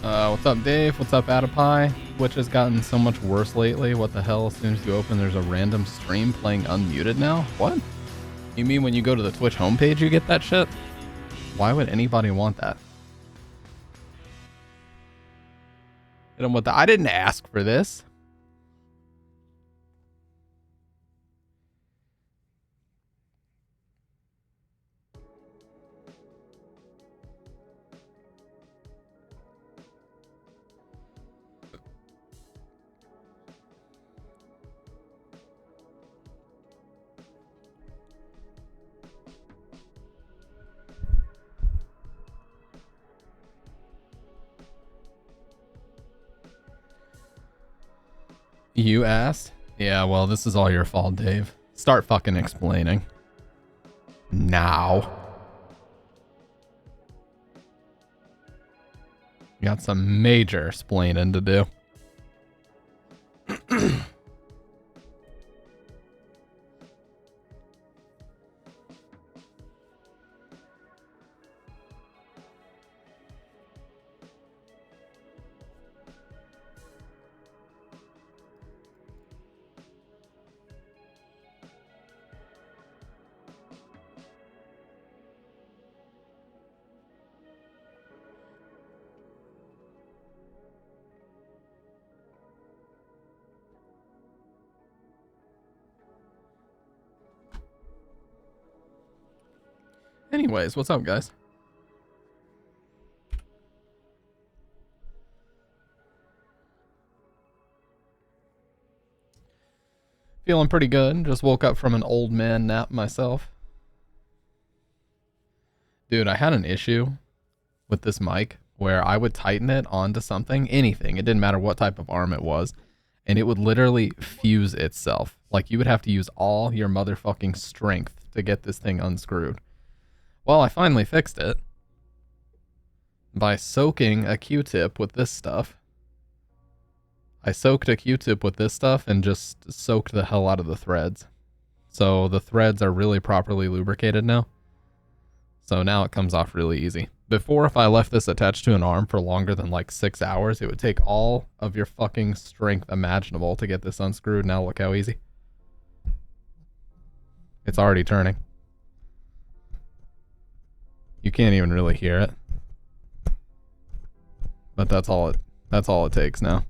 What's up, Dave? What's up, Adipie? Twitch has gotten so much worse lately. What the hell? As soon as you open, there's a random stream playing unmuted now? What? You mean when you go to the Twitch homepage, you get that shit? Why would anybody want that? Hit 'em with the, I didn't ask for this. You asked? Yeah, well, this is all your fault, Dave. Start fucking explaining. Now. You got some major explaining to do. Anyways, what's up, guys? Feeling pretty good. Just woke up from an old man nap myself. Dude, I had an issue with this mic where I would tighten it onto something, anything. It didn't matter what type of arm it was. And it would literally fuse itself. Like you would have to use all your motherfucking strength to get this thing unscrewed. Well, I finally fixed it by soaking a Q-tip with this stuff. I soaked a Q-tip with this stuff and just soaked the hell out of the threads. So the threads are really properly lubricated now. So now it comes off really easy. Before, if I left this attached to an arm for longer than like 6 hours, it would take all of your fucking strength imaginable to get this unscrewed. Now look how easy. It's already turning. You can't even really hear it. But that's all it takes now.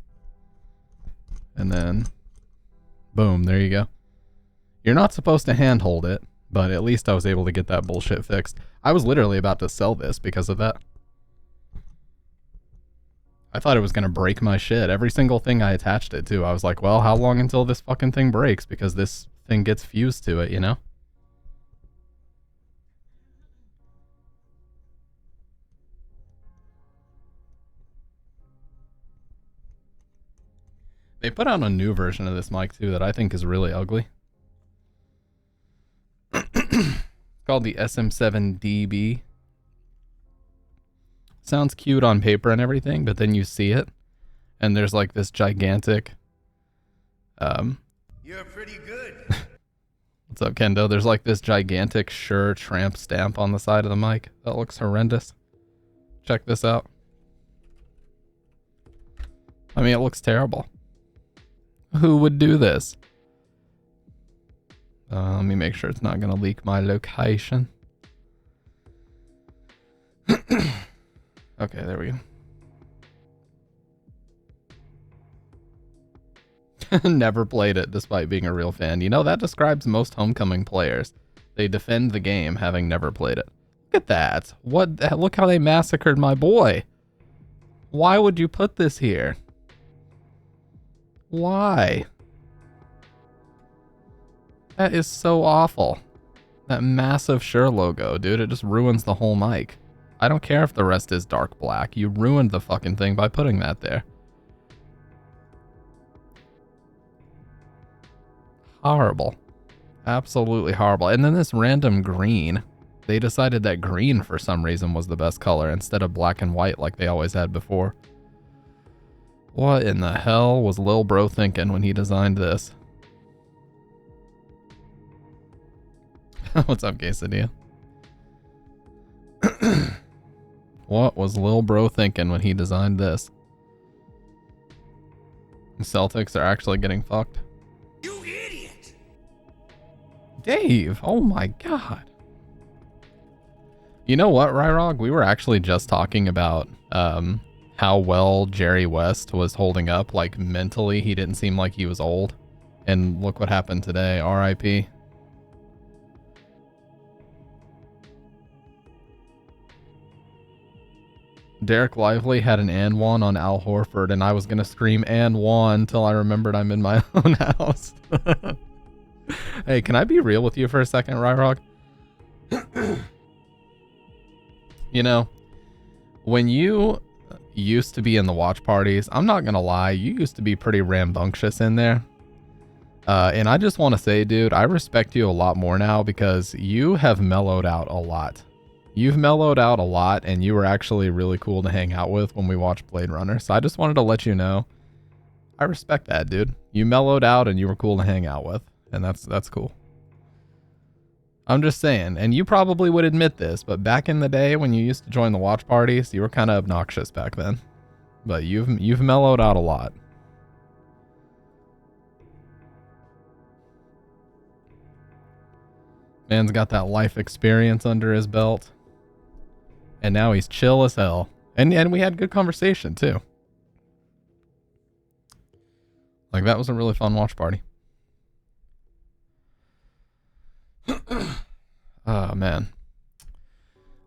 And then boom, there you go. You're not supposed to handhold it, but at least I was able to get that bullshit fixed. I was literally about to sell this because of that. I thought it was gonna break my shit. Every single thing I attached it to, I was like, well, how long until this fucking thing breaks? Because this thing gets fused to it, you know? They put out a new version of this mic too that I think is really ugly. It's called the SM7DB. Sounds cute on paper and everything, but then you see it, and there's like this gigantic. You're pretty good. What's up, Kendo? There's like this gigantic Shure tramp stamp on the side of the mic. That looks horrendous. Check this out. I mean, it looks terrible. Who would do this? Let me make sure it's not going to leak my location. Okay, there we go. Never played it despite being a real fan. You know, that describes most Homecoming players. They defend the game having never played it. Look at that. What? Look how they massacred my boy. Why would you put this here? Why? That is so awful. That massive Shure logo, dude. It just ruins the whole mic. I don't care if the rest is dark black. You ruined the fucking thing by putting that there. Horrible. Absolutely horrible. And then this random green. They decided that green for some reason was the best color instead of black and white like they always had before. What in the hell was Lil Bro thinking when he designed this? What's up, Quesadilla? What was Lil Bro thinking when he designed this? The Celtics are actually getting fucked. You idiot! Dave, oh my god. You know what, Ryrog? We were actually just talking about how well Jerry West was holding up. Like, mentally, he didn't seem like he was old. And look what happened today. R.I.P. Derek Lively had an and one on Al Horford, and I was going to scream and one until I remembered I'm in my own house. Hey, can I be real with you for a second, Ryrog? You know, when you used to be in the watch parties, I'm not going to lie, you used to be pretty rambunctious in there. And I just want to say, dude, I respect you a lot more now because you have mellowed out a lot. You've mellowed out a lot, and you were actually really cool to hang out with when we watched Blade Runner. So I just wanted to let you know, I respect that, dude. You mellowed out, and you were cool to hang out with, and that's cool. I'm just saying, and you probably would admit this, but back in the day when you used to join the watch parties, you were kind of obnoxious back then. But you've mellowed out a lot. Man's got that life experience under his belt. And now he's chill as hell. And we had good conversation too. Like, that was a really fun watch party. Oh, man.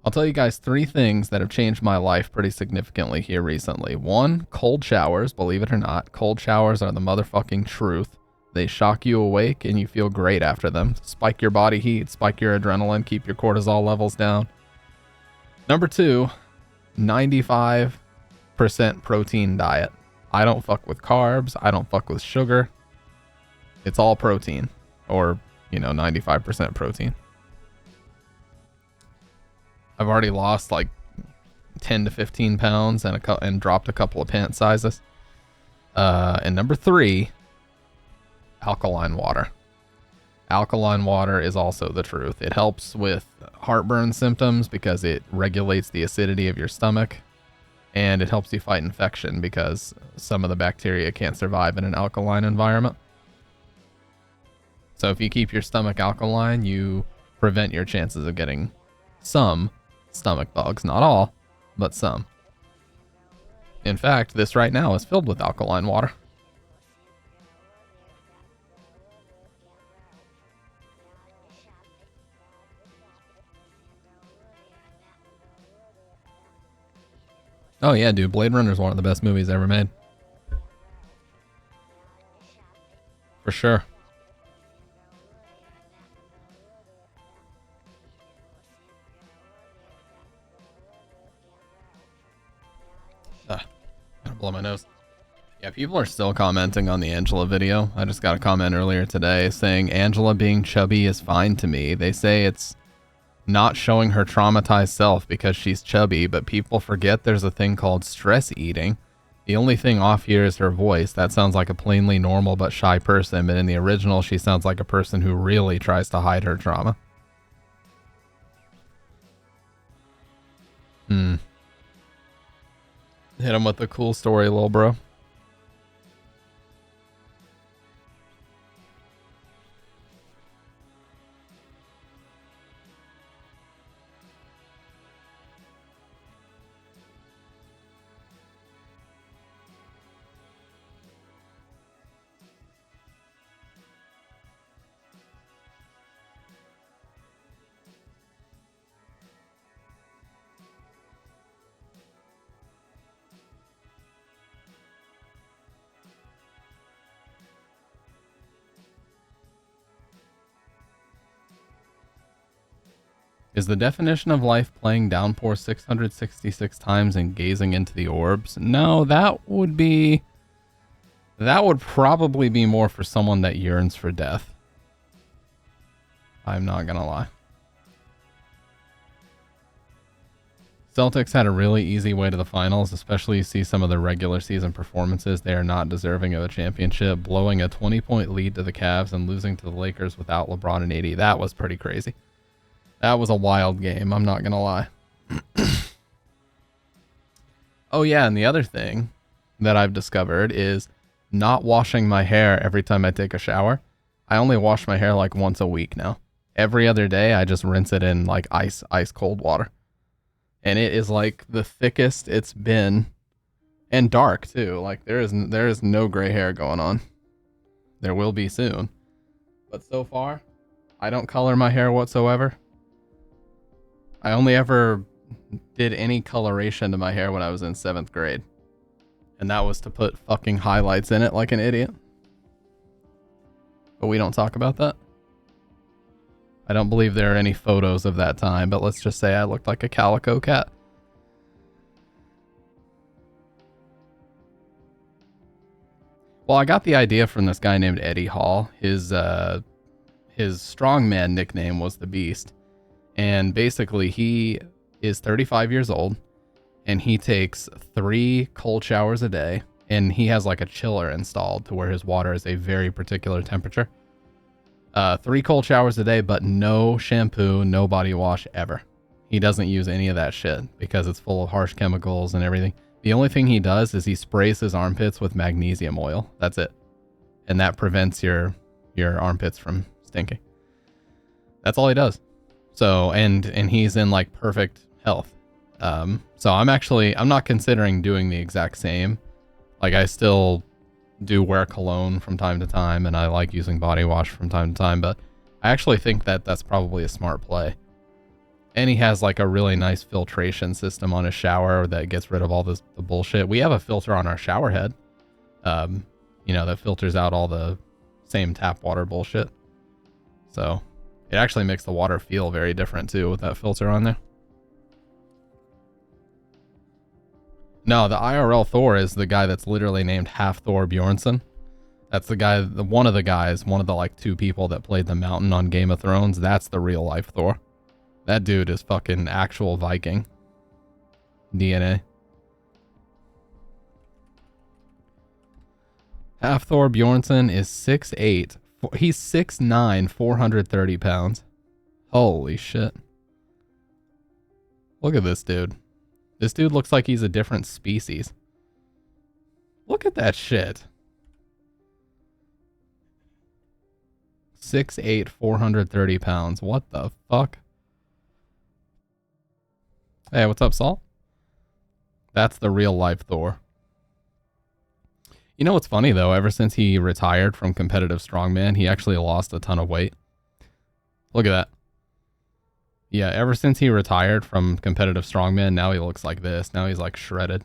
I'll tell you guys 3 things that have changed my life pretty significantly here recently. 1, cold showers, believe it or not. Cold showers are the motherfucking truth. They shock you awake and you feel great after them. Spike your body heat, spike your adrenaline, keep your cortisol levels down. Number 2, 95% protein diet. I don't fuck with carbs. I don't fuck with sugar. It's all protein, or, 95% protein. I've already lost like 10 to 15 pounds and dropped a couple of pant sizes. And number 3, alkaline water. Alkaline water is also the truth. It helps with heartburn symptoms because it regulates the acidity of your stomach, and it helps you fight infection because some of the bacteria can't survive in an alkaline environment. So if you keep your stomach alkaline, you prevent your chances of getting some stomach bugs. Not all, but some. In fact, this right now is filled with alkaline water. Oh yeah, dude, Blade Runner is one of the best movies ever made. For sure. Gotta blow my nose. Yeah, people are still commenting on the Angela video. I just got a comment earlier today saying Angela being chubby is fine to me. They say it's not showing her traumatized self because she's chubby, but people forget there's a thing called stress eating. The only thing off here is her voice. That sounds like a plainly normal but shy person, but in the original, she sounds like a person who really tries to hide her trauma. Hit him with a cool story, lil bro. Is the definition of life playing Downpour 666 times and gazing into the orbs? No, that would probably be more for someone that yearns for death. I'm not gonna lie. Celtics had a really easy way to the finals, especially you see some of the regular season performances. They are not deserving of a championship. Blowing a 20-point lead to the Cavs and losing to the Lakers without LeBron and AD, that was pretty crazy. That was a wild game, I'm not gonna lie. Oh yeah, and the other thing that I've discovered is not washing my hair every time I take a shower. I only wash my hair like once a week now. Every other day I just rinse it in like ice cold water. And it is like the thickest it's been, and dark too. Like there is no gray hair going on. There will be soon. But so far, I don't color my hair whatsoever. I only ever did any coloration to my hair when I was in 7th grade. And that was to put fucking highlights in it like an idiot. But we don't talk about that. I don't believe there are any photos of that time, but let's just say I looked like a calico cat. Well, I got the idea from this guy named Eddie Hall. His strongman nickname was the Beast. And basically he is 35 years old and he takes 3 cold showers a day, and he has like a chiller installed to where his water is a very particular temperature. 3 cold showers a day, but no shampoo, no body wash ever. He doesn't use any of that shit because it's full of harsh chemicals and everything. The only thing he does is he sprays his armpits with magnesium oil. That's it. And that prevents your armpits from stinking. That's all he does. So, and he's in like perfect health. So I'm not considering doing the exact same. Like I still do wear cologne from time to time, and I like using body wash from time to time, but I actually think that that's probably a smart play. And he has like a really nice filtration system on his shower that gets rid of all the bullshit. We have a filter on our shower head, that filters out all the same tap water bullshit. So it actually makes the water feel very different too with that filter on there. No, the IRL Thor is the guy that's literally named Half Thor Bjornsson. That's the guy, one of the like 2 people that played the Mountain on Game of Thrones. That's the real life Thor. That dude is fucking actual Viking DNA. Half Thor Bjornsson is 6'8". He's 6'9", 430 pounds. Holy shit. Look at this dude. This dude looks like he's a different species. Look at that shit. 6'8", 430 pounds. What the fuck? Hey, what's up, Saul? That's the real life Thor. You know what's funny though? Ever since he retired from competitive strongman, he actually lost a ton of weight. Look at that. Yeah, ever since he retired from competitive strongman, now he looks like this. Now he's like shredded.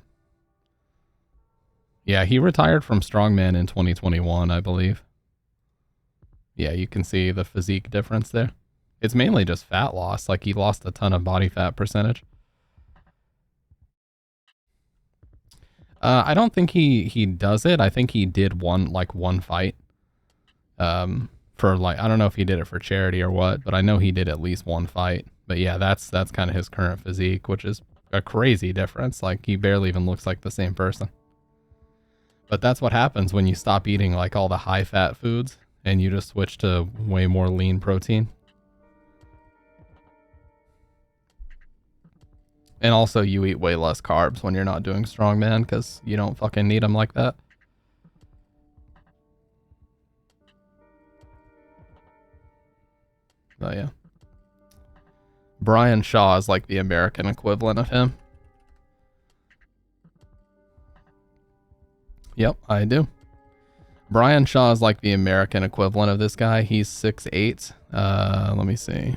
Yeah, he retired from strongman in 2021, I believe. Yeah, you can see the physique difference there. It's mainly just fat loss. Like he lost a ton of body fat percentage. I don't think he does it. I think he did one fight. For like, I don't know if he did it for charity or what, but I know he did at least one fight. But yeah, that's kind of his current physique, which is a crazy difference. Like he barely even looks like the same person. But that's what happens when you stop eating like all the high fat foods and you just switch to way more lean protein. And also you eat way less carbs when you're not doing strongman because you don't fucking need them like that. Oh yeah. Brian Shaw is like the American equivalent of him. Yep, I do. Brian Shaw is like the American equivalent of this guy. He's 6'8". Let me see.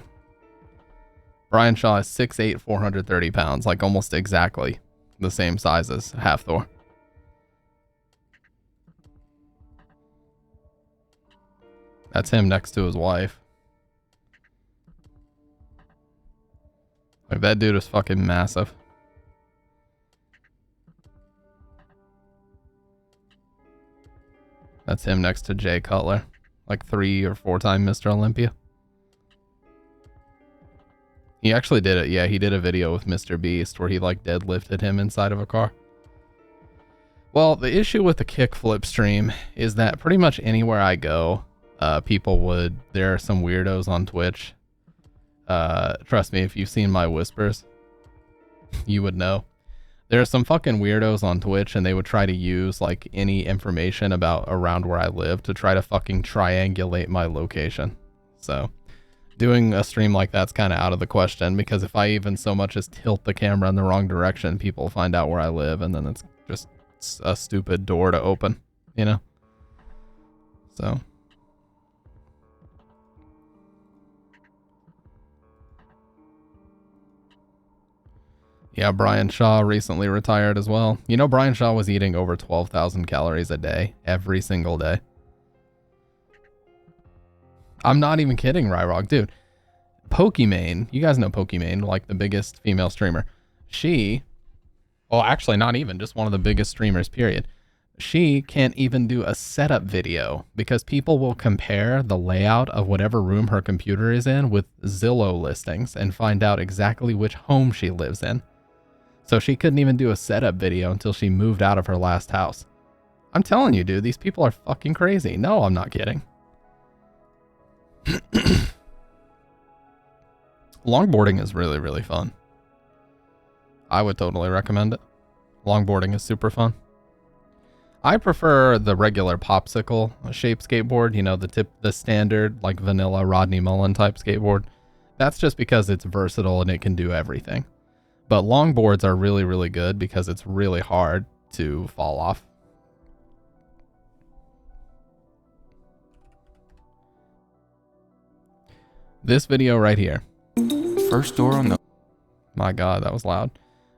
Brian Shaw is 6'8", 430 pounds, like almost exactly the same size as Half Thor. That's him next to his wife. Like that dude is fucking massive. That's him next to Jay Cutler. Like 3 or 4 time Mr. Olympia. He actually did it. Yeah, he did a video with Mr. Beast where he like deadlifted him inside of a car. Well, the issue with the kickflip stream is that pretty much anywhere I go, there are some weirdos on Twitch. Trust me, if you've seen my whispers, you would know. There are some fucking weirdos on Twitch, and they would try to use like any information about around where I live to try to fucking triangulate my location. So doing a stream like that's kind of out of the question, because if I even so much as tilt the camera in the wrong direction, people find out where I live, and then it's just a stupid door to open, you know? So. Yeah, Brian Shaw recently retired as well. You know, Brian Shaw was eating over 12,000 calories a day, every single day. I'm not even kidding, Ryrog. Dude, Pokimane, you guys know Pokimane, like the biggest female streamer. She, well, actually not even, just one of the biggest streamers, period. She can't even do a setup video because people will compare the layout of whatever room her computer is in with Zillow listings and find out exactly which home she lives in. So she couldn't even do a setup video until she moved out of her last house. I'm telling you, dude, these people are fucking crazy. No, I'm not kidding. Longboarding is really, really fun. I would totally recommend it. Longboarding is super fun. I prefer the regular popsicle shape skateboard, you know, the standard like vanilla Rodney Mullen type skateboard. That's just because it's versatile and it can do everything. But longboards are really, really good because it's really hard to fall off. This video right here. First door on the... My God, that was loud.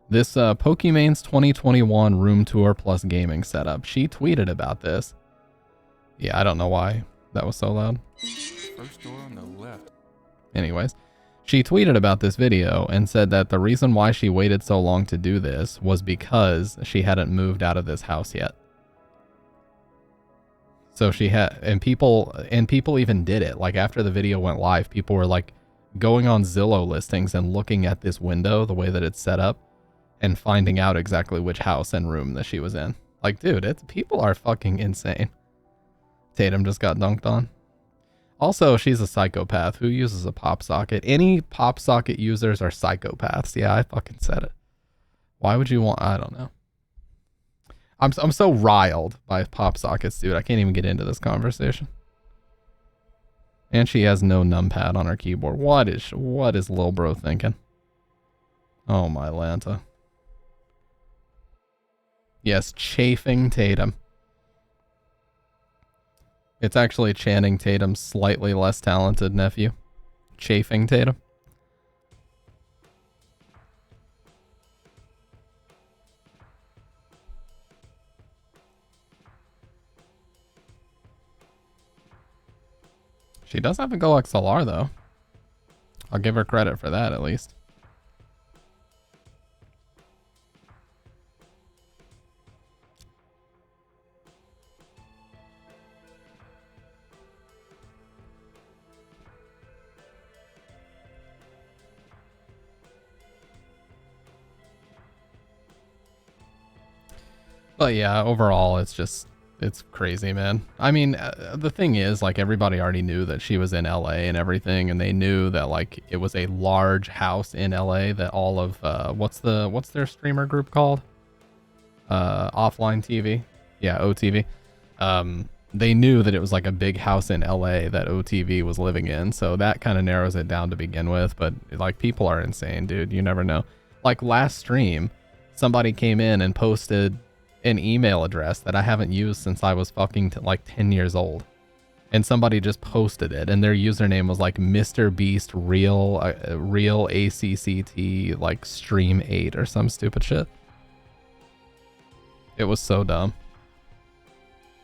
This Pokimane's 2021 room tour plus gaming setup. She tweeted about this. Yeah, I don't know why that was so loud. First door on the left. Anyways, she tweeted about this video and said that the reason why she waited so long to do this was because she hadn't moved out of this house yet. So she had, and people even did it. Like after the video went live, people were like going on Zillow listings and looking at this window, the way that it's set up, and finding out exactly which house and room that she was in. Like, dude, people are fucking insane. Tatum just got dunked on. Also, she's a psychopath who uses a pop socket. Any pop socket users are psychopaths. Yeah, I fucking said it. Why would you want... I don't know. I'm so riled by pop sockets, dude. I can't even get into this conversation. And she has no numpad on her keyboard. What is Lil Bro thinking? Oh my Lanta. Yes, chafing Tatum. It's actually Channing Tatum's slightly less talented nephew. Chafing Tatum. She does have a Go XLR though. I'll give her credit for that at least. But yeah, overall, it's crazy, man. I mean, the thing is, like, everybody already knew that she was in LA and everything, and they knew that, like, it was a large house in LA that all of, what's their streamer group called? Offline TV? Yeah, OTV. They knew that it was, like, a big house in LA that OTV was living in, so that kind of narrows it down to begin with, but, like, people are insane, dude. You never know. Like, last stream, somebody came in and posted an email address that I haven't used since I was fucking like 10 years old, and somebody just posted it, and their username was like Mr. Beast real ACCT like stream 8 or some stupid shit. It was so dumb.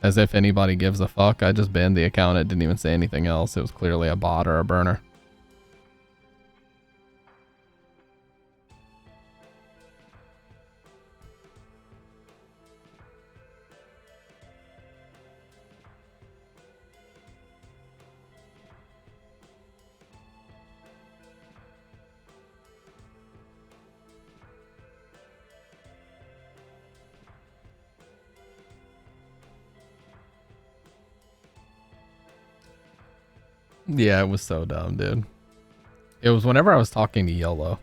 As if anybody gives a fuck. I just banned the account. It didn't even say anything else. It was clearly a bot or a burner. Yeah, it was so dumb, dude. It was whenever I was talking to YOLO.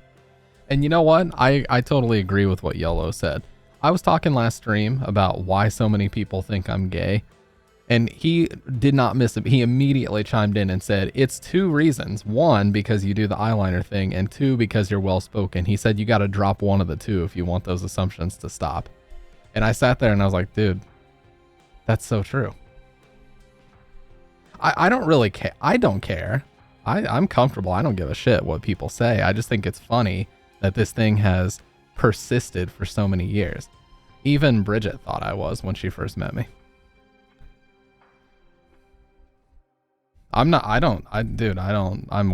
And you know what? I totally agree with what Yolo said. I was talking last stream about why so many people think I'm gay. And he did not miss it. He immediately chimed in and said, it's 2 reasons. 1, because you do the eyeliner thing, and 2, because you're well spoken. He said you got to drop one of the 2 if you want those assumptions to stop. And I sat there and I was like, dude, that's so true. I don't really care. I don't care. I'm comfortable. I don't give a shit what people say. I just think it's funny that this thing has persisted for so many years. Even Bridget thought I was when she first met me. I'm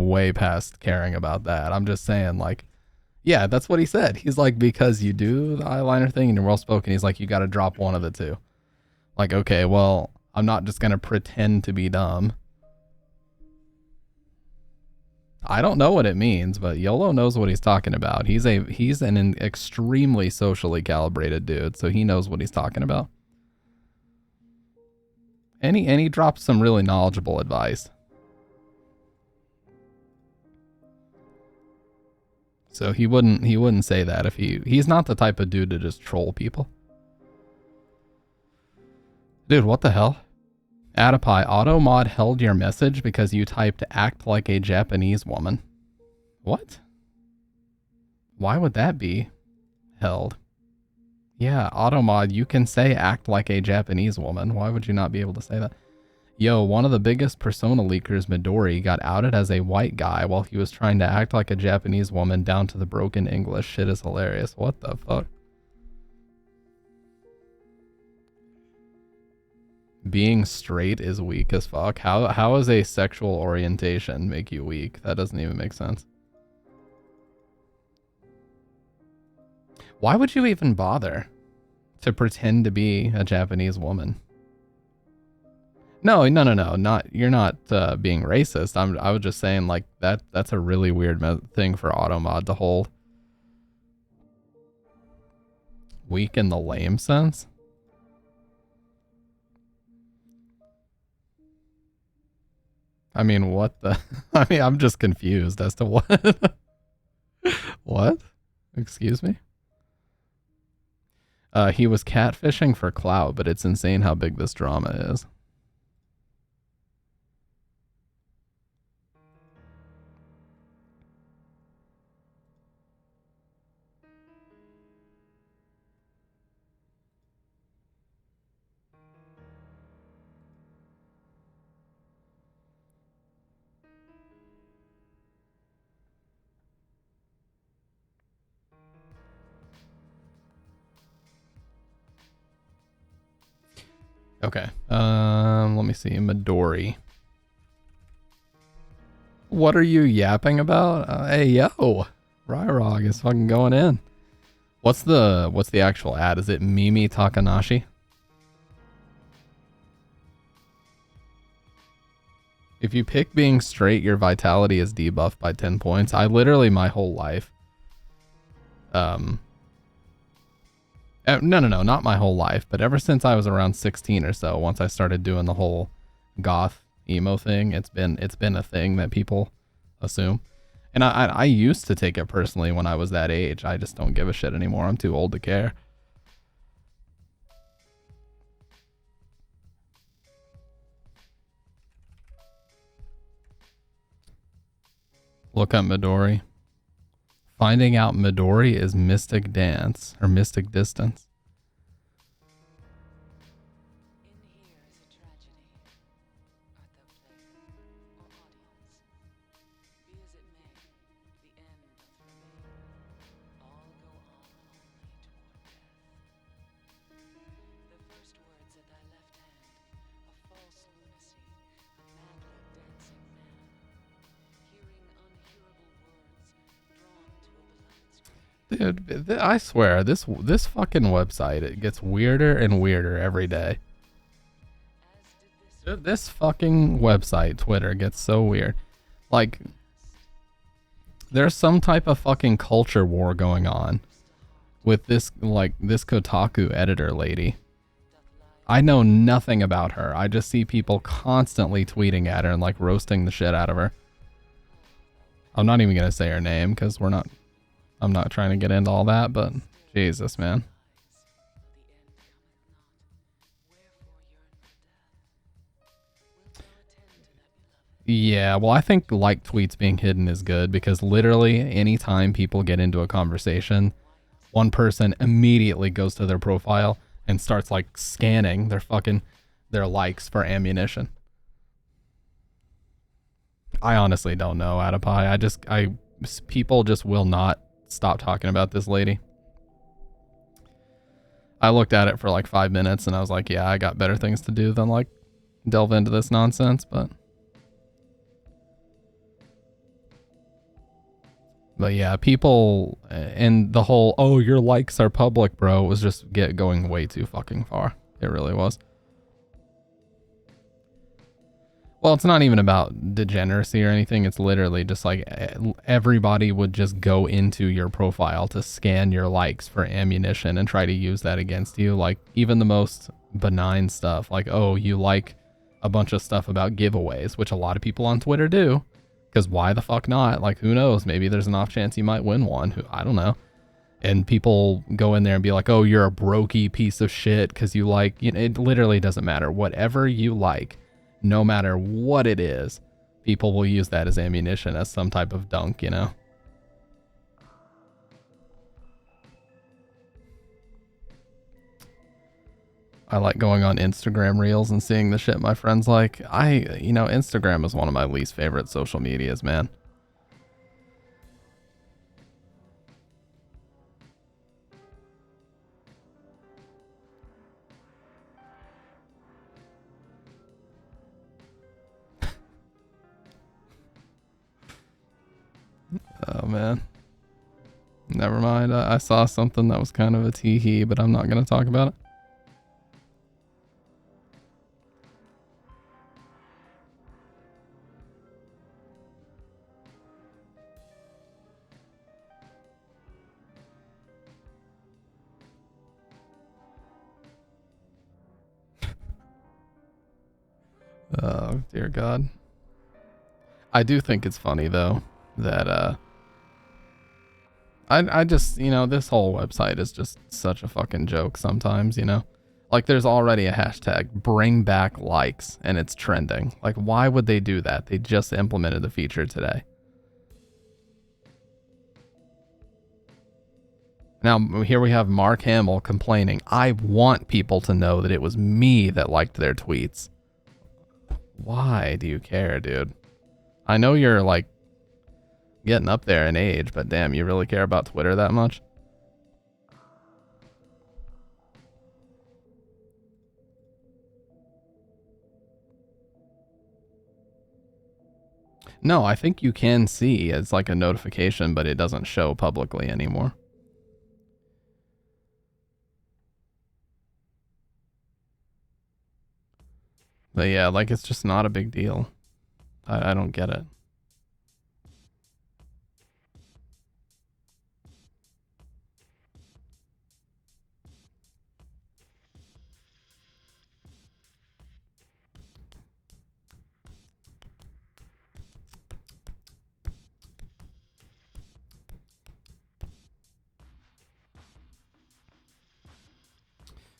way past caring about that. I'm just saying, like, yeah, that's what he said. He's like, because you do the eyeliner thing and you're well spoken, he's like, you got to drop one of the 2. Like, okay, well, I'm not just going to pretend to be dumb. I don't know what it means, but Yolo knows what he's talking about. He's an extremely socially calibrated dude, so he knows what he's talking about. And he dropped some really knowledgeable advice. So he wouldn't say that if he's not the type of dude to just troll people. Dude, what the hell? Adipie, AutoMod held your message because you typed act like a Japanese woman. What? Why would that be held? Yeah, AutoMod, you can say act like a Japanese woman. Why would you not be able to say that? Yo, one of the biggest persona leakers, Midori, got outed as a white guy while he was trying to act like a Japanese woman down to the broken English. Shit is hilarious. What the fuck? Being straight is weak as fuck. How is a sexual orientation make you weak? That doesn't even make sense. Why would you even bother to pretend to be a Japanese woman? No, not you're not being racist. I was just saying, like, that's a really weird thing for AutoMod to hold. Weak in the lame sense? I mean, what the? I mean, I'm just confused as to what. What? Excuse me? He was catfishing for clout, but it's insane how big this drama is. Okay. Let me see. Midori. What are you yapping about? Hey, yo. Ryrog is fucking going in. What's the actual ad? Is it Mimi Takanashi? If you pick being straight, your vitality is debuffed by 10 points. I literally my whole life. No, not my whole life, but ever since I was around 16 or so, once I started doing the whole goth emo thing, it's been a thing that people assume. And I used to take it personally when I was that age. I just don't give a shit anymore. I'm too old to care. Look up Midori. Finding out Midori is Mystic Dance, or Mystic Distance. Dude, I swear, this fucking website, it gets weirder and weirder every day. This fucking website, Twitter, gets so weird. Like, there's some type of fucking culture war going on with this, like, this Kotaku editor lady. I know nothing about her. I just see people constantly tweeting at her and, like, roasting the shit out of her. I'm not even gonna say her name, because we're not... I'm not trying to get into all that, but Jesus, man. Yeah, well, I think like tweets being hidden is good because literally anytime people get into a conversation, one person immediately goes to their profile and starts like scanning their likes for ammunition. I honestly don't know, Adapai. People just will not stop talking about this lady. I looked at it for like 5 minutes and I was like, yeah, I got better things to do than like delve into this nonsense, but yeah, people and the whole, oh, your likes are public, bro, was just going way too fucking far. It really was. Well, it's not even about degeneracy or anything. It's literally just like everybody would just go into your profile to scan your likes for ammunition and try to use that against you. Like even the most benign stuff, like, oh, you like a bunch of stuff about giveaways, which a lot of people on Twitter do. Because why the fuck not? Like, who knows? Maybe there's an off chance you might win one. I don't know. And people go in there and be like, oh, you're a brokey piece of shit because you like, it literally doesn't matter. Whatever you like, no matter what it is, people will use that as ammunition, as some type of dunk, I like going on Instagram reels and seeing the shit my friends like. Instagram is one of my least favorite social medias, man. Oh, man. Never mind. I saw something that was kind of a tee-hee, but I'm not going to talk about it. Oh, dear God. I do think it's funny, though, that, I just, this whole website is just such a fucking joke sometimes, Like, there's already a hashtag, bring back likes, and it's trending. Like, why would they do that? They just implemented the feature today. Now, here we have Mark Hamill complaining, I want people to know that it was me that liked their tweets. Why do you care, dude? I know you're, like, getting up there in age, but damn, you really care about Twitter that much? No, I think you can see it's like a notification, but it doesn't show publicly anymore. But yeah, like it's just not a big deal. I don't get it.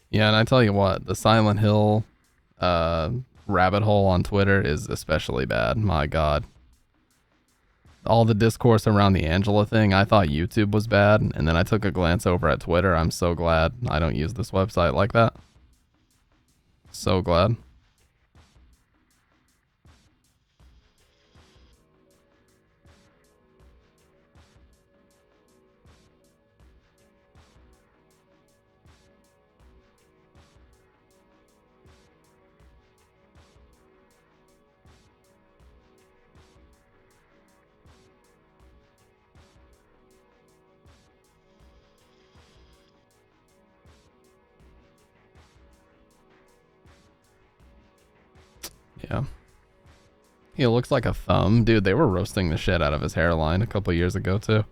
Yeah, and I tell you what, the Silent Hill rabbit hole on Twitter is especially bad. My God. All the discourse around the Angela thing, I thought YouTube was bad, and then I took a glance over at Twitter. I'm so glad I don't use this website like that. So glad. Yeah. He looks like a thumb. Dude, they were roasting the shit out of his hairline a couple years ago, too.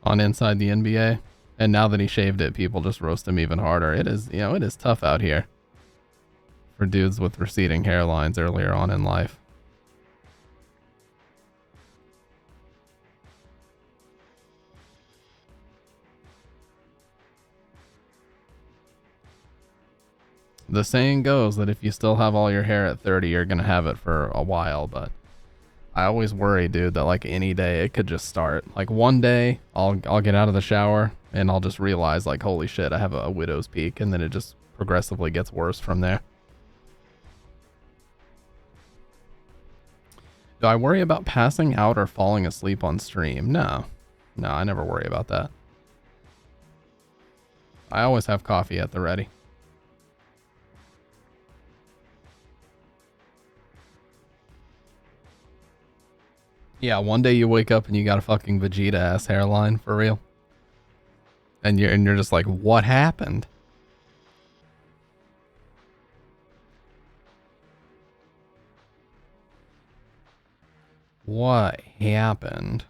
On Inside the NBA. And now that he shaved it, people just roast him even harder. It is tough out here for dudes with receding hairlines earlier on in life. The saying goes that if you still have all your hair at 30, you're gonna have it for a while, but I always worry, dude, that like any day it could just start. Like one day I'll get out of the shower and I'll just realize like, holy shit, I have a widow's peak, and then it just progressively gets worse from there. Do I worry about passing out or falling asleep on stream? No, I never worry about that. I always have coffee at the ready. Yeah, one day you wake up and you got a fucking Vegeta ass hairline for real. And you're just like, what happened? What happened?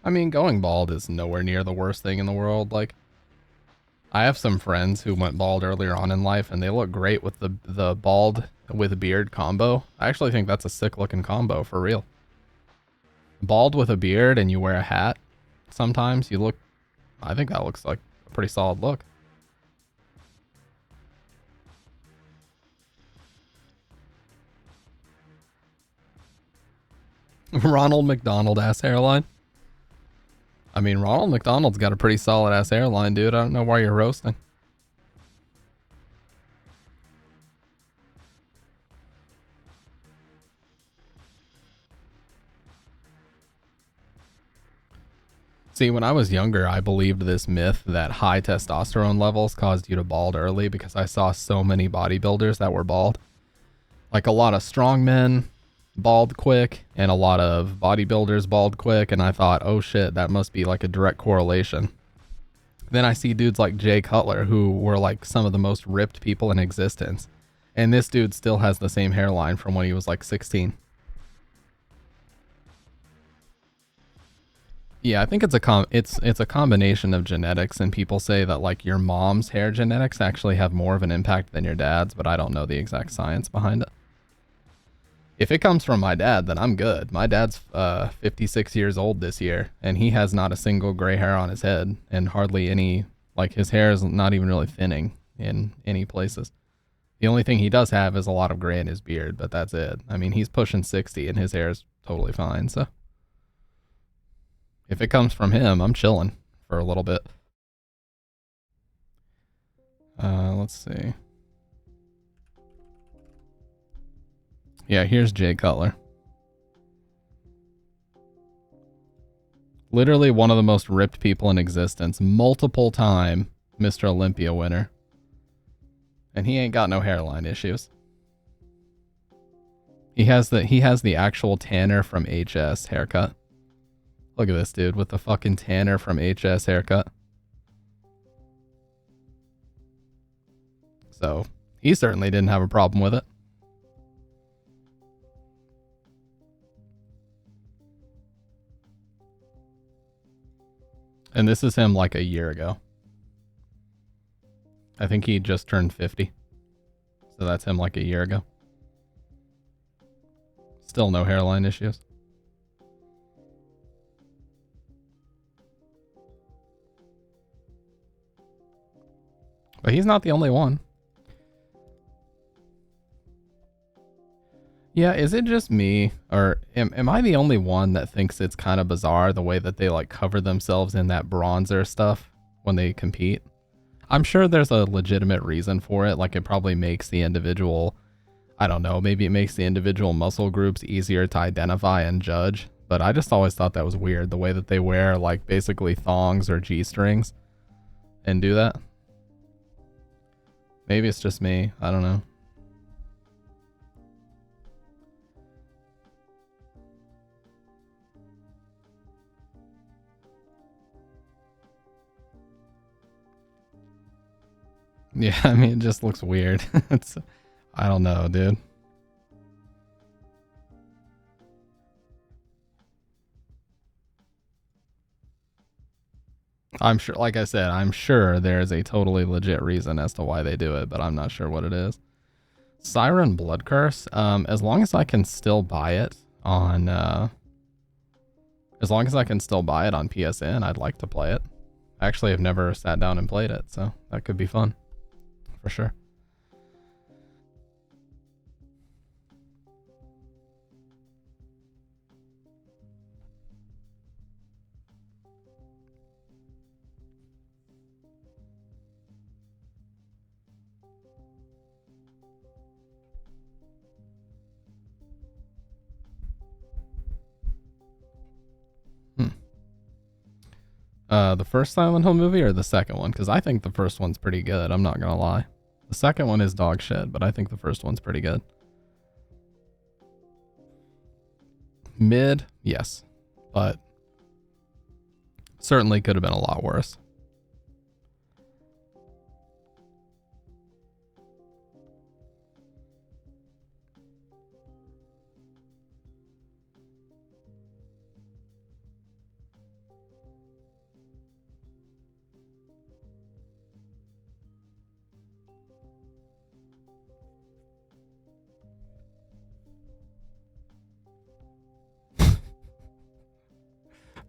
I mean, going bald is nowhere near the worst thing in the world. Like, I have some friends who went bald earlier on in life, and they look great with the bald with beard combo. I actually think that's a sick looking combo for real. Bald with a beard and you wear a hat. Sometimes you look. I think that looks like a pretty solid look. Ronald McDonald ass hairline. I mean, Ronald McDonald's got a pretty solid ass hairline, dude. I don't know why you're roasting. See, when I was younger, I believed this myth that high testosterone levels caused you to bald early because I saw so many bodybuilders that were bald. Like a lot of strong men bald quick and a lot of bodybuilders bald quick, and I thought, oh shit, that must be like a direct correlation. Then I see dudes like Jay Cutler who were like some of the most ripped people in existence, and this dude still has the same hairline from when he was like 16. Yeah, I think it's a combination of genetics, and people say that like your mom's hair genetics actually have more of an impact than your dad's, but I don't know the exact science behind it. If it comes from my dad, then I'm good. My dad's 56 years old this year, and he has not a single gray hair on his head, and hardly any, like his hair is not even really thinning in any places. The only thing he does have is a lot of gray in his beard, but that's it. I mean, he's pushing 60 and his hair is totally fine, so. If it comes from him, I'm chilling for a little bit. Let's see. Yeah, here's Jay Cutler. Literally one of the most ripped people in existence. Multiple time Mr. Olympia winner. And he ain't got no hairline issues. He has the actual Tanner from HS haircut. Look at this dude with the fucking Tanner from HS haircut. So, he certainly didn't have a problem with it. And this is him like a year ago. I think he just turned 50. So that's him like a year ago. Still no hairline issues. But he's not the only one. Yeah, is it just me, or am I the only one that thinks it's kind of bizarre the way that they like cover themselves in that bronzer stuff when they compete? I'm sure there's a legitimate reason for it, like it probably makes the individual, I don't know, maybe it makes the individual muscle groups easier to identify and judge, but I just always thought that was weird, the way that they wear like basically thongs or G-strings and do that. Maybe it's just me, I don't know. Yeah, I mean, it just looks weird. I don't know, dude. I'm sure, like I said, I'm sure there's a totally legit reason as to why they do it, but I'm not sure what it is. Siren Blood Curse, as long as I can still buy it on, as long as I can still buy it on PSN, I'd like to play it. Actually, I've never sat down and played it, so that could be fun. for sure. Hmm. The first Silent Hill movie or the second one? Because I think the first one's pretty good. I'm not gonna lie. The second one is dog shit, but I think the first one's pretty good. Mid, yes, but certainly could have been a lot worse.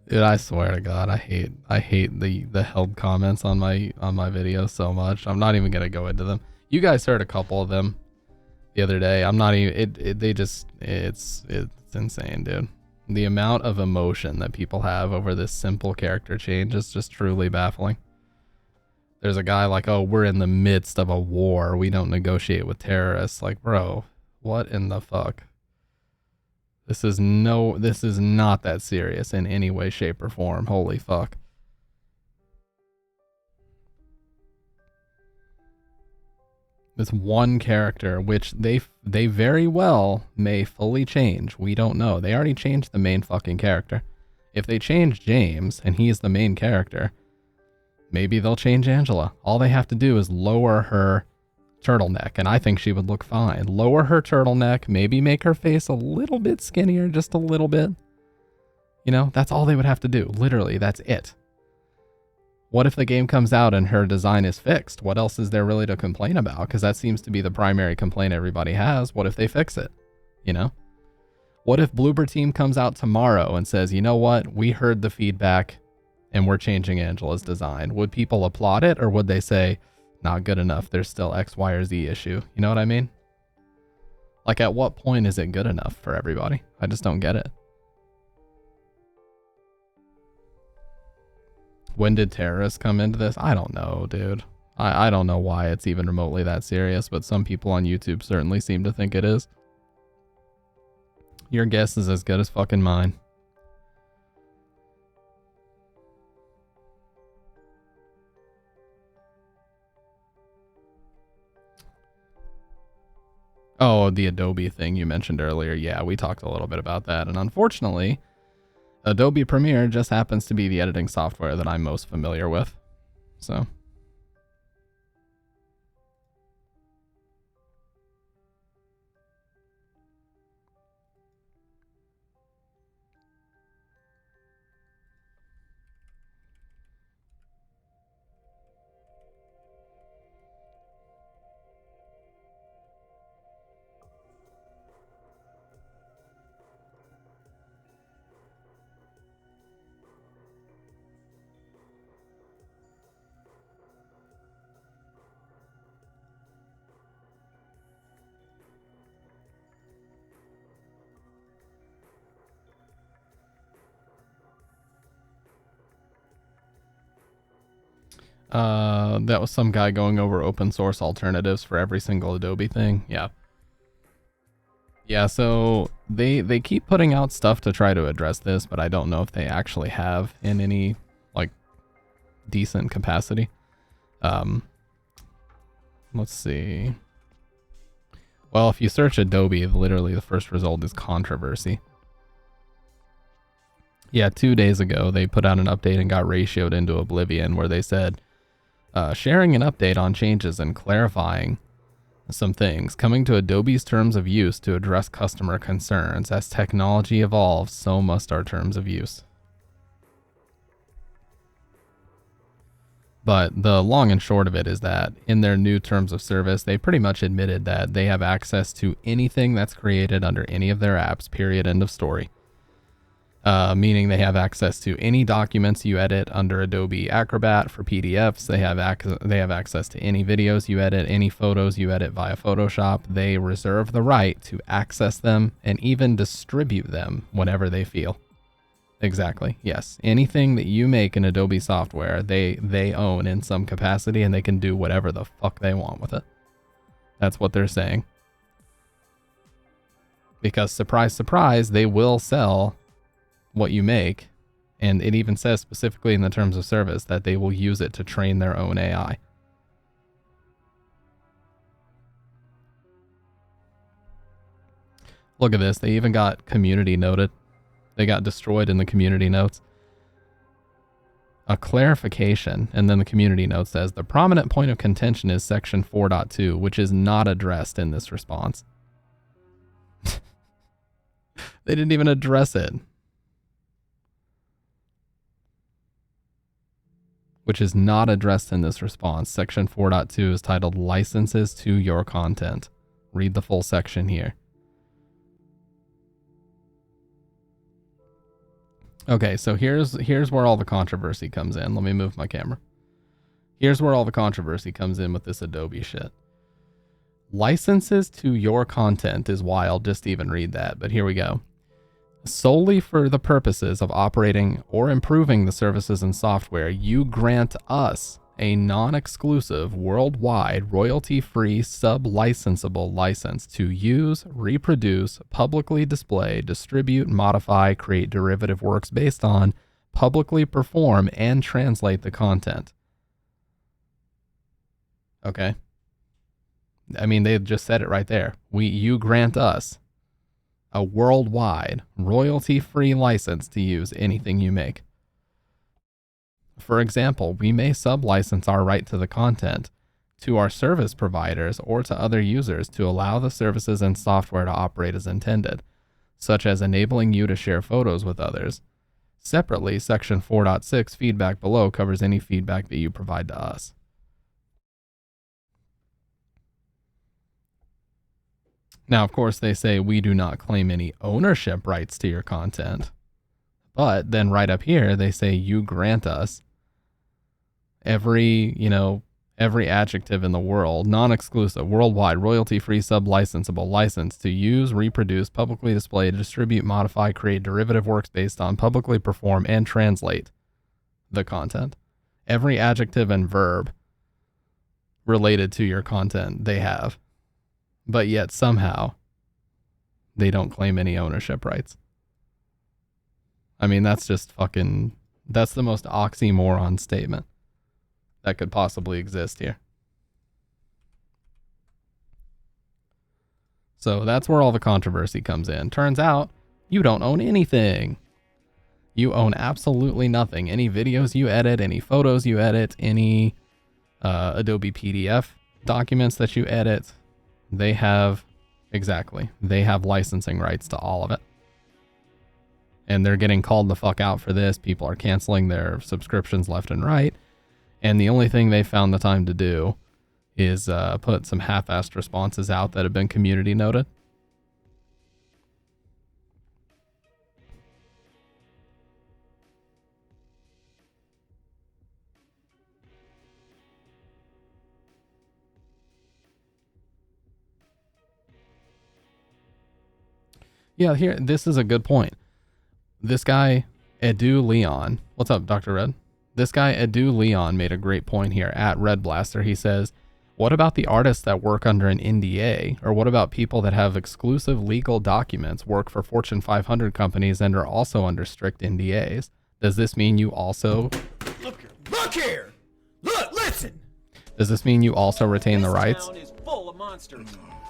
Dude, I swear to God, I hate the held comments on my videos so much. I'm not even gonna go into them. You guys heard a couple of them the other day. I'm not even. It's insane, dude. The amount of emotion that people have over this simple character change is just truly baffling. There's a guy like, oh, we're in the midst of a war. We don't negotiate with terrorists. Like, bro, what in the fuck? This is not that serious in any way, shape, or form. Holy fuck. This one character, which they very well may fully change. We don't know. They already changed the main fucking character. If they change James and he's the main character, maybe they'll change Angela. All they have to do is lower her turtleneck, and I think she would look fine. Lower her turtleneck, maybe make her face a little bit skinnier, just a little bit. You know, that's all they would have to do. Literally, that's it. What if the game comes out and her design is fixed? What else is there really to complain about? Because that seems to be the primary complaint everybody has. What if they fix it? You know? What if Bloober Team comes out tomorrow and says, you know what? We heard the feedback and we're changing Angela's design. Would people applaud it, or would they say, not good enough, there's still X, Y, or Z issue? You know what I mean? Like, at what point is it good enough for everybody? I just don't get it. When did terrorists come into this? I don't know, dude. I don't know why it's even remotely that serious, but some people on YouTube certainly seem to think it is. Your guess is as good as fucking mine. Oh, the Adobe thing you mentioned earlier. Yeah, we talked a little bit about that. And unfortunately, Adobe Premiere just happens to be the editing software that I'm most familiar with. So. That was some guy going over open source alternatives for every single Adobe thing. Yeah. Yeah, so they keep putting out stuff to try to address this, but I don't know if they actually have in any, like, decent capacity. Let's see. Well, if you search Adobe, literally the first result is controversy. Yeah, 2 days ago, they put out an update and got ratioed into oblivion, where they said, sharing an update on changes and clarifying some things, coming to Adobe's terms of use to address customer concerns. As technology evolves, so must our terms of use. But the long and short of it is that in their new terms of service, they pretty much admitted that they have access to anything that's created under any of their apps, period, end of story. meaning they have access to any documents you edit under Adobe Acrobat for PDFs. They have access to any videos you edit, any photos you edit via Photoshop. They reserve the right to access them and even distribute them whenever they feel. Exactly. Yes. Anything that you make in Adobe software, they own in some capacity, and they can do whatever the fuck they want with it. That's what they're saying. Because surprise, surprise, they will sell what you make, and it even says specifically in the terms of service that they will use it to train their own AI. Look at this. They even got community noted. They got destroyed in the community notes. A clarification, and then the community note says, the prominent point of contention is section 4.2, which is not addressed in this response. They didn't even address it. Which is not addressed in this response. Section 4.2 is titled Licenses to Your Content. Read the full section here. Okay, so here's where all the controversy comes in. Let me move my camera. Here's where all the controversy comes in with this Adobe shit. Licenses to your content is wild, just to even read that, but here we go. Solely for the purposes of operating or improving the services and software, you grant us a non-exclusive, worldwide, royalty-free, sub-licensable license to use, reproduce, publicly display, distribute, modify, create derivative works based on, publicly perform, and translate the content. Okay. I mean, they just said it right there. You grant us a worldwide, royalty-free license to use anything you make. For example, we may sub-license our right to the content to our service providers or to other users to allow the services and software to operate as intended, such as enabling you to share photos with others. Separately, Section 4.6 feedback below covers any feedback that you provide to us. Now, of course, they say we do not claim any ownership rights to your content. But then right up here, they say you grant us every adjective in the world, non-exclusive, worldwide, royalty-free, sub-licensable license to use, reproduce, publicly display, distribute, modify, create derivative works based on, publicly perform, and translate the content. Every adjective and verb related to your content they have. But yet somehow they don't claim any ownership rights. I mean, that's just fucking, that's the most oxymoron statement that could possibly exist here. So that's where all the controversy comes in. Turns out you don't own anything. You own absolutely nothing. Any videos you edit, any photos you edit, any Adobe PDF documents that you edit, they have licensing rights to all of it. And they're getting called the fuck out for this. People are canceling their subscriptions left and right. And the only thing they found the time to do is put some half-assed responses out that have been community noted. Yeah, here, this is a good point. This guy, Edu Leon, what's up, Dr. Red? This guy, Edu Leon, made a great point here at Red Blaster. He says, what about the artists that work under an NDA? Or what about people that have exclusive legal documents, work for Fortune 500 companies, and are also under strict NDAs? Does this mean you also... Look here! Look, listen! Does this mean you also retain the rights? This town is full of monsters.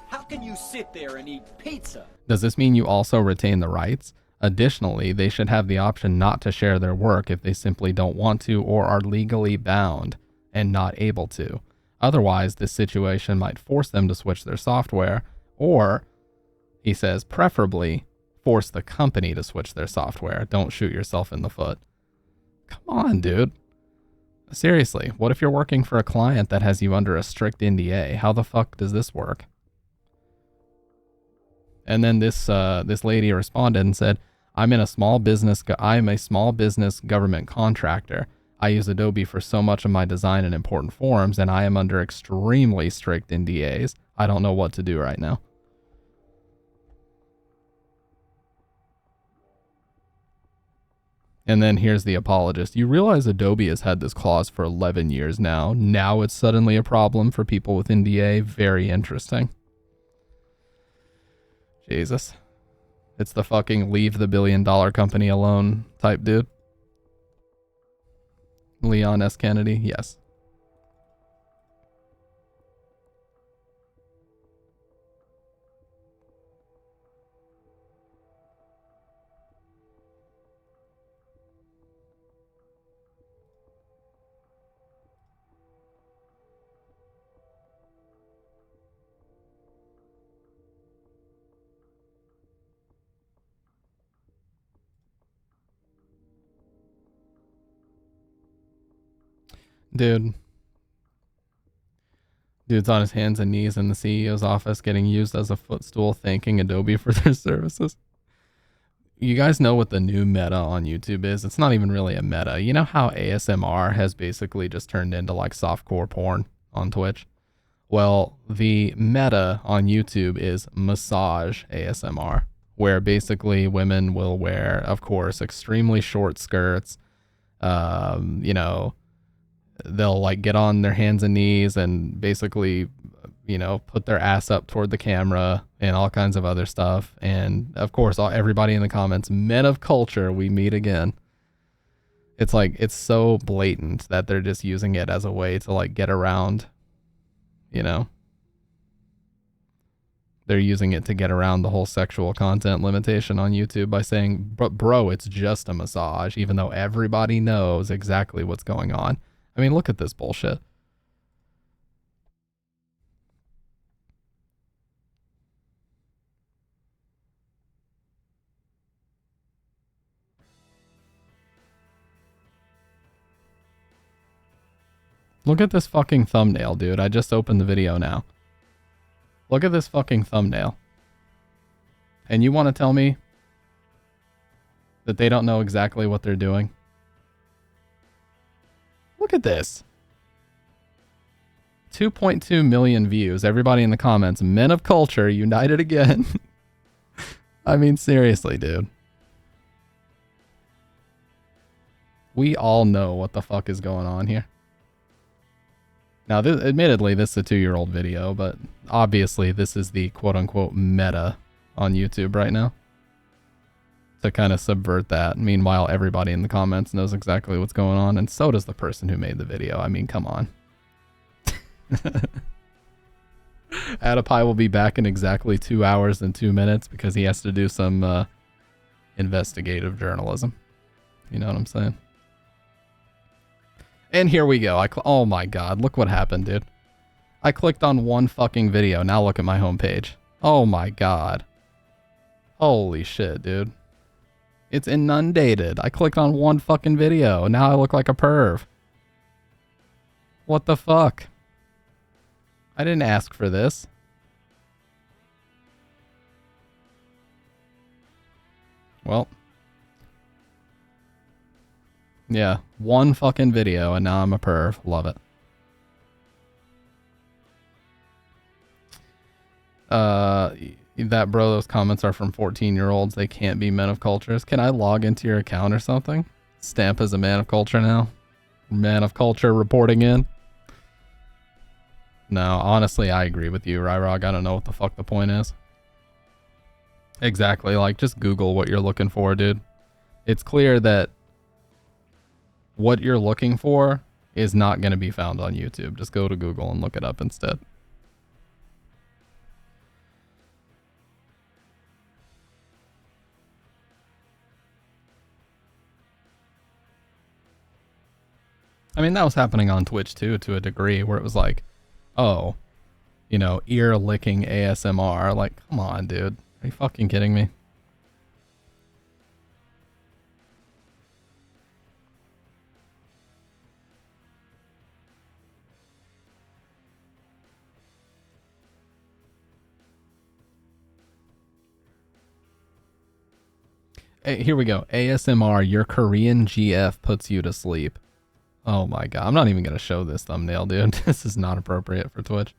How can you sit there and eat pizza? Does this mean you also retain the rights? Additionally, they should have the option not to share their work if they simply don't want to or are legally bound and not able to. Otherwise, this situation might force them to switch their software, or, he says, preferably force the company to switch their software. Don't shoot yourself in the foot. Come on, dude. Seriously, what if you're working for a client that has you under a strict NDA? How the fuck does this work? And then this lady responded and said, I'm a small business government contractor. I use Adobe for so much of my design in important forms, and I am under extremely strict NDAs. I don't know what to do right now. And then here's the apologist. You realize Adobe has had this clause for 11 years now. Now it's suddenly a problem for people with NDA. Very interesting. Jesus. It's the fucking leave the billion-dollar company alone type dude. Leon S. Kennedy, yes. Dude's on his hands and knees in the CEO's office getting used as a footstool, thanking Adobe for their services. You guys know what the new meta on YouTube is? It's not even really a meta. You know how ASMR has basically just turned into like softcore porn on Twitch? Well, the meta on YouTube is massage ASMR, where basically women will wear, of course, extremely short skirts, you know, they'll like get on their hands and knees and basically, you know, put their ass up toward the camera and all kinds of other stuff. And of course, everybody in the comments, men of culture, we meet again. It's like, it's so blatant that they're just using it as a way to like get around, you know, they're using it to get around the whole sexual content limitation on YouTube by saying, but bro, it's just a massage, even though everybody knows exactly what's going on. I mean, look at this bullshit. Look at this fucking thumbnail, dude. I just opened the video now. Look at this fucking thumbnail. And you want to tell me that they don't know exactly what they're doing? Look at this. 2.2 million views. Everybody in the comments, men of culture, united again. I mean, seriously, dude. We all know what the fuck is going on here. Now, admittedly, this is a 2-year-old video, but obviously this is the quote-unquote meta on YouTube right now. To kind of subvert that. Meanwhile, everybody in the comments knows exactly what's going on, and so does the person who made the video. I mean, come on. Adipie will be back in exactly 2 hours and 2 minutes because he has to do some investigative journalism. You know what I'm saying? And here we go. Oh my god, look what happened, dude. I clicked on one fucking video. Now look at my homepage. Oh my god. Holy shit, dude. It's inundated. I clicked on one fucking video. Now I look like a perv. What the fuck? I didn't ask for this. Well. Yeah, one fucking video and now I'm a perv. Love it. That bro, those comments are from 14-year-olds. They can't be men of cultures. Can I log into your account or something? Stamp as a man of culture now. Man of culture reporting in. No, honestly, I agree with you, Ryrog. I don't know what the fuck the point is. Exactly, like, just Google what you're looking for, dude. It's clear that what you're looking for is not going to be found on YouTube. Just go to Google and look it up instead. I mean, that was happening on Twitch too, to a degree, where it was like, oh, you know, ear licking ASMR. Like, come on, dude. Are you fucking kidding me? Here we go. ASMR, your Korean GF puts you to sleep. Oh my god. I'm not even going to show this thumbnail, dude. This is not appropriate for Twitch.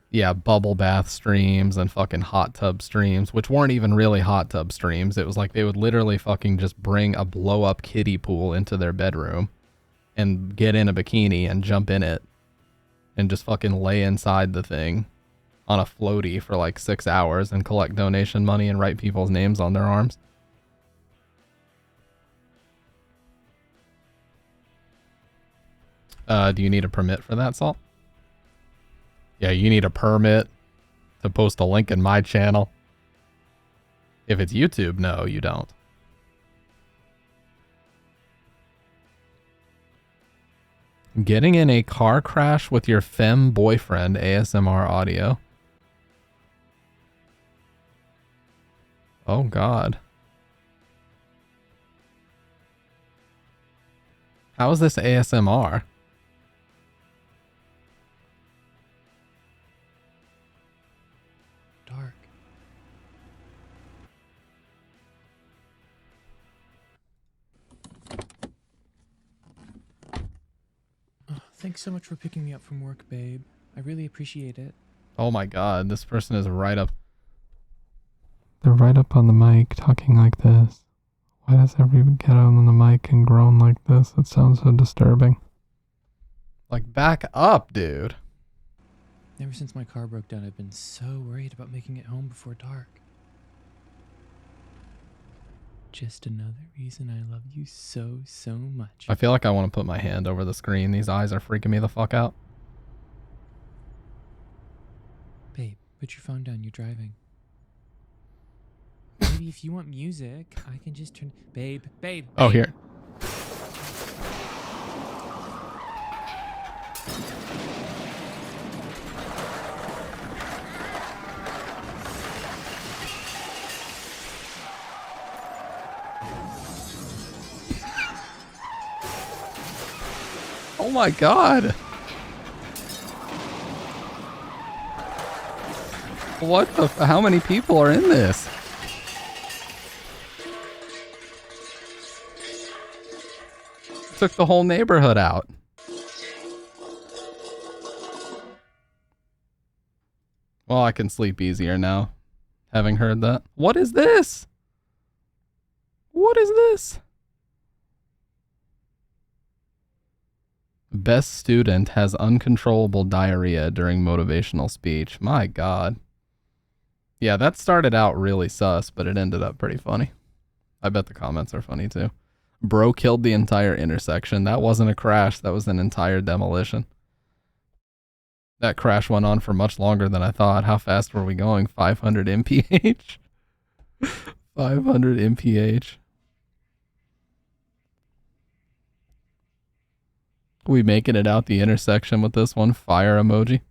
Yeah, bubble bath streams and fucking hot tub streams, which weren't even really hot tub streams. It was like they would literally fucking just bring a blow up kiddie pool into their bedroom and get in a bikini and jump in it and just fucking lay inside the thing on a floaty for like 6 hours and collect donation money and write people's names on their arms. Do you need a permit for that, Salt? Yeah, you need a permit to post a link in my channel. If it's YouTube, no, you don't. Getting in a car crash with your femme boyfriend, ASMR audio. Oh, God. How is this ASMR? Dark. Oh, thanks so much for picking me up from work, babe. I really appreciate it. Oh my god, this person is right up. They're right up on the mic talking like this. Why does everyone get on the mic and groan like this? It sounds so disturbing. Like, back up, dude. Ever since my car broke down, I've been so worried about making it home before dark. Just another reason I love you so, so much. I feel like I want to put my hand over the screen. These eyes are freaking me the fuck out. Babe, put your phone down. You're driving. Maybe if you want music, I can just turn... Babe. Oh, here. Oh my god. What the how many people are in this? Took the whole neighborhood out. Well, I can sleep easier now, having heard that. What is this? What is this? Best student has uncontrollable diarrhea during motivational speech. My god. Yeah, that started out really sus, but it ended up pretty funny. I bet the comments are funny too. Bro killed the entire intersection. That wasn't a crash. That was an entire demolition. That crash went on for much longer than I thought. How fast were we going? 500 mph? 500 mph. We making it out the intersection with this one? Fire emoji.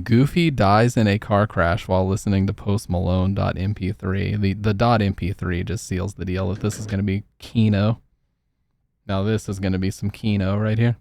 Goofy dies in a car crash while listening to Post Malone.mp3. The .mp3 just seals the deal that this is going to be Kino. Now this is going to be some Kino right here.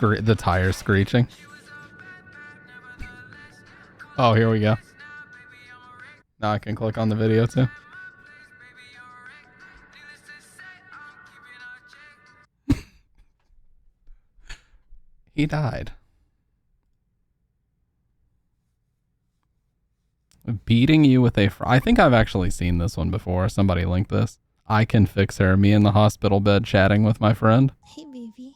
The tire screeching. Oh, here we go. Now I can click on the video too. He died. Beating you with a... I think I've actually seen this one before. Somebody linked this. I can fix her. Me in the hospital bed chatting with my friend. Hey, baby.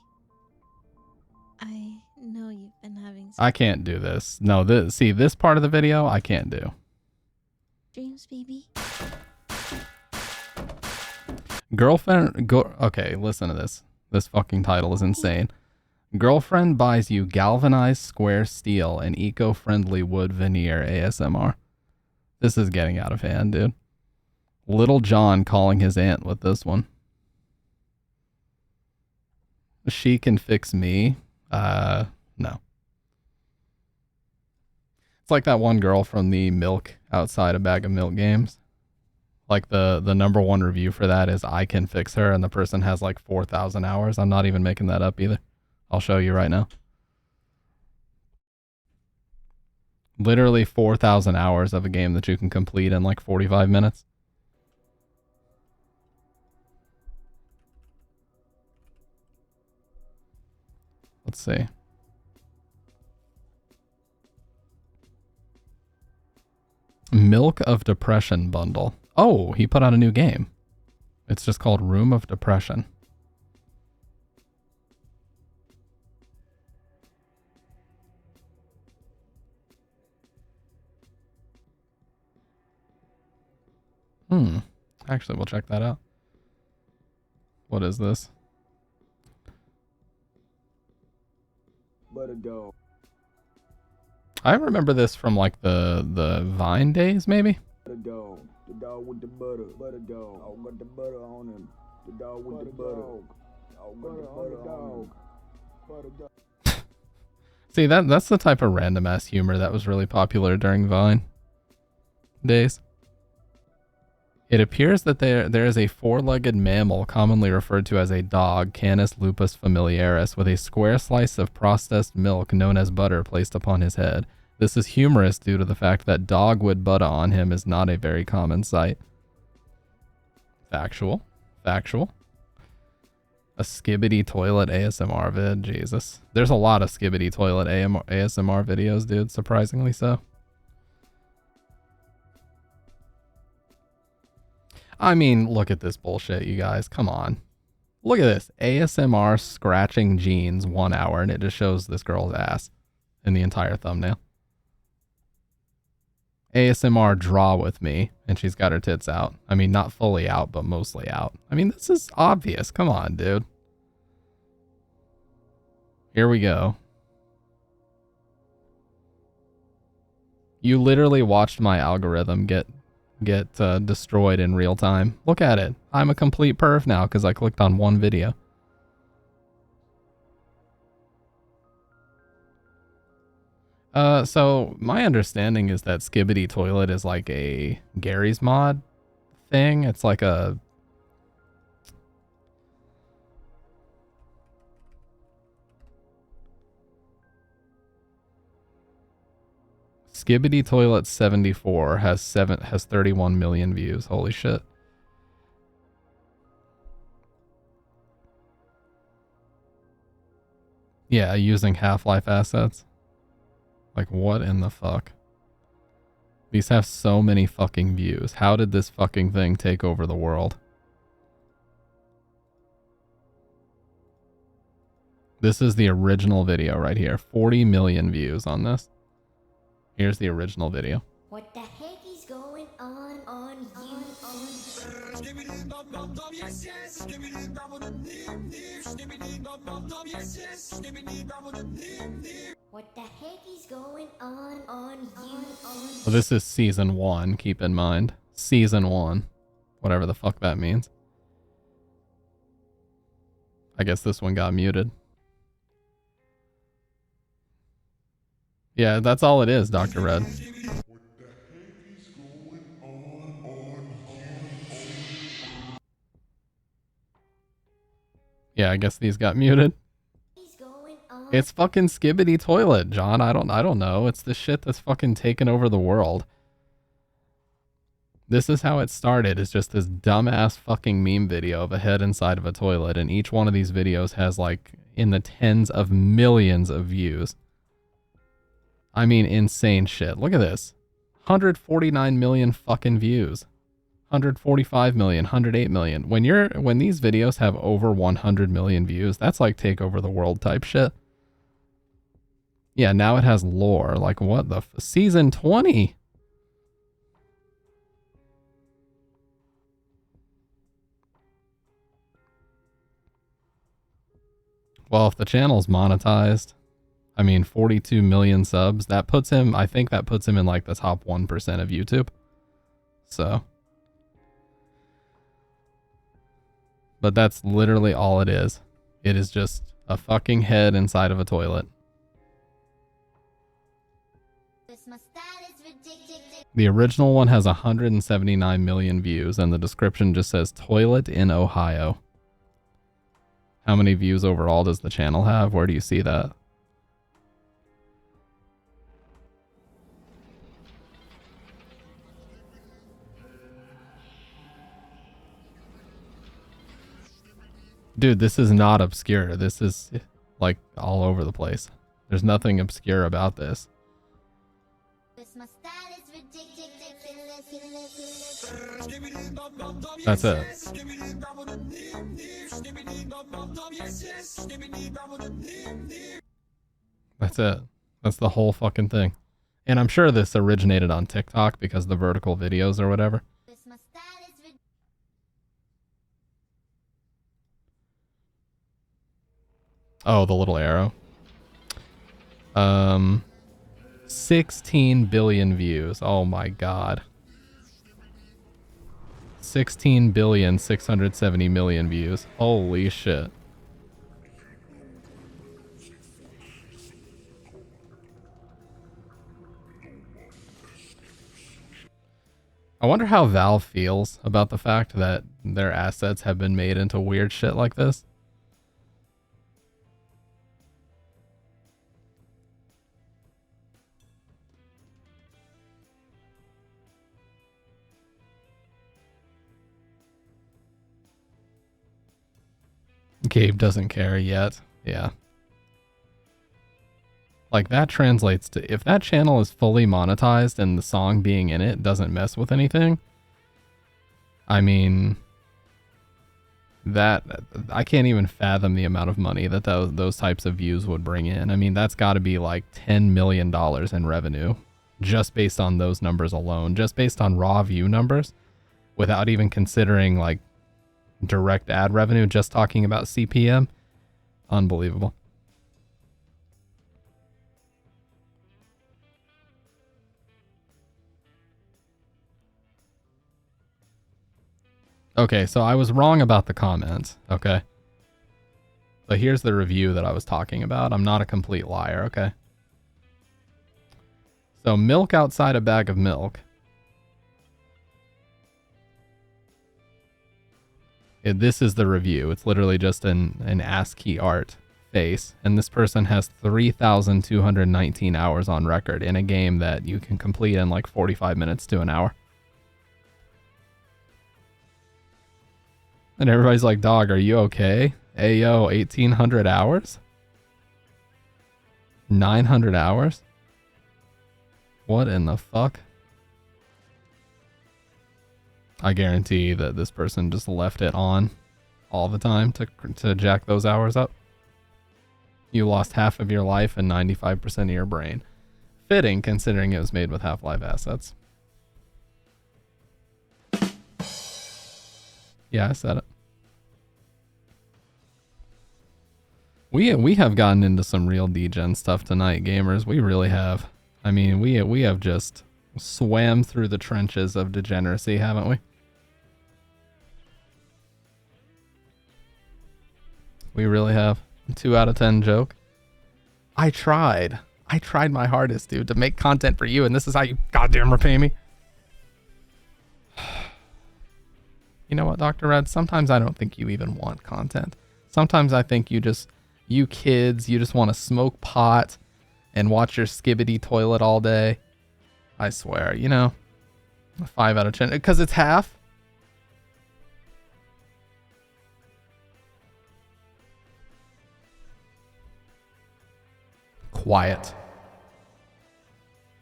I know you've been having some I can't do this. No, this part of the video I can't do. dreams, baby. Girlfriend... Okay, listen to this. This fucking title is insane. Girlfriend buys you galvanized square steel and eco-friendly wood veneer ASMR. This is getting out of hand, dude. Little John calling his aunt with this one. She can fix me. No. It's like that one girl from the milk outside a bag of milk games. Like the number one review for that is I can fix her, and the person has like 4,000 hours. I'm not even making that up either. I'll show you right now. Literally 4,000 hours of a game that you can complete in like 45 minutes. Let's see. Milk of Depression bundle. Oh, he put out a new game. It's just called Room of Depression. Actually, we'll check that out. What is this? I remember this from like the Vine days, maybe. The dog with the butter dog. I got the butter on him. The dog with the butter. I got the butter on him. See, that's the type of random ass humor that was really popular during Vine days. It appears that there is a four-legged mammal commonly referred to as a dog, Canis lupus familiaris, with a square slice of processed milk known as butter placed upon his head. This is humorous due to the fact that dogwood butter on him is not a very common sight. Factual. Factual. A Skibbity Toilet ASMR vid. Jesus. There's a lot of Skibbity Toilet ASMR videos, dude. Surprisingly so. I mean, look at this bullshit, you guys. Come on. Look at this. ASMR scratching jeans 1 hour, and it just shows this girl's ass in the entire thumbnail. ASMR draw with me, and she's got her tits out. I mean, not fully out, but mostly out. I mean, this is obvious. Come on, dude. Here we go. You literally watched my algorithm get destroyed in real time. Look at it. I'm a complete perv now because I clicked on one video. So my understanding is that Skibbity Toilet is like a Gary's Mod thing. It's like a... Skibbity Toilet 74 has 31 million views. Holy shit. Yeah, using Half-Life assets. Like, what in the fuck? These have so many fucking views. How did this fucking thing take over the world? This is the original video right here. 40 million views on this. Here's the original video. What the heck is going on you? What the heck is going on you? Well, this is season 1, keep in mind. Season 1. Whatever the fuck that means. I guess this one got muted. Yeah, that's all it is, Dr. Red. What the heck is going on you? Yeah, I guess these got muted. It's fucking Skibbity Toilet, John. I don't know. It's the shit that's fucking taken over the world. This is how it started. It's just this dumbass fucking meme video of a head inside of a toilet, and each one of these videos has like in the tens of millions of views. I mean, insane shit. Look at this. 149 million fucking views. 145 million, 108 million. When these videos have over 100 million views, that's like take over the world type shit. Yeah, now it has lore. Like, what the season 20? Well, if the channel's monetized, I mean, 42 million subs, that puts him, I think that puts him in like the top 1% of YouTube. So. But that's literally all it is. It is just A fucking head inside of a toilet. The original one has 179 million views, and the description just says toilet in Ohio. How many views overall does the channel have? Where do you see that? Dude, this is not obscure. This is like all over the place. There's nothing obscure about this. That's it. That's it. That's the whole fucking thing. And I'm sure this originated on TikTok because the vertical videos or whatever. Oh, the little arrow. 16 billion views. Oh my god. 16,670,000,000 views. Holy shit. I wonder how Valve feels about the fact that their assets have been made into weird shit like this. Gabe doesn't care yet. Yeah. Like, that translates to, if that channel is fully monetized and the song being in it doesn't mess with anything, I mean, that, I can't even fathom the amount of money that those types of views would bring in. I mean, that's got to be like $10 million in revenue just based on those numbers alone, just based on raw view numbers, without even considering like direct ad revenue, just talking about CPM. Unbelievable. Okay, so I was wrong about the comments, okay? But here's the review that I was talking about. I'm not a complete liar, okay? So, milk outside a bag of milk. This is the review. It's literally just an ASCII art face. And this person has 3,219 hours on record in a game that you can complete in like 45 minutes to an hour. And everybody's like, dog, are you okay? Ayo, 1,800 hours? 900 hours? What in the fuck? I guarantee that this person just left it on all the time to jack those hours up. You lost half of your life and 95% of your brain. Fitting, considering it was made with Half-Life assets. Yeah, I said it. We have gotten into some real degen stuff tonight, gamers. We really have. I mean, we have just swam through the trenches of degeneracy, haven't we? We really have. 2 out of 10 joke. I tried my hardest, dude, to make content for you, and this is how you goddamn repay me. You know what, Dr. Red? Sometimes I don't think you even want content. Sometimes I think you kids, you just want to smoke pot and watch your skibbity toilet all day. I swear, you know, 5 out of 10, because it's half. Quiet.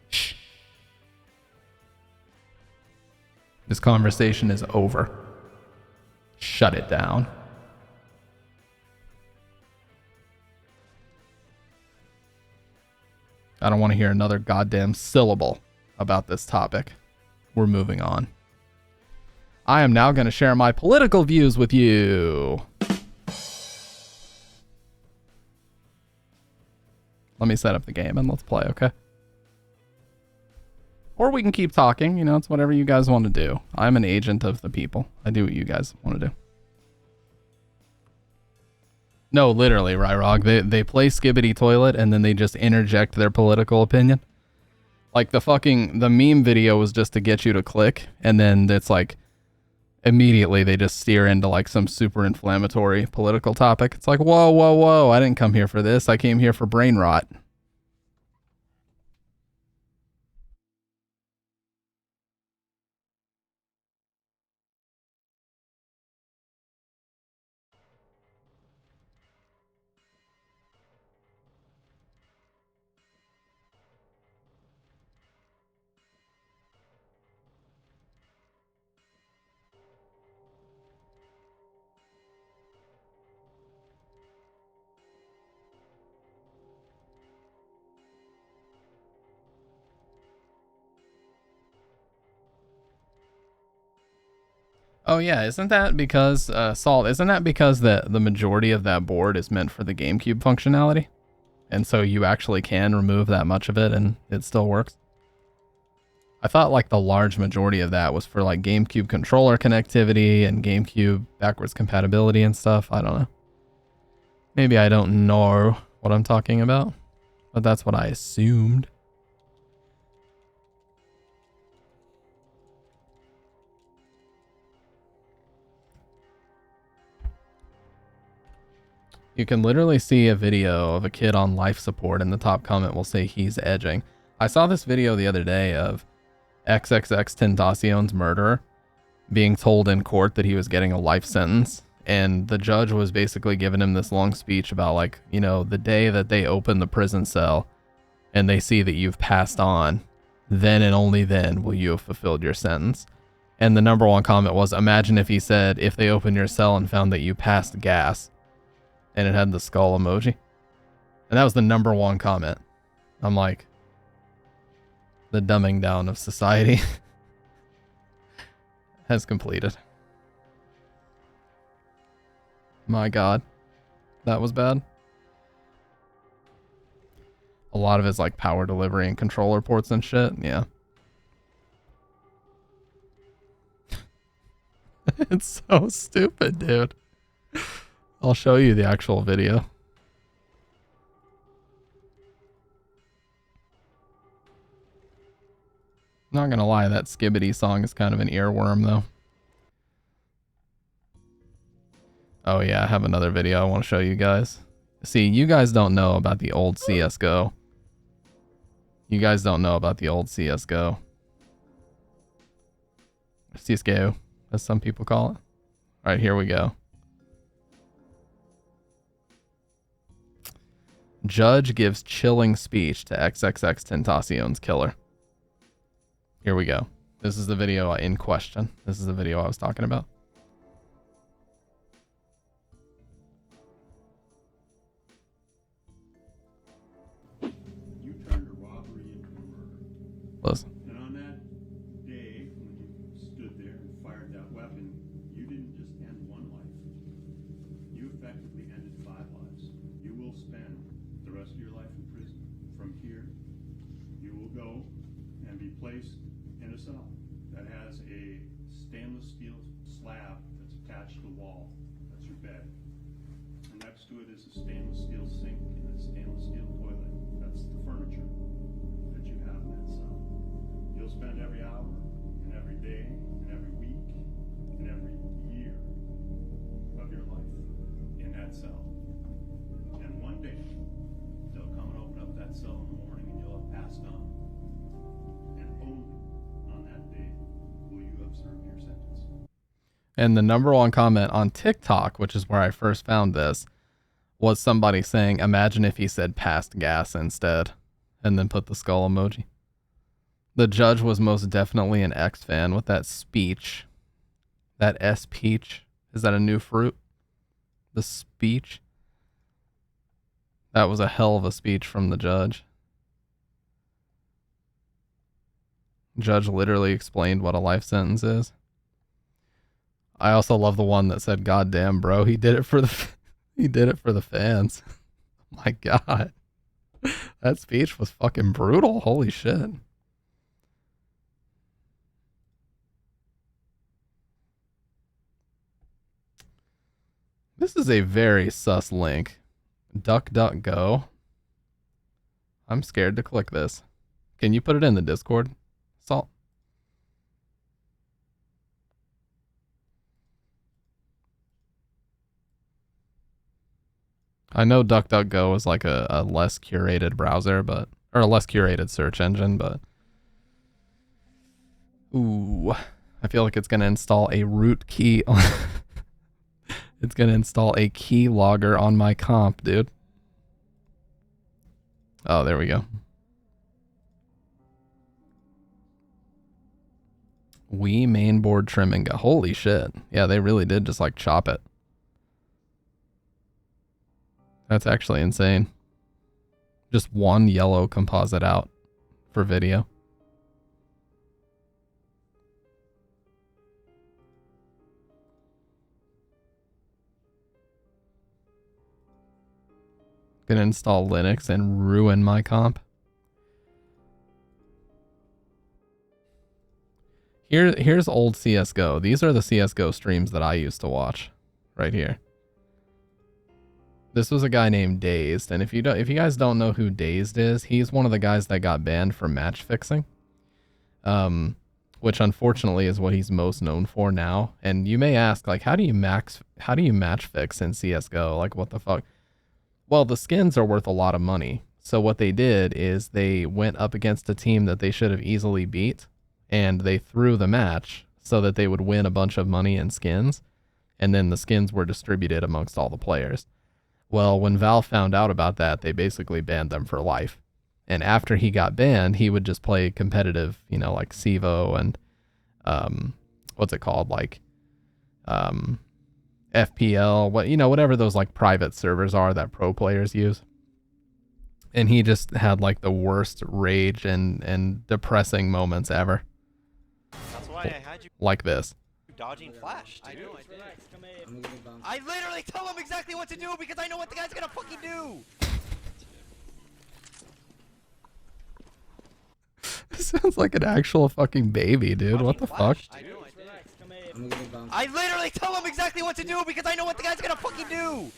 Shh. This conversation is over. Shut it down. I don't want to hear another goddamn syllable about this topic. We're moving on. I am now going to share my political views with you. Let me set up the game and let's play, okay? Or we can keep talking, you know, it's whatever you guys want to do. I'm an agent of the people. I do what you guys want to do. No, literally, Ryrog. They play Skibbity Toilet and then they just interject their political opinion. Like the meme video was just to get you to click, and then it's like immediately they just steer into like some super inflammatory political topic. It's like, whoa, whoa, whoa, I didn't come here for this. I came here for brain rot. Oh yeah, isn't that because Salt? Isn't that because the majority of that board is meant for the GameCube functionality, and so you actually can remove that much of it and it still works? I thought like the large majority of that was for like GameCube controller connectivity and GameCube backwards compatibility and stuff. I don't know. Maybe I don't know what I'm talking about, but that's what I assumed. You can literally see a video of a kid on life support and the top comment will say he's edging. I saw this video the other day of XXX Tentacion's murderer being told in court that he was getting a life sentence, and the judge was basically giving him this long speech about like, you know, the day that they open the prison cell and they see that you've passed on, then and only then will you have fulfilled your sentence. And the number one comment was, imagine if he said, if they opened your cell and found that you passed gas, and it had the skull emoji. And that was the number one comment. I'm like, the dumbing down of society has completed. My God, that was bad. A lot of it's like power delivery and controller ports and shit. Yeah. It's so stupid, dude. I'll show you the actual video. Not gonna lie, that Skibbity song is kind of an earworm though. Oh yeah, I have another video I want to show you guys. See, you guys don't know about the old CSGO. You guys don't know about the old CSGO. CSGO, as some people call it. Alright, here we go. Judge gives chilling speech to XXX Tentacion's killer. Here we go. This is the video in question. This is the video I was talking about. You turned a robbery into a murder. Listen. And on that day, when you stood there and fired that weapon, you didn't just end one life. You effectively ended 5 lives. You will spend the rest of your life in prison. From here, you will go and be placed in a cell that has a stainless steel slab that's attached to the wall. That's your bed. And next to it is a stainless steel sink and a stainless steel toilet. That's the furniture that you have in that cell. You'll spend every hour and every day and every week and every year of your life in that cell. And one day, they'll come and open up that cell in the morning and you'll have passed on. And only on that day will you have served your sentence. And the number one comment on TikTok, which is where I first found this, was somebody saying, imagine if he said passed gas instead, and then put the skull emoji. The judge was most definitely an X fan with that speech. That S peach. Is that a new fruit? The speech. That was a hell of a speech from the judge. Judge literally explained what a life sentence is. I also love the one that said, "God damn, bro, he did it for the he did it for the fans." My God. That speech was fucking brutal. Holy shit. This is a very sus link. DuckDuckGo. I'm scared to click this. Can you put it in the Discord, Salt? I know DuckDuckGo is like a less curated browser, but or a less curated search engine, but ooh, I feel like it's gonna install a root key on it's gonna install a key logger on my comp, dude. Oh, there we go. Wii mainboard trimming. Holy shit. Yeah, they really did just like chop it. That's actually insane. Just one yellow composite out for video. Gonna install Linux and ruin my comp. Here's old CSGO. These are the CSGO streams that I used to watch. Right here. This was a guy named Dazed, and if you guys don't know who Dazed is, he's one of the guys that got banned for match fixing. Which unfortunately is what he's most known for now. And you may ask, like, how do you match fix in CSGO? Like, what the fuck? Well, the skins are worth a lot of money. So what they did is they went up against a team that they should have easily beat, and they threw the match so that they would win a bunch of money in skins, and then the skins were distributed amongst all the players. Well, when Valve found out about that, they basically banned them for life. And after he got banned, he would just play competitive, you know, like CEVO and what's it called, like FPL, whatever those like private servers are that pro players use. And he just had like the worst rage and depressing moments ever. That's why I had you like this. Dodging flash, dude. I literally tell him exactly what to do because I know what the guy's gonna fucking do. Sounds like an actual fucking baby, dude. What the fuck? I literally tell him exactly what to do because I know what the guy's gonna fucking do.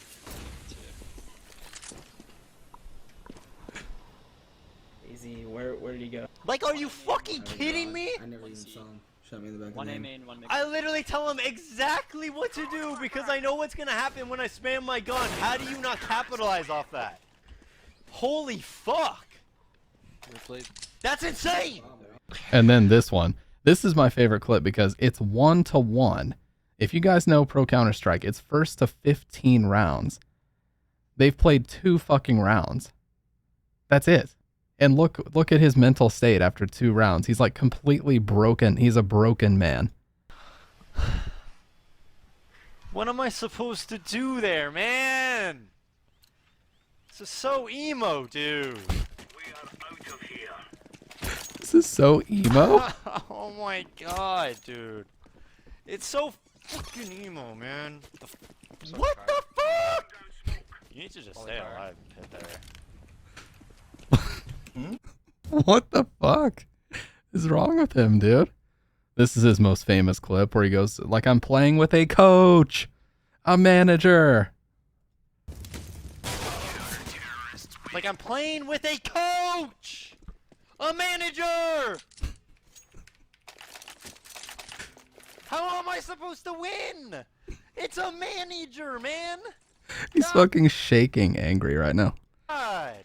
Easy, where did he go? Like, are you fucking kidding me? I never even saw him. Shot me in the back One of A the main, one mid. I literally tell him exactly what to do because I know what's gonna happen when I spam my gun. How do you not capitalize off that? Holy fuck! That's insane! And then this one. This is my favorite clip because it's 1-to-1. If you guys know Pro Counter-Strike, it's first to 15 rounds. They've played 2 fucking rounds. That's it. And look at his mental state after 2 rounds. He's like completely broken. He's a broken man. What am I supposed to do there, man? This is so emo, dude. This is so emo. Oh my god, dude. It's so fucking emo, man. What the fuck? You need to just stay alive, Pit there. What the fuck is wrong with him, dude? This is his most famous clip where he goes, like, I'm playing with a coach, a manager. Like, I'm playing with a coach, a manager. How am I supposed to win? It's a manager, man. He's fucking shaking angry right now. God.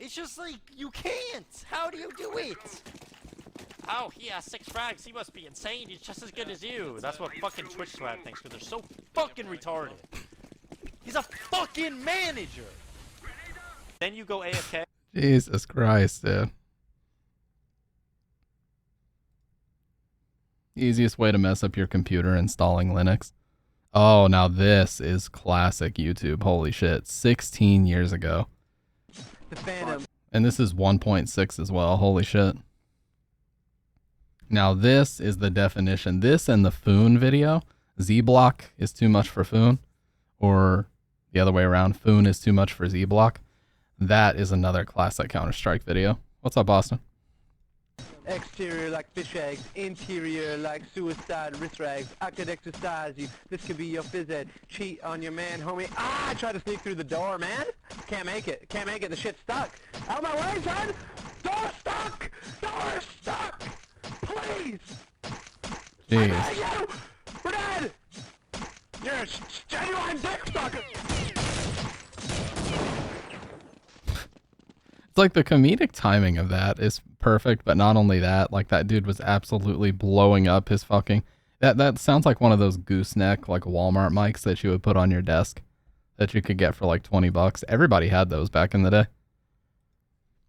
It's just like, you can't! How do you do it? Oh, he has 6 frags, he must be insane, he's just as good as you. That's what fucking Twitch Swag thinks, because they're so fucking retarded. He's a fucking manager! Then you go AFK. Jesus Christ, dude. Easiest way to mess up your computer, installing Linux. Oh, now this is classic YouTube. Holy shit. 16 years ago. The Phantom. And this is 1.6 as well. Holy shit. Now this is the definition. This and the Foon video. Z-Block is too much for Foon. Or the other way around. Foon is too much for Z-Block. That is another classic Counter-Strike video. What's up, Boston? Exterior like fish eggs, interior like suicide wrist rags. I could exercise you, this could be your phys ed. Cheat on your man, homie. Ah, I tried to sneak through the door, man. Can't make it, the shit's stuck. Out of my way, son! Door stuck! Door stuck! Please! Jeez. I beg you! We're dead! You're a genuine dick sucker! It's like the comedic timing of that is perfect, but not only that, like that dude was absolutely blowing up his fucking... That sounds like one of those gooseneck, like Walmart mics that you would put on your desk that you could get for like 20 bucks. Everybody had those back in the day.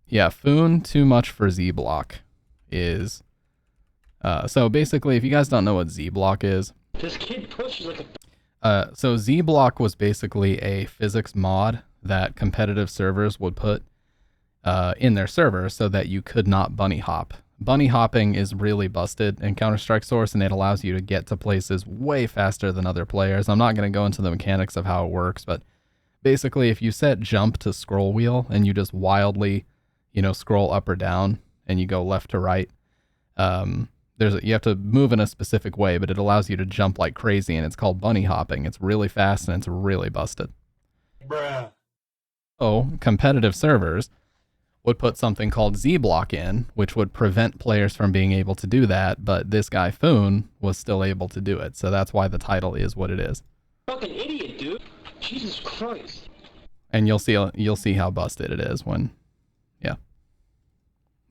Yeah, Foon Too Much for Z-Block is... so basically, if you guys don't know what Z-Block is... This kid pushes like a... So Z-Block was basically a physics mod that competitive servers would put in their server so that you could not bunny hop. Bunny hopping is really busted in Counter-Strike Source, and it allows you to get to places way faster than other players. I'm not going to go into the mechanics of how it works, but basically if you set jump to scroll wheel and you just wildly, you know, scroll up or down and you go left to right, you have to move in a specific way, but it allows you to jump like crazy, and it's called bunny hopping. It's really fast and it's really busted. Bruh. So competitive servers would put something called Z-Block in, which would prevent players from being able to do that, but this guy Foon was still able to do it, so that's why the title is what it is. Fucking idiot, dude. Jesus Christ. And you'll see how busted it is when, yeah.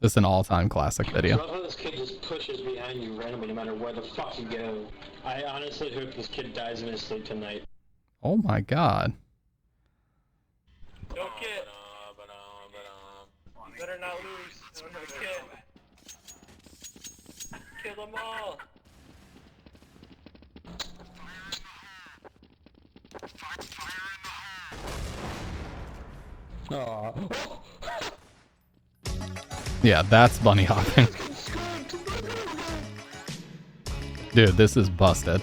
This is an all-time classic video. I love how this kid just pushes behind you randomly no matter where the fuck you go. I honestly hope this kid dies in his sleep tonight. Oh my god. Don't get. You better not lose. I don't have a kid. Kill them all. Aww. Yeah, that's bunny hopping. Dude, this is busted.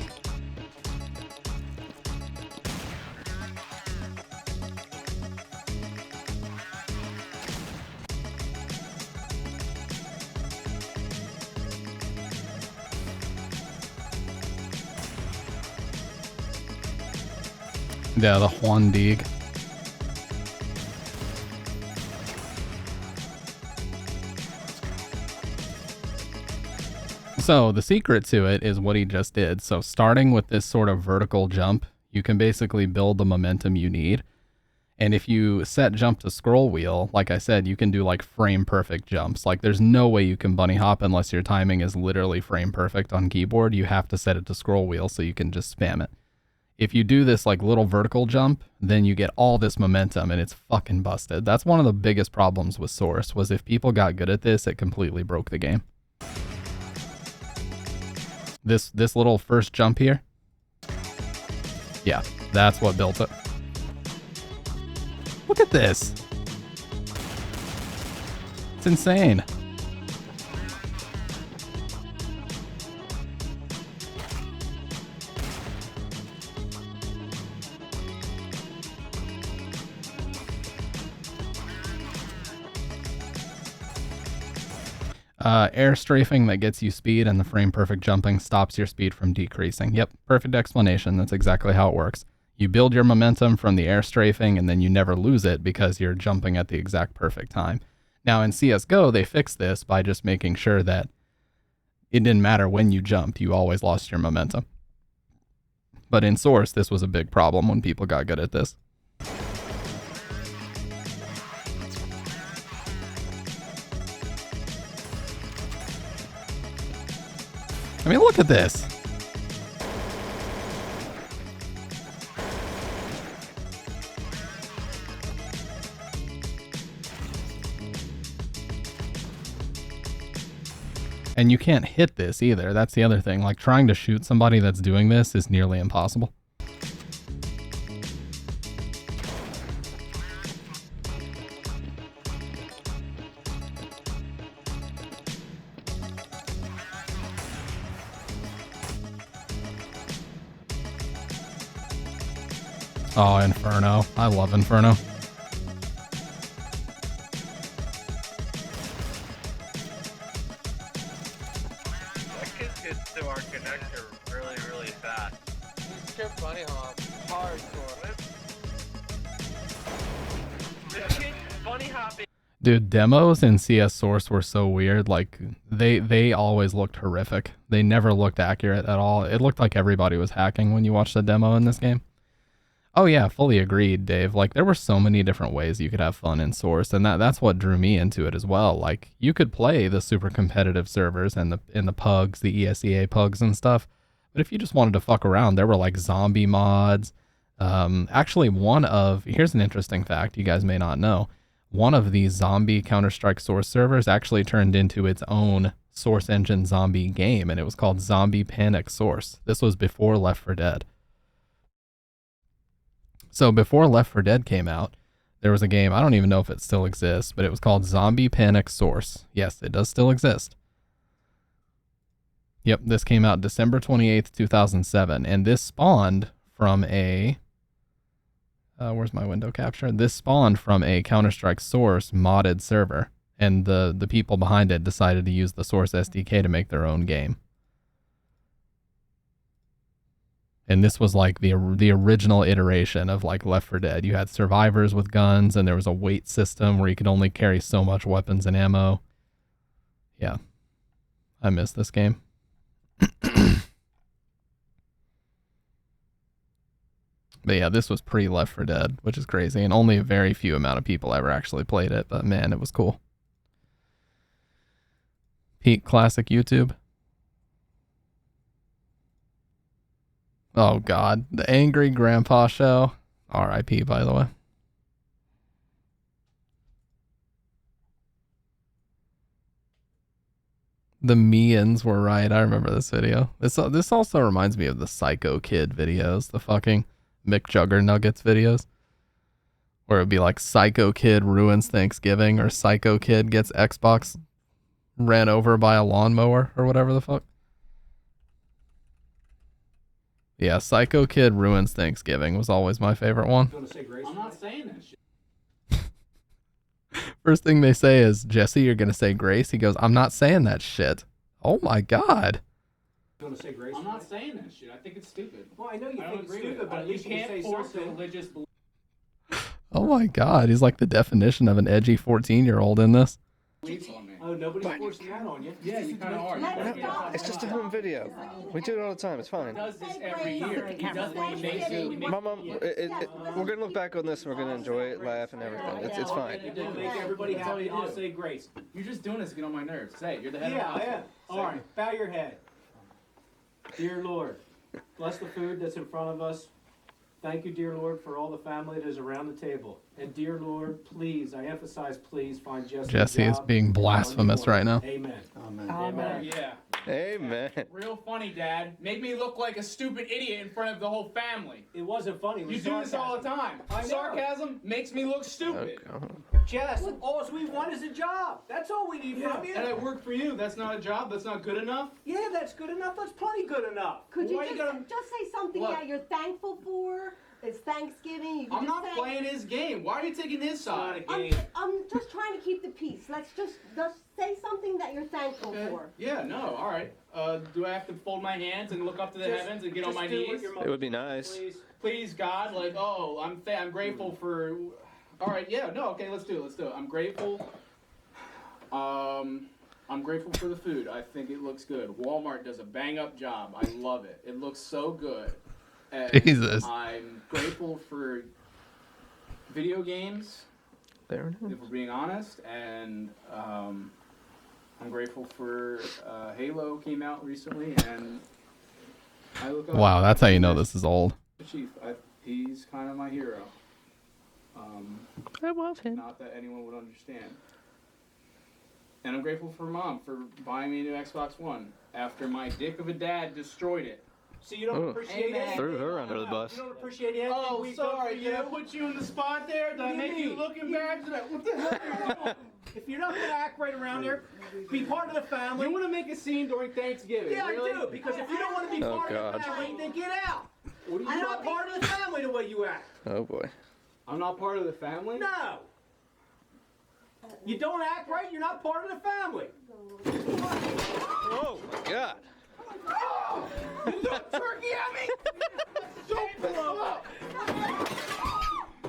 Yeah, the Juan Dig. So the secret to it is what he just did. So starting with this sort of vertical jump, you can basically build the momentum you need. And if you set jump to scroll wheel, like I said, you can do like frame perfect jumps. Like there's no way you can bunny hop unless your timing is literally frame perfect on keyboard. You have to set it to scroll wheel so you can just spam it. If you do this like little vertical jump, then you get all this momentum and it's fucking busted. That's one of the biggest problems with Source, was if people got good at this, it completely broke the game. This little first jump here, yeah, that's what built it. Look at this. It's insane. Air strafing that gets you speed, and the frame perfect jumping stops your speed from decreasing. Yep, perfect explanation. That's exactly how it works. You build your momentum from the air strafing, and then you never lose it because you're jumping at the exact perfect time. Now in CSGO, they fixed this by just making sure that it didn't matter when you jumped, you always lost your momentum. But in Source, this was a big problem when people got good at this. I mean, look at this. And you can't hit this either. That's the other thing. Like, trying to shoot somebody that's doing this is nearly impossible. Oh, Inferno. I love Inferno. Dude, demos in CS Source were so weird. Like they always looked horrific. They never looked accurate at all. It looked like everybody was hacking when you watched the demo in this game. Oh yeah, fully agreed, Dave. Like there were so many different ways you could have fun in Source, and that's what drew me into it as well. Like you could play the super competitive servers and the pugs, the ESEA pugs and stuff. But if you just wanted to fuck around, there were like zombie mods. Actually, here's an interesting fact you guys may not know. One of these zombie Counter-Strike Source servers actually turned into its own Source engine zombie game, and it was called Zombie Panic Source. This was before Left 4 Dead. So before Left 4 Dead came out, there was a game, I don't even know if it still exists, but it was called Zombie Panic Source. Yes, it does still exist. Yep, this came out December 28th, 2007, and this spawned from a... where's my window capture? This spawned from a Counter-Strike Source modded server, and the people behind it decided to use the Source SDK to make their own game. And this was like the original iteration of like Left 4 Dead. You had survivors with guns, and there was a weight system where you could only carry so much weapons and ammo. Yeah, I miss this game. But yeah, this was pre-Left 4 Dead, which is crazy, and only a very few amount of people ever actually played it, but man, it was cool. Peak classic YouTube. Oh god, the Angry Grandpa Show. R.I.P. by the way. The Mians were right, I remember this video. This also reminds me of the Psycho Kid videos, the fucking McJuggernuggets videos, where it would be like Psycho Kid ruins Thanksgiving or Psycho Kid gets Xbox ran over by a lawnmower or whatever the fuck. Yeah, Psycho Kid ruins Thanksgiving was always my favorite one. I'm not saying that shit. First thing they say is, Jesse, you're gonna say grace? He goes, I'm not saying that shit. Oh my god. I'm not saying that shit. I think it's stupid. Well, I know you think it's stupid, but at you least you can can't say force something. religious belief. Oh my god, he's like the definition of an edgy 14-year-old in this. On me. Oh, nobody's forcing that on you. Yeah, you kind of are. It's just a home video. We do it all the time. It's fine. He does this every year. He does what he makes you. My mom, we're gonna look back on this and we're gonna enjoy it, laugh, and everything. It's fine. Make everybody happy. I'll say grace. You're just doing this to get on my nerves. Say it. You're the head of the Yeah, house. yeah. All right, bow your head. Dear Lord, bless the food that's in front of us. Thank you, dear Lord, for all the family that is around the table. And dear Lord, please, I emphasize, please find Jesse is being blasphemous right now. Amen. Amen. Amen. Yeah. Amen. Real funny, Dad. Make me look like a stupid idiot in front of the whole family. It wasn't funny. It was You do this all the time. I know. Sarcasm makes me look stupid. Jess, all we want is a job. That's all we need from you. And I work for you. That's not a job. That's not good enough. Yeah, that's good enough. That's plenty good enough. Could you Why just, gotta- just say something What? that you're thankful for? It's Thanksgiving. You can I'm just not say, playing his game. Why are you taking his side? I'm just trying to keep the peace. Let's just say something that you're thankful for. Yeah, no, all right. Do I have to fold my hands and look up to the heavens and get on my knees? It would be nice. Please, God, like, oh, I'm grateful for. All right, yeah, no, okay, let's do it. I'm grateful. I'm grateful for the food. I think it looks good. Walmart does a bang-up job. I love it. It looks so good. And Jesus. I'm grateful for video games. Fair enough. If we're being honest, and I'm grateful for Halo came out recently, and I look up. Wow, that's how you know this is old. Chief, he's kind of my hero. I love him. Not that anyone would understand. And I'm grateful for Mom for buying me a new Xbox One after my dick of a dad destroyed it. So you don't appreciate it? Threw her under the bus. You don't appreciate it? Oh, sorry. Did I put you in the spot there? Did I make you look embarrassed? What the hell are you doing? If you're not going to act right around there, be part of the family. You want to make a scene during Thanksgiving? Yeah, really? I do. Because if you don't want to be Oh, part of God. the family, then get out. What are you I'm talking not part of the family the way you act. Oh boy. I'm not part of the family? No. You don't act right, you're not part of the family. Oh my God. You throw turkey at me? Don't blow up.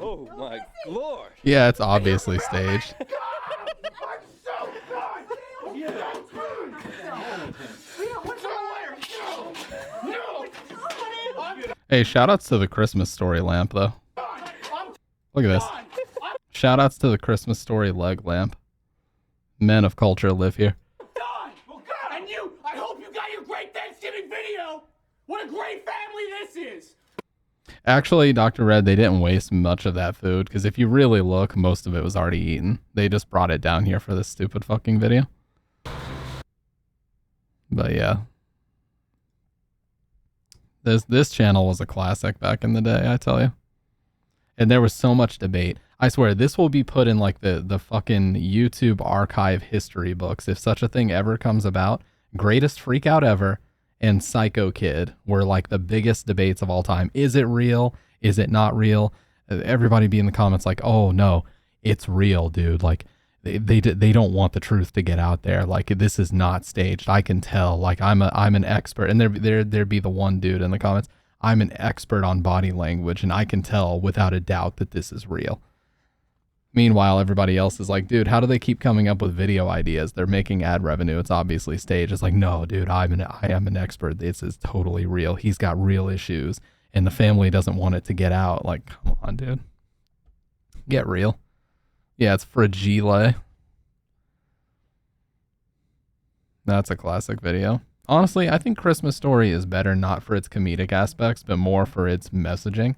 Oh my lord. Yeah, it's obviously staged. Hey, shoutouts to the Christmas Story lamp, though. Look at this. Shoutouts to the Christmas Story leg lamp. Men of culture live here. And you, I hope you got your great Thanksgiving video. What a great family this is. Actually, Dr. Red, they didn't waste much of that food, because if you really look, most of it was already eaten. They just brought it down here for this stupid fucking video. But yeah. This channel was a classic back in the day, I tell you. And there was so much debate. I swear, this will be put in like the fucking YouTube archive history books. If such a thing ever comes about, Greatest Freakout Ever and Psycho Kid were like the biggest debates of all time. Is it real? Is it not real? Everybody be in the comments like, oh no, it's real, dude. Like they don't want the truth to get out there. Like this is not staged. I can tell. Like I'm an expert. And there'd be the one dude in the comments, I'm an expert on body language and I can tell without a doubt that this is real. Meanwhile, everybody else is like, dude, how do they keep coming up with video ideas? They're making ad revenue. It's obviously staged. It's like, no, dude, I am an expert. This is totally real. He's got real issues and the family doesn't want it to get out. Like, come on, dude. Get real. Yeah, it's Fragile. That's a classic video. Honestly, I think Christmas Story is better not for its comedic aspects, but more for its messaging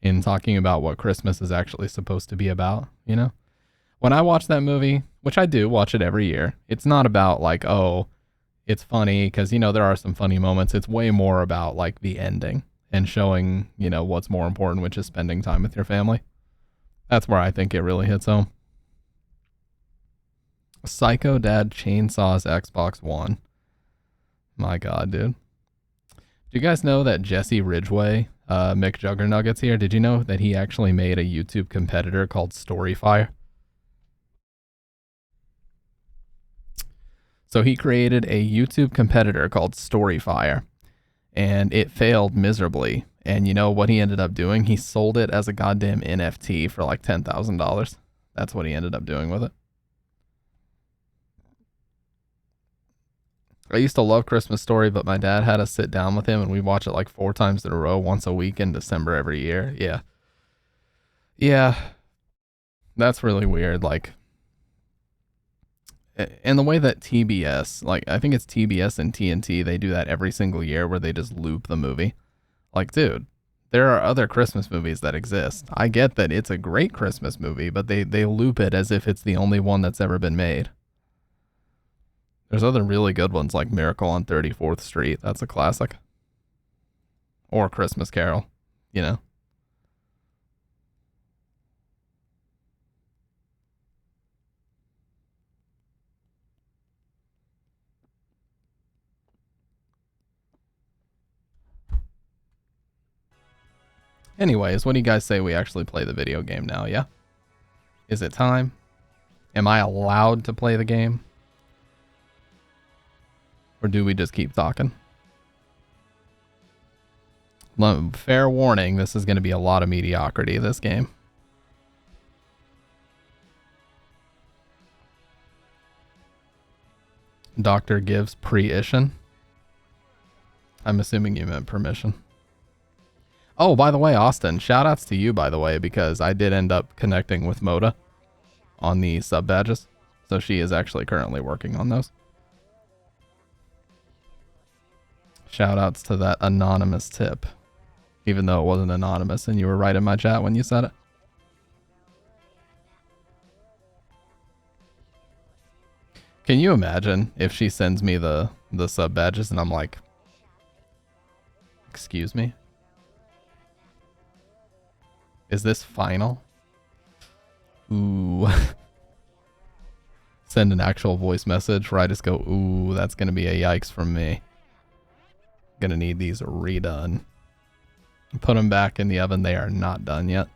in talking about what Christmas is actually supposed to be about, you know? When I watch that movie, which I do watch it every year, it's not about like, oh, it's funny, because, you know, there are some funny moments. It's way more about like the ending and showing, you know, what's more important, which is spending time with your family. That's where I think it really hits home. Psycho Dad chainsaws Xbox One. My God, dude. Do you guys know that Jesse Ridgway, Mick Juggernuggets here, did you know that he actually made a YouTube competitor called Storyfire? So he created a YouTube competitor called Storyfire, and it failed miserably. And you know what he ended up doing? He sold it as a goddamn NFT for like $10,000. That's what he ended up doing with it. I used to love Christmas Story, but my dad had us sit down with him and we watch it like 4 times in a row, once a week in December every year. Yeah. Yeah. That's really weird. Like, and the way that TBS, like, I think it's TBS and TNT, they do that every single year where they just loop the movie. Like, dude, there are other Christmas movies that exist. I get that it's a great Christmas movie, but they loop it as if it's the only one that's ever been made. There's other really good ones like Miracle on 34th Street. That's a classic. Or Christmas Carol, you know. Anyways, what do you guys say we actually play the video game now, yeah? Is it time? Am I allowed to play the game? Or do we just keep talking? Fair warning, this is going to be a lot of mediocrity, this game. Doctor gives pre-ition. I'm assuming you meant permission. Oh, by the way, Austin, shoutouts to you, by the way, because I did end up connecting with Moda on the sub badges. So she is actually currently working on those. Shoutouts to that anonymous tip. Even though it wasn't anonymous and you were right in my chat when you said it. Can you imagine if she sends me the sub badges and I'm like, excuse me? Is this final? Ooh. Send an actual voice message where I just go, ooh, that's going to be a yikes from me. Gonna need these redone. Put them back in the oven. They are not done yet.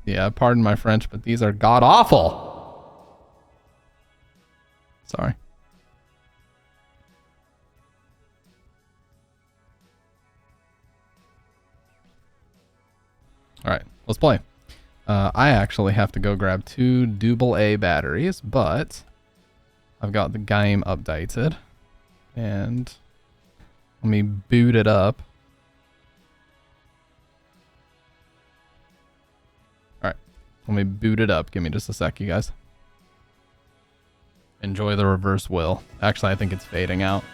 Yeah, pardon my French, but these are god awful. Sorry. All right, let's play. I actually have to go grab 2 AA batteries, but I've got the game updated. And let me boot it up. All right, let me boot it up. Give me just a sec, you guys. Enjoy the reverse will. Actually, I think it's fading out.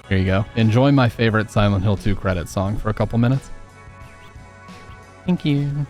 Here you go. Enjoy my favorite Silent Hill 2 credit song for a couple minutes. Thank you.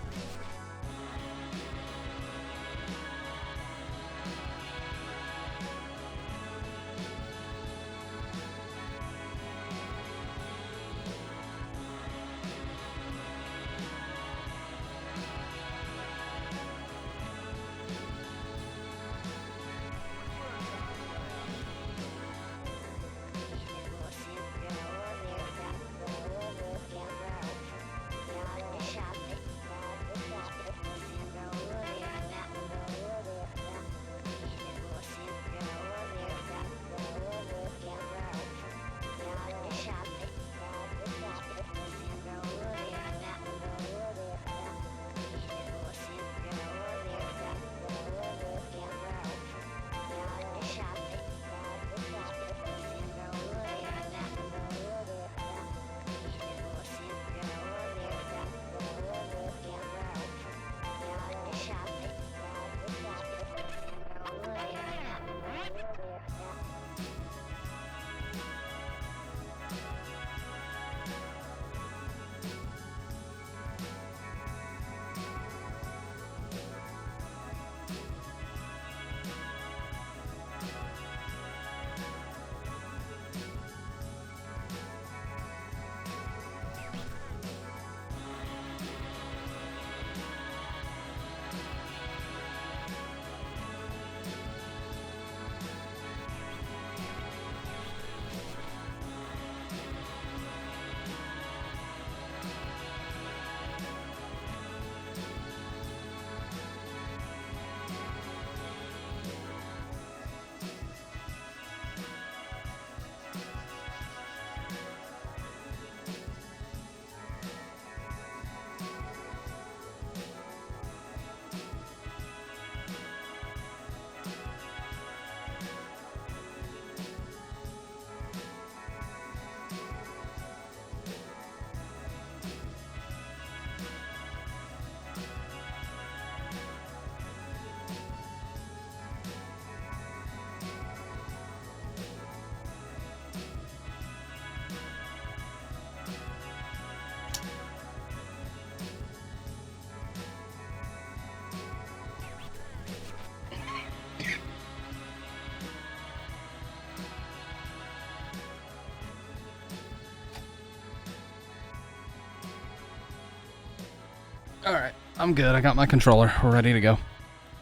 Alright, I'm good. I got my controller. We're ready to go.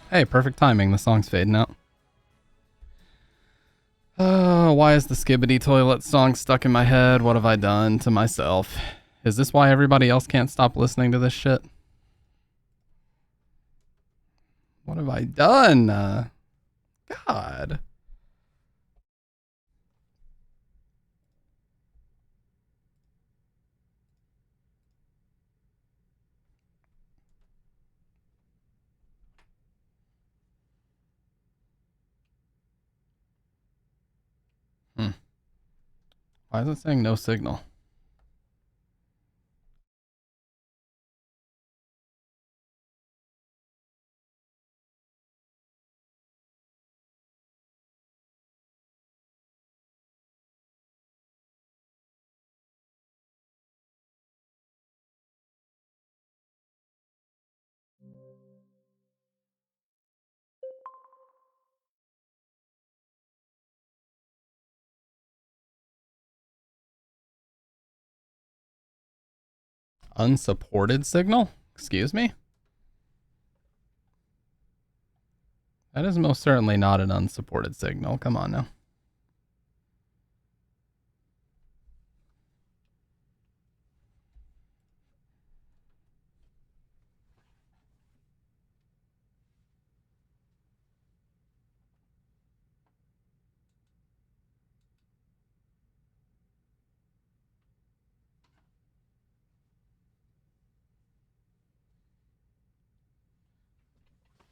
Hey, perfect timing. The song's fading out. Why is the Skibbity Toilet song stuck in my head? What have I done to myself? Is this why everybody else can't stop listening to this shit? What have I done? God. Why is it saying no signal? Unsupported signal? Excuse me? That is most certainly not an unsupported signal. Come on now.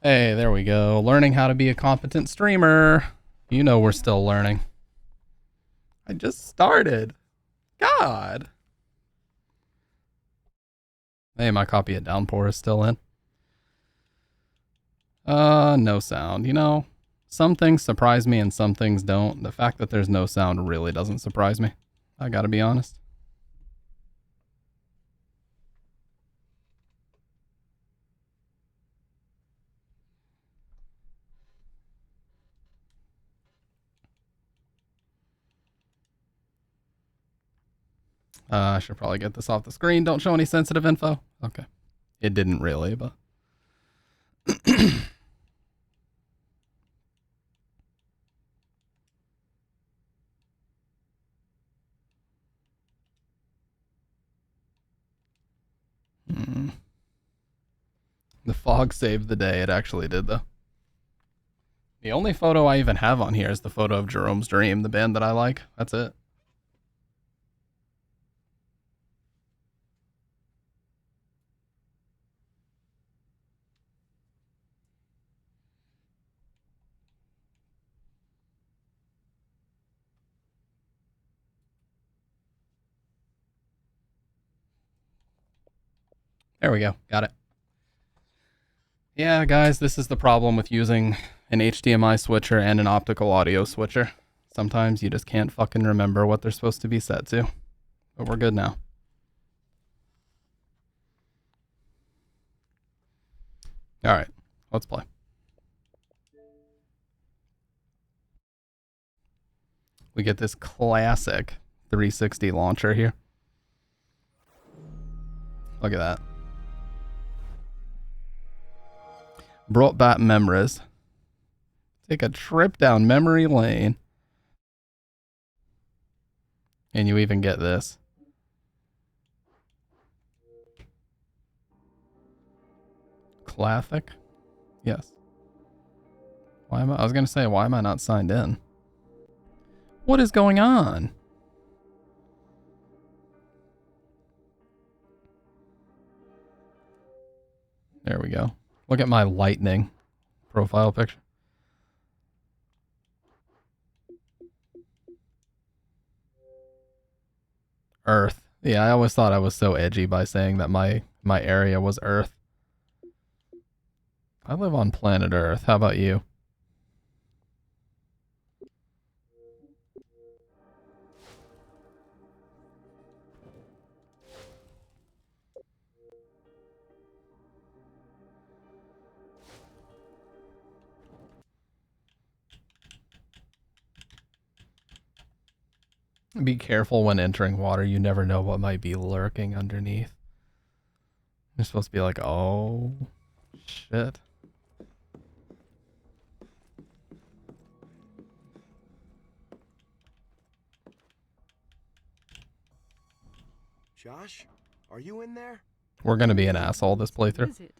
Hey, there we go. Learning how to be a competent streamer. You know we're still learning. I just started. God. Hey, my copy of Downpour is still in. No sound. You know, some things surprise me and some things don't. The fact that there's no sound really doesn't surprise me. I gotta be honest. I should probably get this off the screen. Don't show any sensitive info. Okay. It didn't really, but... The fog saved the day. It actually did, though. The only photo I even have on here is the photo of Jerome's Dream, the band that I like. That's it. There we go. Got it. Yeah, guys, this is the problem with using an HDMI switcher and an optical audio switcher. Sometimes you just can't fucking remember what they're supposed to be set to. But we're good now. Alright, let's play. We get this classic 360 launcher here. Look at that. Brought back memories. Take a trip down memory lane. And you even get this. Classic? Yes. Why am I was gonna say, why am I not signed in? What is going on? There we go. Look at my lightning profile picture. Earth. Yeah, I always thought I was so edgy by saying that my area was Earth. I live on planet Earth. How about you? Be careful when entering water. You never know what might be lurking underneath. You're supposed to be like, oh, shit. Josh, are you in there? We're gonna be an asshole this playthrough.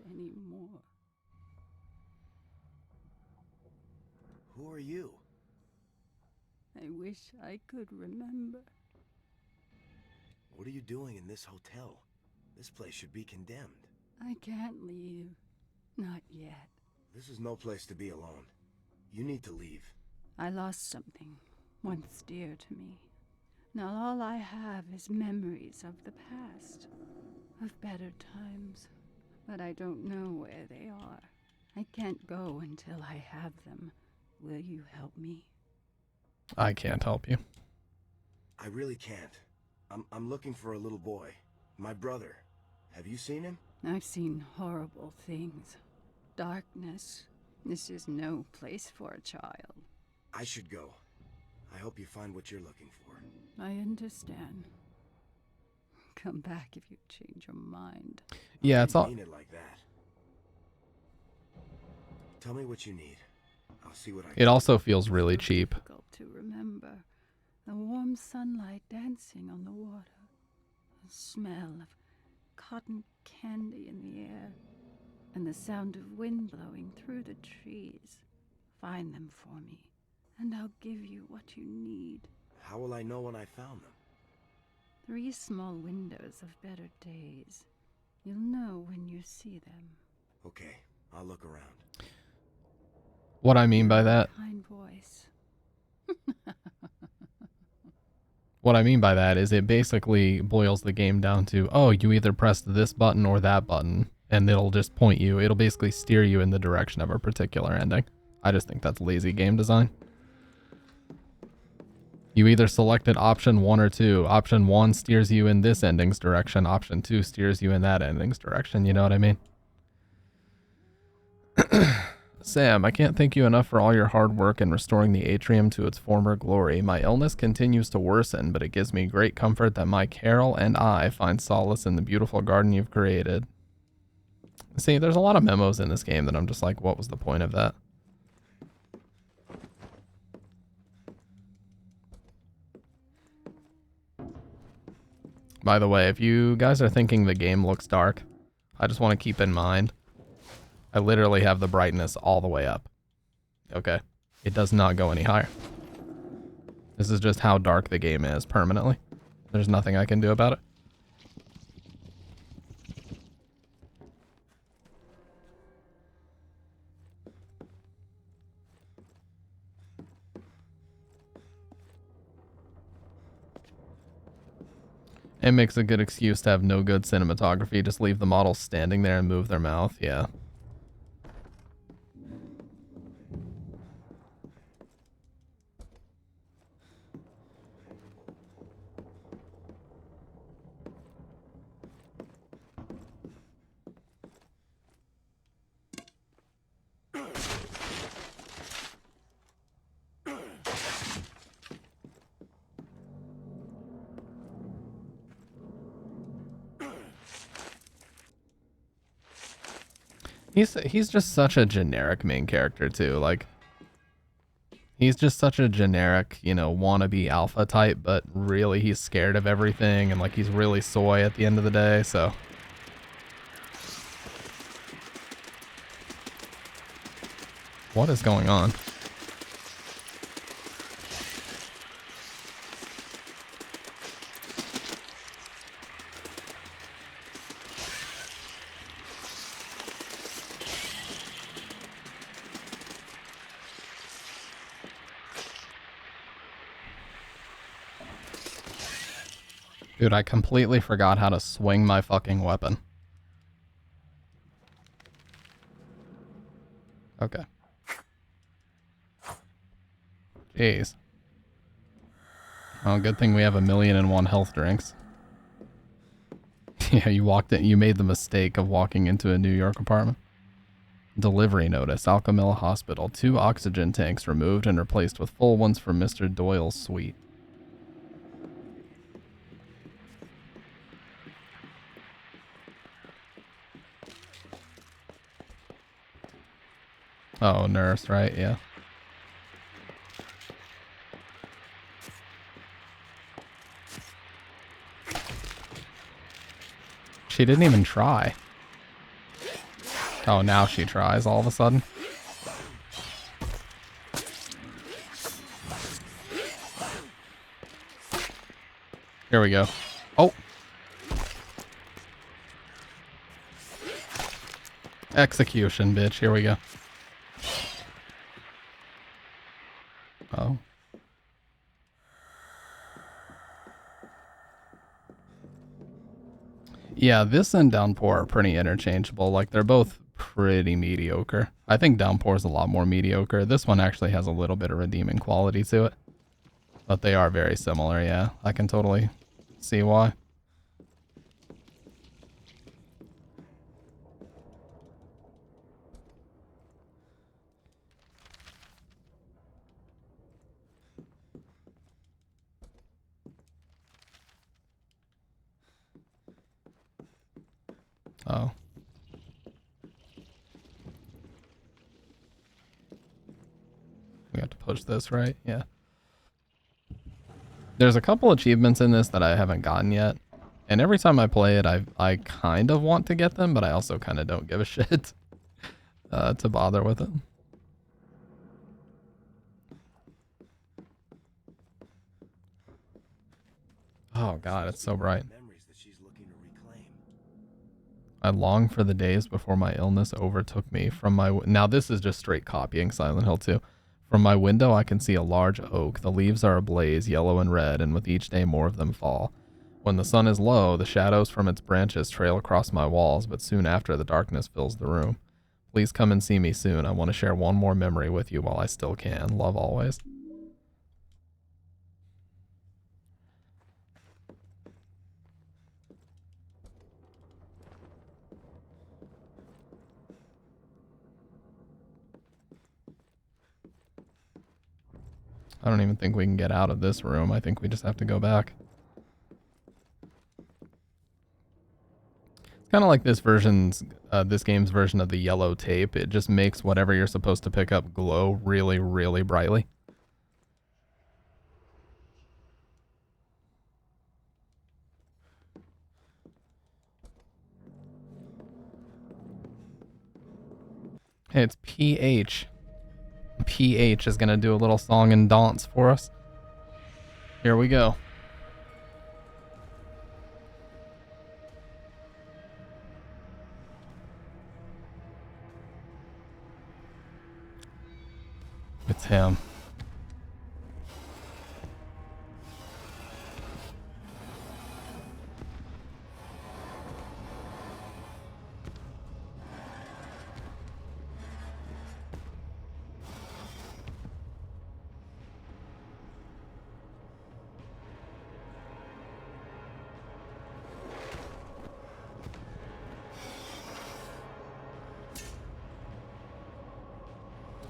Who are you? I wish I could remember. What are you doing in this hotel? This place should be condemned. I can't leave. Not yet. This is no place to be alone. You need to leave. I lost something once dear to me. Now all I have is memories of the past, of better times, but I don't know where they are. I can't go until I have them. Will you help me? I can't help you. I really can't. I'm looking for a little boy. My brother. Have you seen him? I've seen horrible things. Darkness. This is no place for a child. I should go. I hope you find what you're looking for. I understand. Come back if you change your mind. Yeah, it's all. I mean it like that. Tell me what you need. I'll see what I can. It also feels really cheap. Difficult to remember. The warm sunlight dancing on the water. The smell of cotton candy in the air. And the sound of wind blowing through the trees. Find them for me, and I'll give you what you need. How will I know when I found them? 3 small windows of better days. You'll know when you see them. Okay, I'll look around. What I mean by that, Kind voice. what I mean by that is it basically boils the game down to, oh, you either press this button or that button, and it'll just point you. It'll basically steer you in the direction of a particular ending. I just think that's lazy game design. You either selected option 1 or 2. Option 1 steers you in this ending's direction. Option 2 steers you in that ending's direction. You know what I mean? Sam, I can't thank you enough for all your hard work in restoring the atrium to its former glory. My illness continues to worsen, but it gives me great comfort that my Carol and I find solace in the beautiful garden you've created. See, there's a lot of memos in this game that I'm just like, what was the point of that? By the way, if you guys are thinking the game looks dark, I just want to keep in mind, I literally have the brightness all the way up. Okay? It does not go any higher. This is just how dark the game is permanently. There's nothing I can do about it. It makes a good excuse to have no good cinematography. Just leave the models standing there and move their mouth. Yeah. He's just such a generic main character too. Like, he's just such a generic, you know, wannabe alpha type, but really he's scared of everything and like he's really soy at the end of the day, so. What is going on? Dude, I completely forgot how to swing my fucking weapon. Okay. Jeez. Well, good thing we have 1,000,001 health drinks. Yeah, you made the mistake of walking into a New York apartment. Delivery notice, Alchemilla Hospital. 2 oxygen tanks removed and replaced with full ones for Mr. Doyle's suite. Oh, nurse, right? Yeah. She didn't even try. Oh, now she tries all of a sudden. Here we go. Oh. Execution, bitch. Here we go. Oh. Yeah, this and Downpour are pretty interchangeable. Like, they're both pretty mediocre. I think Downpour's a lot more mediocre. This one actually has a little bit of redeeming quality to it. But they are very similar, yeah. I can totally see why. Oh. We have to push this, right? Yeah. There's a couple achievements in this that I haven't gotten yet. And every time I play it, I kind of want to get them, but I also kind of don't give a shit to bother with it. Oh god, it's so bright. I long for the days before my illness overtook me. From my now this is just straight copying Silent Hill 2. From my window I can see a large oak. The leaves are ablaze, yellow and red, and with each day more of them fall. When the sun is low, the shadows from its branches trail across my walls, but soon after the darkness fills the room. Please come and see me soon. I want to share one more memory with you while I still can. Love always. I don't even think we can get out of this room. I think we just have to go back. It's kind of like this game's version of the yellow tape. It just makes whatever you're supposed to pick up glow really, really brightly. Hey, it's PH. PH is going to do a little song and dance for us. Here we go. It's him.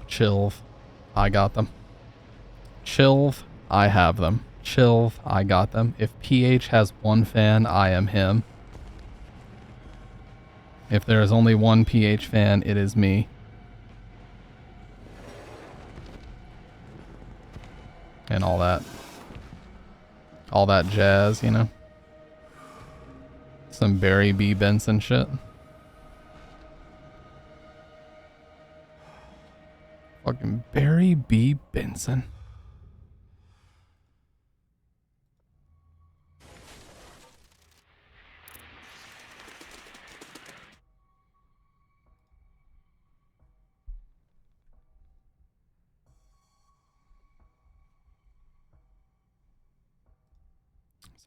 Chilv. I got them. Chilv. I have them. Chilv. I got them. If PH has one fan, I am him. If there is only one PH fan, it is me. And all that. All that jazz, you know? Some Barry B. Benson shit. Fucking Barry B. Benson.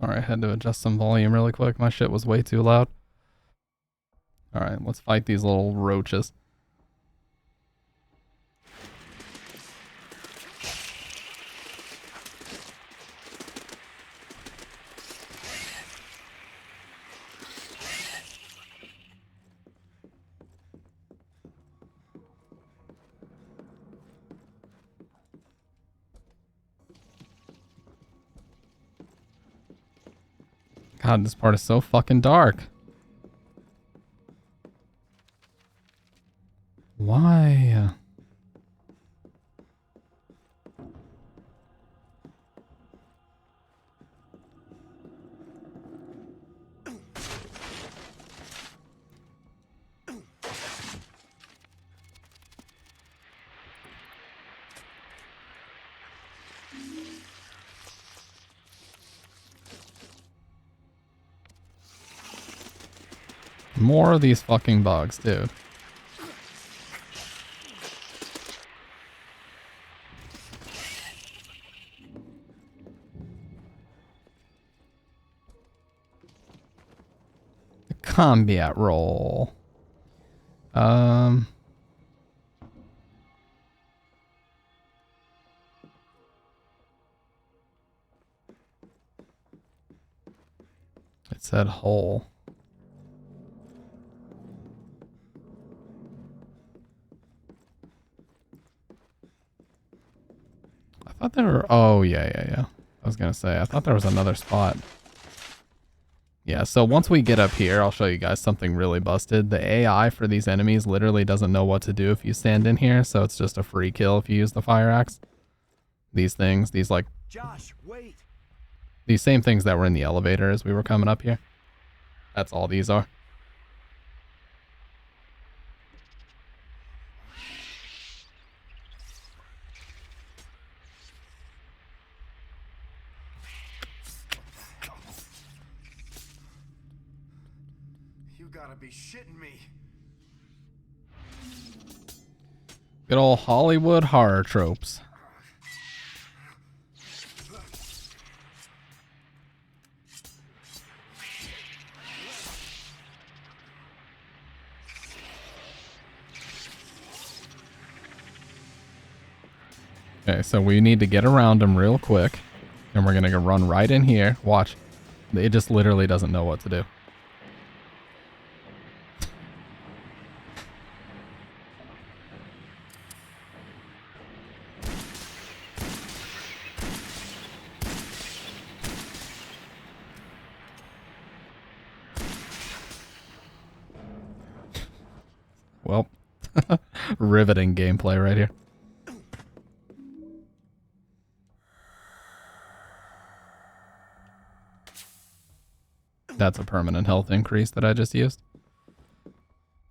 Sorry, I had to adjust some volume really quick. My shit was way too loud. Alright, let's fight these little roaches. God, this part is so fucking dark. Why? More of these fucking bugs, dude. The combat roll. It said hole. I thought there were... Oh, yeah. I was gonna say, I thought there was another spot. Yeah, so once we get up here, I'll show you guys something really busted. The AI for these enemies literally doesn't know what to do if you stand in here, so it's just a free kill if you use the fire axe. These things, these like... Josh, wait! These same things that were in the elevator as we were coming up here. That's all these are. You You gotta be shitting me. Good old Hollywood horror tropes. Okay, so we need to get around him real quick. And we're gonna run right in here. Watch. It just literally doesn't know what to do. Well, riveting gameplay right here. That's a permanent health increase that I just used.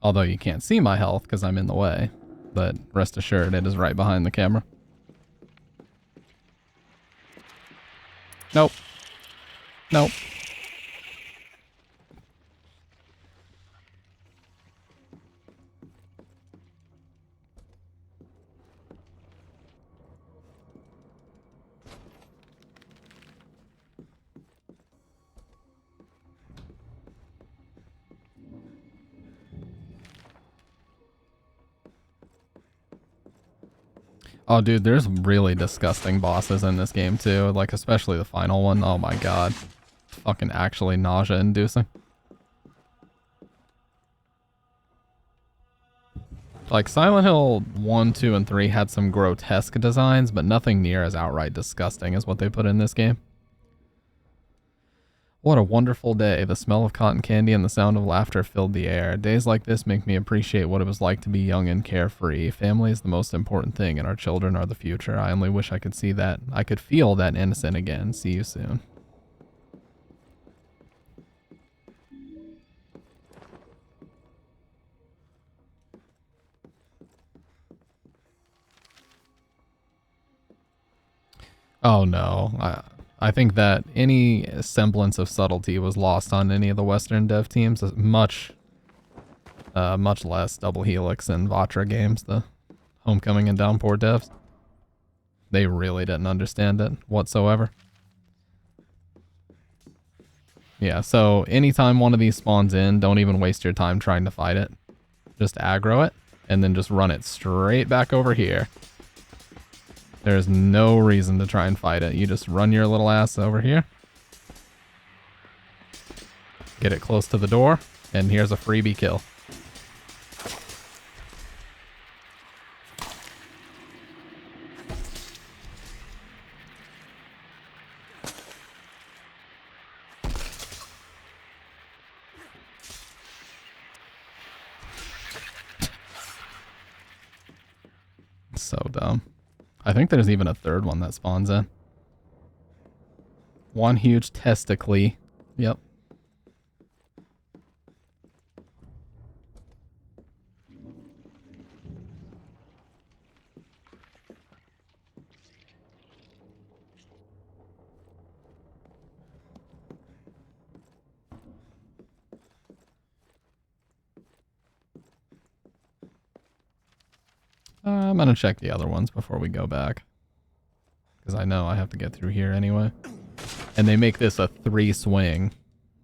Although you can't see my health because I'm in the way. But rest assured, it is right behind the camera. Nope. Nope. Oh, dude, there's really disgusting bosses in this game, too. Like, especially the final one. Oh, my God. Fucking actually nausea-inducing. Like, Silent Hill 1, 2, and 3 had some grotesque designs, but nothing near as outright disgusting as what they put in this game. What a wonderful day. The smell of cotton candy and the sound of laughter filled the air. Days like this make me appreciate what it was like to be young and carefree. Family is the most important thing, and our children are the future. I only wish I could see that. I could feel that innocent again. See you soon. Oh no. I think that any semblance of subtlety was lost on any of the Western dev teams. Much less Double Helix and Vatra games, the Homecoming and Downpour devs. They really didn't understand it whatsoever. Yeah, so anytime one of these spawns in, don't even waste your time trying to fight it. Just aggro it, and then just run it straight back over here. There's no reason to try and fight it. You just run your little ass over here. Get it close to the door, and here's a freebie kill. So dumb. I think there's even a third one that spawns in. One huge testicle. Yep. I'm gonna check the other ones before we go back. Because I know I have to get through here anyway. And they make this a 3-swing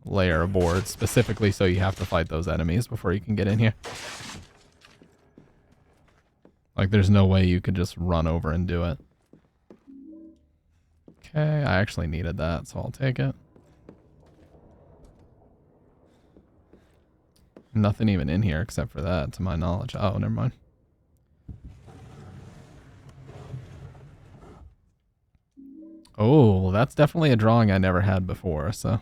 layer of boards, specifically so you have to fight those enemies before you can get in here. Like, there's no way you could just run over and do it. Okay, I actually needed that, so I'll take it. Nothing even in here except for that, to my knowledge. Oh, never mind. Oh, that's definitely a drawing I never had before, so.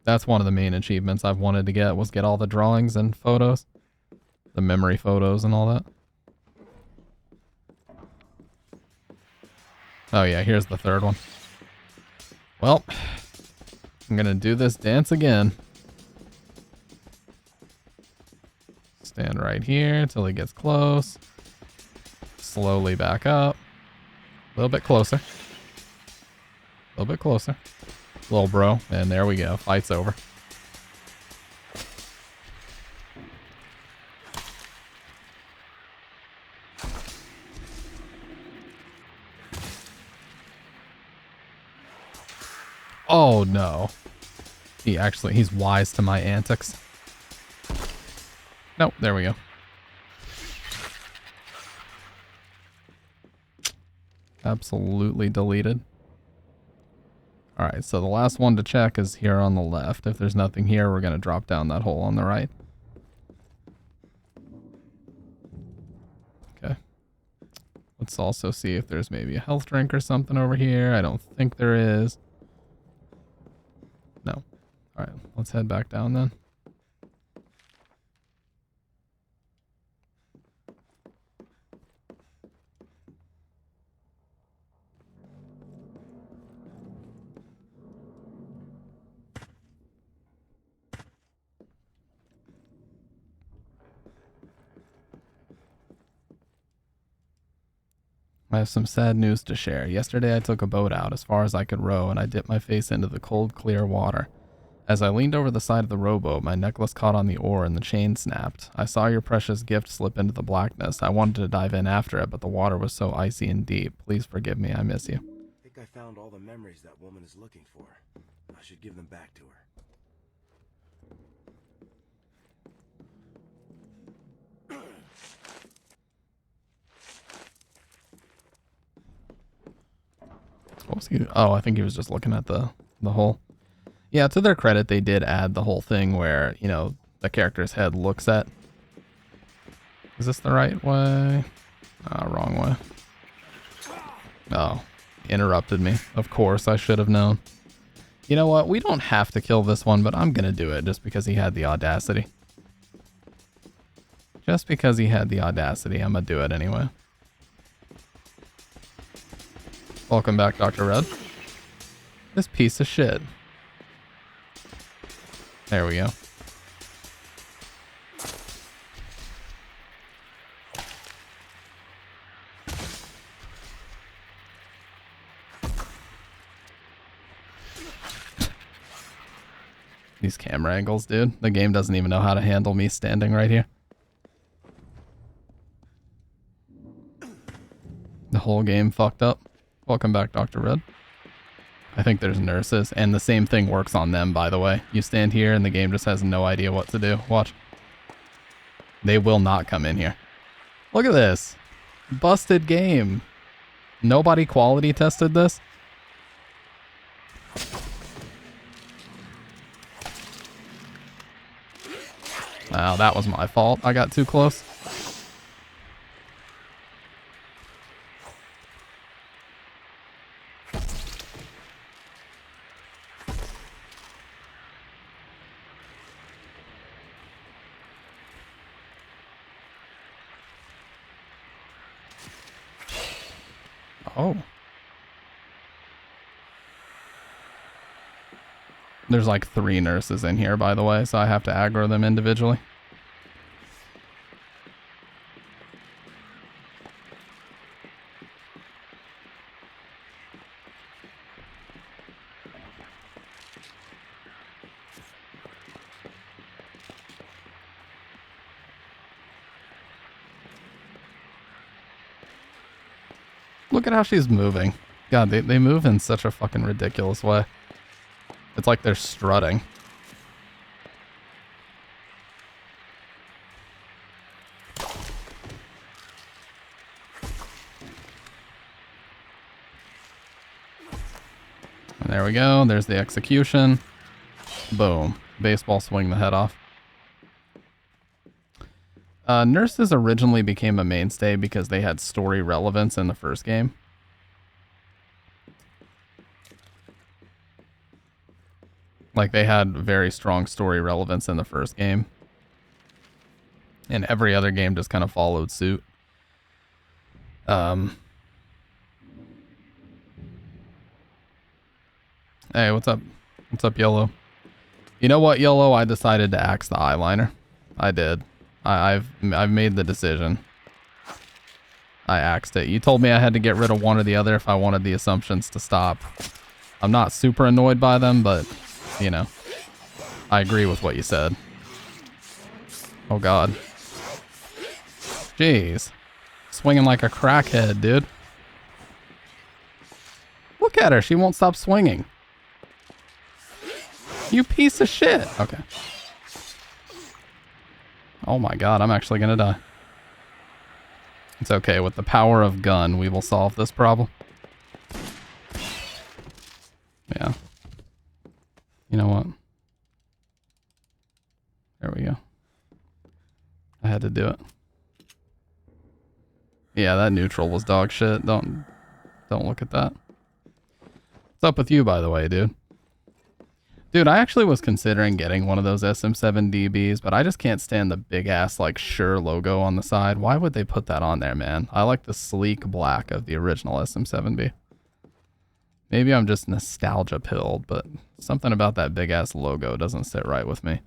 That's one of the main achievements I've wanted to get, was get all the drawings and photos. The memory photos and all that. Oh yeah, here's the third one. Well, I'm gonna do this dance again. Stand right here till he gets close. Slowly back up. A little bit closer. A little bit closer. little bro. And there we go. Fight's over. Oh no. He's wise to my antics. Nope, there we go. Absolutely deleted. Alright, so the last one to check is here on the left. If there's nothing here, we're going to drop down that hole on the right. Okay. Let's also see if there's maybe a health drink or something over here. I don't think there is. No. Alright, let's head back down then. I have some sad news to share. Yesterday I took a boat out as far as I could row and I dipped my face into the cold, clear water. As I leaned over the side of the rowboat, my necklace caught on the oar and the chain snapped. I saw your precious gift slip into the blackness. I wanted to dive in after it, but the water was so icy and deep. Please forgive me. I miss you. I think I found all the memories that woman is looking for. I should give them back to her. What was he? Oh, I think he was just looking at the hole. Yeah, to their credit, they did add the whole thing where, you know, the character's head looks at. Is this the right way? Wrong way. Oh, interrupted me. Of course, I should have known. You know what? We don't have to kill this one, but I'm going to do it just because he had the audacity. Just because he had the audacity, I'm going to do it anyway. Welcome back, Dr. Red. This piece of shit. There we go. These camera angles, dude. The game doesn't even know how to handle me standing right here. The whole game fucked up. Welcome back, Dr. Red. I think there's nurses, and the same thing works on them, by the way. You stand here, and the game just has no idea what to do. Watch. They will not come in here. Look at this. Busted game. Nobody quality tested this? Wow, that was my fault. I got too close. Oh. There's like 3 nurses in here, by the way, so I have to aggro them individually. Look at how she's moving. God, they move in such a fucking ridiculous way. It's like they're strutting. And there we go. There's the execution. Boom. Baseball swing the head off. Nurses originally became a mainstay because they had story relevance in the first game. Like, they had very strong story relevance in the first game. And every other game just kind of followed suit. Hey, what's up? What's up, Yellow? You know what, Yellow? I decided to axe the eyeliner. I did. I've made the decision. I axed it. You told me I had to get rid of one or the other if I wanted the assumptions to stop. I'm not super annoyed by them, but, you know, I agree with what you said. Oh, God. Jeez. Swinging like a crackhead, dude. Look at her. She won't stop swinging. You piece of shit. Okay. Oh, my God. I'm actually going to die. It's okay. With the power of gun, we will solve this problem. Yeah. You know what? There we go. I had to do it. Yeah, that neutral was dog shit. Don't look at that. What's up with you, by the way, dude? Dude, I actually was considering getting one of those SM7DBs, but I just can't stand the big ass like Shure logo on the side. Why would they put that on there, man? I like the sleek black of the original SM7B. Maybe I'm just nostalgia pilled, but something about that big ass logo doesn't sit right with me.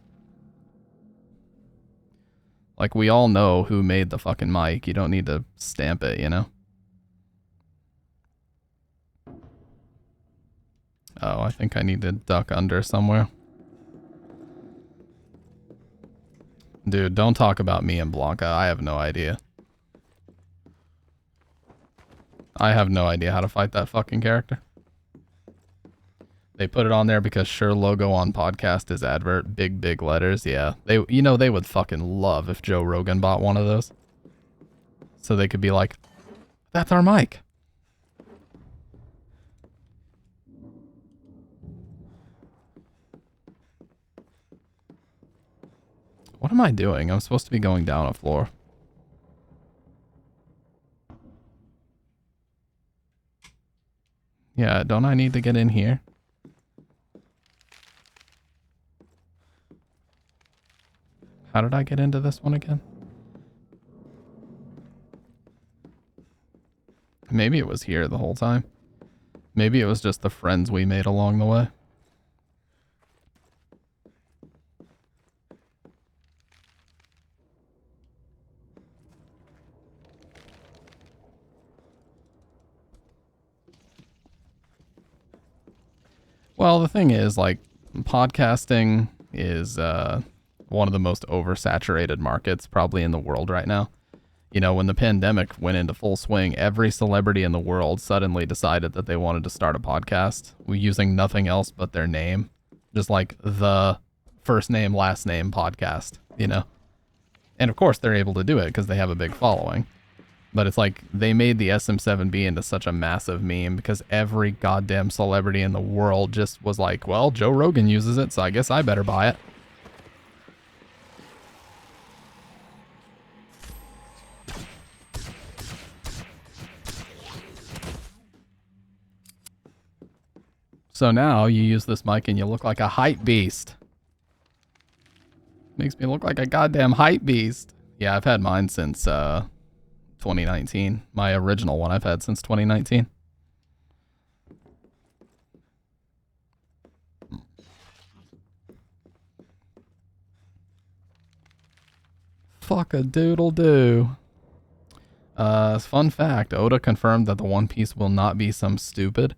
Like, we all know who made the fucking mic. You don't need to stamp it, you know? Oh, I think I need to duck under somewhere. Dude, don't talk about me and Blanca. I have no idea. I have no idea how to fight that fucking character. They put it on there because Sure logo on podcast is advert. Big letters. Yeah. You know, they would fucking love if Joe Rogan bought one of those. So they could be like, that's our mic. What am I doing? I'm supposed to be going down a floor. Yeah, don't I need to get in here? How did I get into this one again? Maybe it was here the whole time. Maybe it was just the friends we made along the way. Well, the thing is, like, podcasting is one of the most oversaturated markets probably in the world right now. You know, when the pandemic went into full swing, every celebrity in the world suddenly decided that they wanted to start a podcast using nothing else but their name. Just like the first name, last name podcast, you know? And of course they're able to do it because they have a big following. But it's like they made the SM7B into such a massive meme because every goddamn celebrity in the world just was like, well, Joe Rogan uses it, so I guess I better buy it. So now you use this mic and you look like a hype beast. Makes me look like a goddamn hype beast. Yeah, I've had mine since 2019. My original one I've had since 2019. Fuck a doodle do. Fun fact, Oda confirmed that the One Piece will not be some stupid.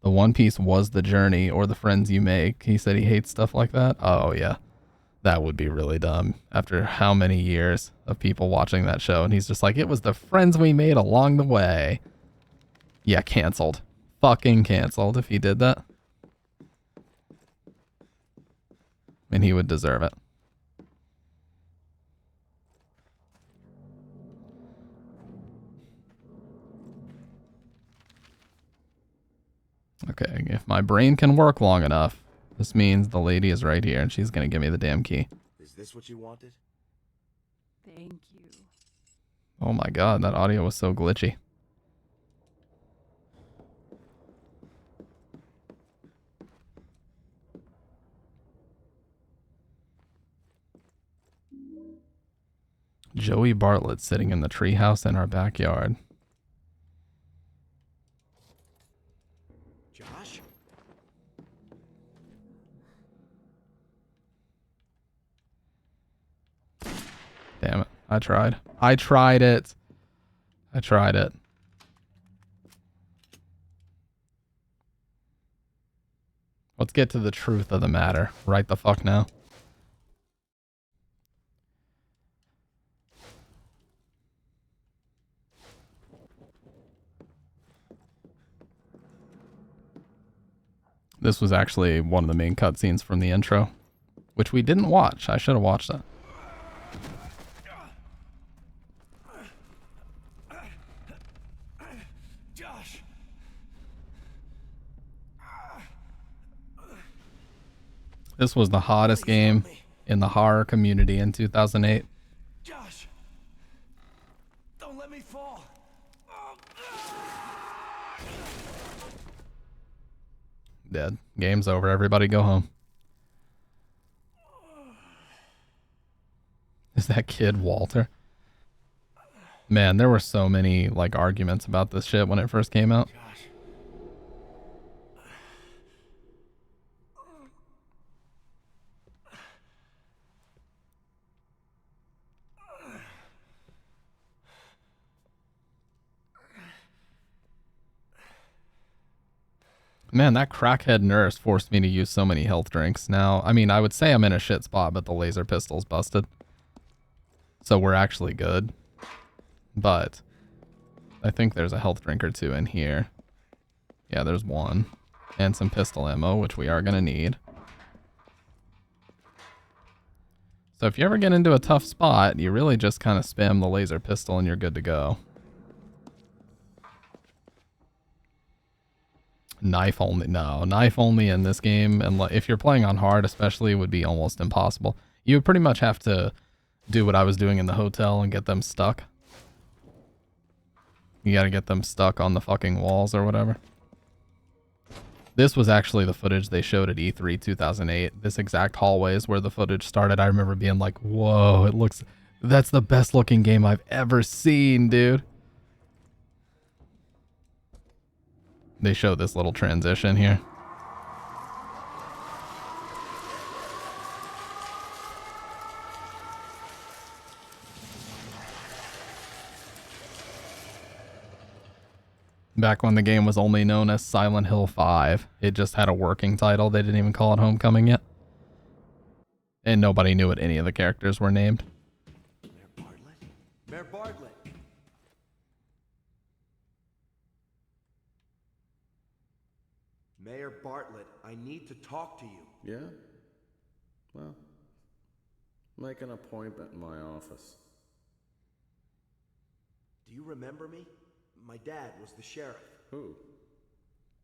The One Piece was the journey or the friends you make. He said he hates stuff like that. Oh, yeah. That would be really dumb after how many years of people watching that show. And he's just like, it was the friends we made along the way. Yeah, canceled. Fucking canceled if he did that. And he would deserve it. Okay, if my brain can work long enough, this means the lady is right here and she's gonna give me the damn key. Is this what you wanted? Thank you. Oh my god, that audio was so glitchy. Joey Bartlett sitting in the treehouse in our backyard. Josh? Damn it. I tried. I tried it. I tried it. Let's get to the truth of the matter. Right the fuck now. This was actually one of the main cutscenes from the intro, which we didn't watch. I should have watched that. Josh. This was the hottest game in the horror community in 2008. Josh. Don't let me fall. Dead. Game's over. Everybody go home. Is that kid Walter? Man, there were so many like arguments about this shit when it first came out. Man, that crackhead nurse forced me to use so many health drinks. Now, I mean, I would say I'm in a shit spot, but the laser pistol's busted. So we're actually good. But I think there's a health drink or two in here. Yeah, there's one. And some pistol ammo, which we are going to need. So if you ever get into a tough spot, you really just kind of spam the laser pistol and you're good to go. Knife only. No, knife only in this game. And if you're playing on hard especially, would be almost impossible. You would pretty much have to do what I was doing in the hotel and get them stuck. You gotta get them stuck on the fucking walls or whatever. This was actually the footage they showed at E3 2008. This exact hallway is where the footage started. I remember being like, whoa, it looks... That's the best looking game I've ever seen, dude. They show this little transition here. Back when the game was only known as Silent Hill 5, it just had a working title. They didn't even call it Homecoming yet. And nobody knew what any of the characters were named. Mayor Bartlett. Mayor Bartlett, I need to talk to you. Yeah? Well, make an appointment in my office. Do you remember me? My dad was the sheriff. Who?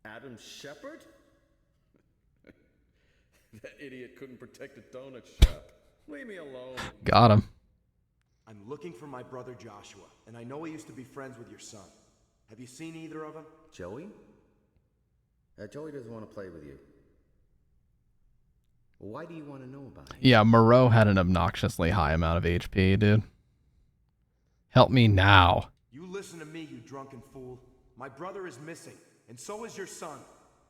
Adam Shepard? That idiot couldn't protect a donut shop. Leave me alone. Got him. I'm looking for my brother Joshua, and I know he used to be friends with your son. Have you seen either of them? Joey? Joey doesn't want to play with you. Well, why do you want to know about it? Yeah, Moreau had an obnoxiously high amount of HP, dude. Help me now. You listen to me, you drunken fool. My brother is missing, and so is your son.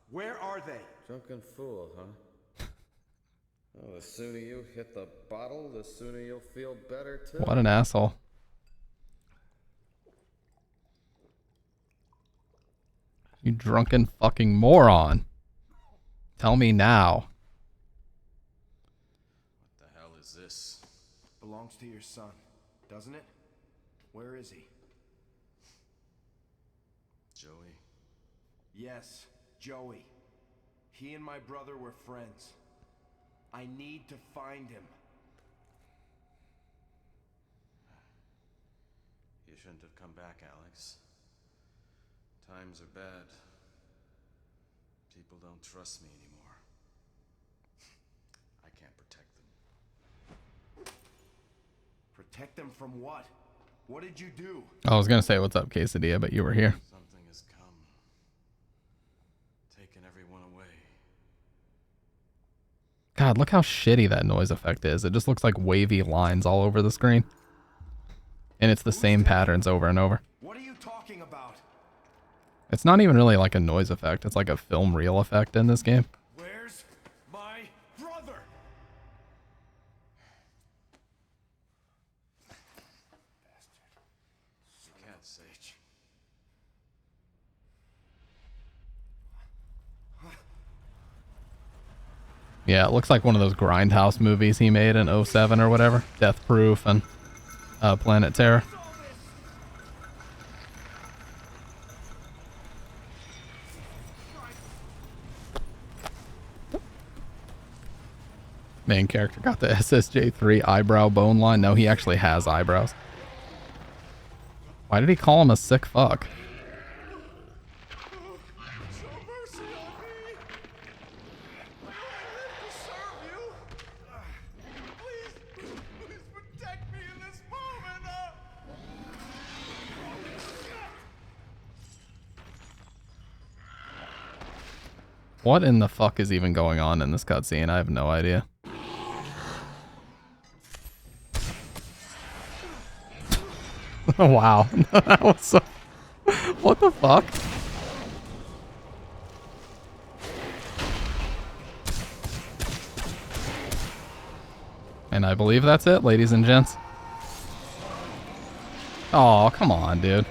Where are they? Drunken fool, huh? Well, the sooner you hit the bottle, the sooner you'll feel better, too. What an asshole. You drunken fucking moron. Tell me now. What the hell is this? Belongs to your son, doesn't it? Where is he? Joey? Yes, Joey. He and my brother were friends. I need to find him. You shouldn't have come back, Alex. Times are bad. People don't trust me anymore. I can't protect them. Protect them from what? What did you do? I was gonna say what's up, Quesadilla, but you were here. Something has come. Taken everyone away. God, look how shitty that noise effect is. It just looks like wavy lines all over the screen. And it's the same patterns over and over. What are you talking about? It's not even really like a noise effect. It's like a film reel effect in this game. Where's my brother? You can't say. Yeah, it looks like one of those Grindhouse movies he made in '07 or whatever. Death Proof and Planet Terror. Main character got the SSJ3 eyebrow bone line. No, he actually has eyebrows. Why did he call him a sick fuck? What in the fuck is even going on in this cutscene? I have no idea. Wow. That was so... What the fuck? And I believe that's it, ladies and gents. Oh, come on, dude.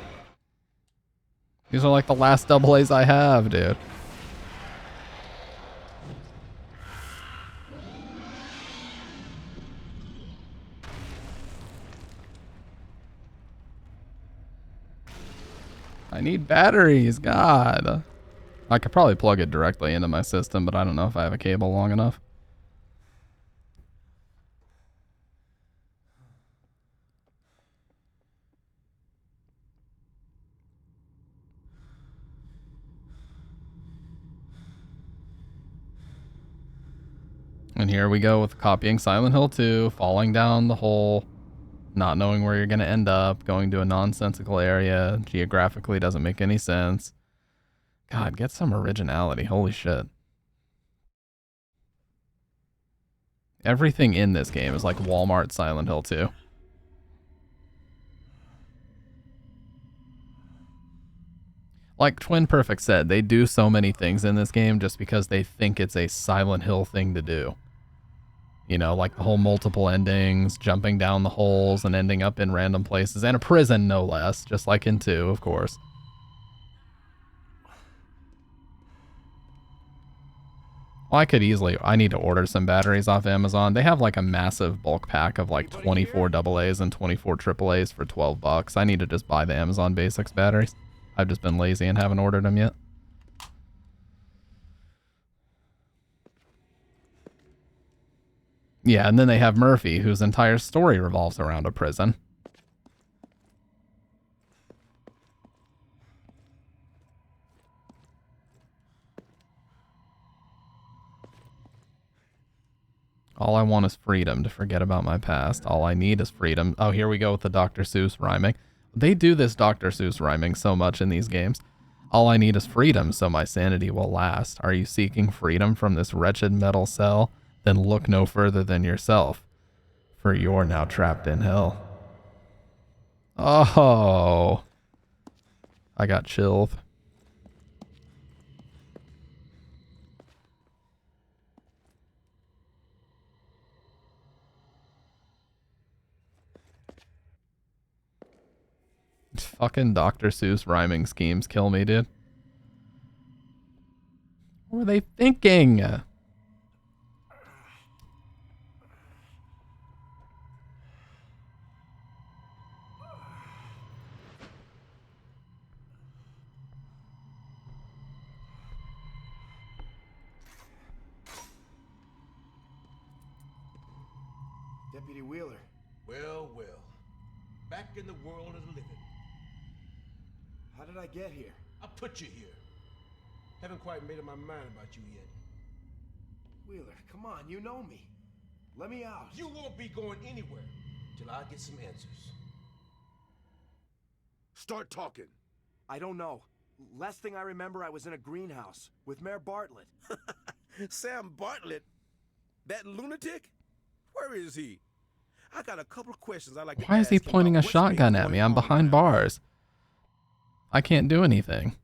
These are like the last double A's I have, dude. I need batteries, God. I could probably plug it directly into my system, but I don't know if I have a cable long enough. And here we go with copying Silent Hill 2, falling down the hole, not knowing where you're going to end up, going to a nonsensical area, geographically doesn't make any sense. God, get some originality. Holy shit. Everything in this game is like Walmart Silent Hill 2. Like Twin Perfect said, they do so many things in this game just because they think it's a Silent Hill thing to do. You know, like the whole multiple endings, jumping down the holes and ending up in random places, and a prison no less, just like in 2, of course. Well, I need to order some batteries off Amazon. They have like a massive bulk pack of like 24 AA's and 24 AAA's for $12. I need to just buy the Amazon Basics batteries. I've just been lazy and haven't ordered them yet. Yeah, and then they have Murphy, whose entire story revolves around a prison. All I want is freedom to forget about my past. All I need is freedom. Oh, here we go with the Dr. Seuss rhyming. They do this Dr. Seuss rhyming so much in these games. All I need is freedom so my sanity will last. Are you seeking freedom from this wretched metal cell? Then look no further than yourself, for you're now trapped in hell. Oh, I got chilled. Fucking Dr. Seuss rhyming schemes kill me, dude. What were they thinking? Deputy Wheeler. Well, well. Back in the world of the living. How did I get here? I put you here. Haven't quite made up my mind about you yet. Wheeler, come on, you know me. Let me out. You won't be going anywhere till I get some answers. Start talking. I don't know. Last thing I remember, I was in a greenhouse with Mayor Bartlett. Sam Bartlett? That lunatic? Where is he? I got a couple of questions I'd like to ask. Why is he pointing a shotgun at me? I'm behind bars. I can't do anything.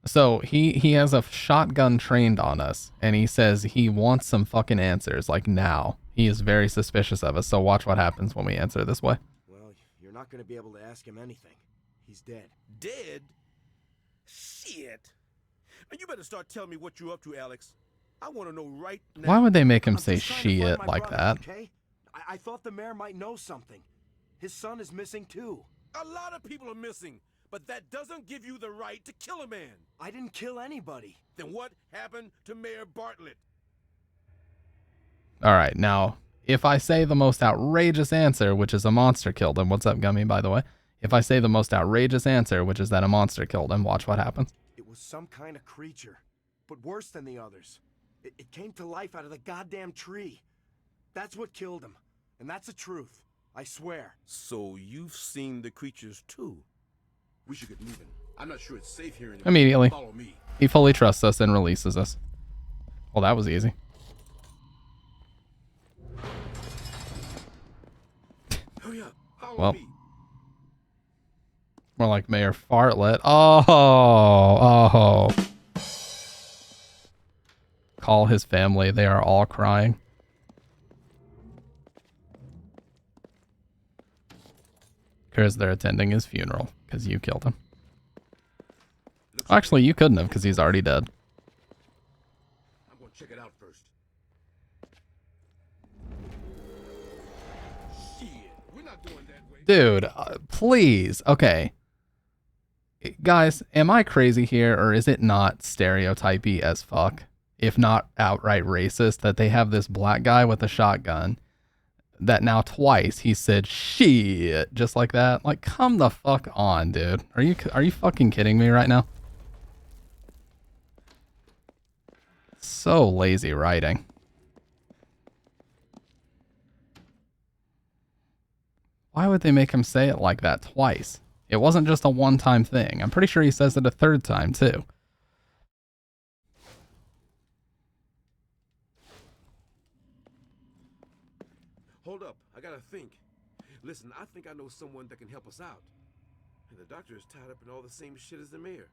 So he has a shotgun trained on us, and he says he wants some fucking answers, like now. He is very suspicious of us, so watch what happens when we answer this way. Well, you're not going to be able to ask him anything. He's dead. Dead? Shit. Now you better start telling me what you're up to, Alex. I want to know right now. Why would they make him I'm say just trying to find shit my like brother, that? Okay? I thought the mayor might know something. His son is missing too. A lot of people are missing, but that doesn't give you the right to kill a man. I didn't kill anybody. Then what happened to Mayor Bartlett? All right, now, if I say the most outrageous answer, which is a monster killed him. What's up, Gummy, by the way? If I say the most outrageous answer, which is that a monster killed him, watch what happens. It was some kind of creature, but worse than the others. It came to life out of the goddamn tree. That's what killed him, and that's the truth. I swear. So you've seen the creatures too. We should get moving. I'm not sure it's safe here anymore. Immediately. Follow me. He fully trusts us and releases us. Well, that was easy. Hurry up. Follow Well, me. more like Mayor Fartlet. Oh. Call his family. They are all crying. Because they're attending his funeral. Because you killed him. Actually, you couldn't have because he's already dead. I'm going to check it out first. Shit, we're not going that way. Dude, please. Okay. Guys, am I crazy here or is it not stereotypy as fuck? If not outright racist, that they have this black guy with a shotgun that now twice he said shit just like that. Like, come the fuck on, dude. Are you fucking kidding me right now? So lazy writing. Why would they make him say it like that twice? It wasn't just a one-time thing. I'm pretty sure he says it a third time too. Hold up, I gotta think. Listen, I think I know someone that can help us out. And the doctor is tied up in all the same shit as the mayor.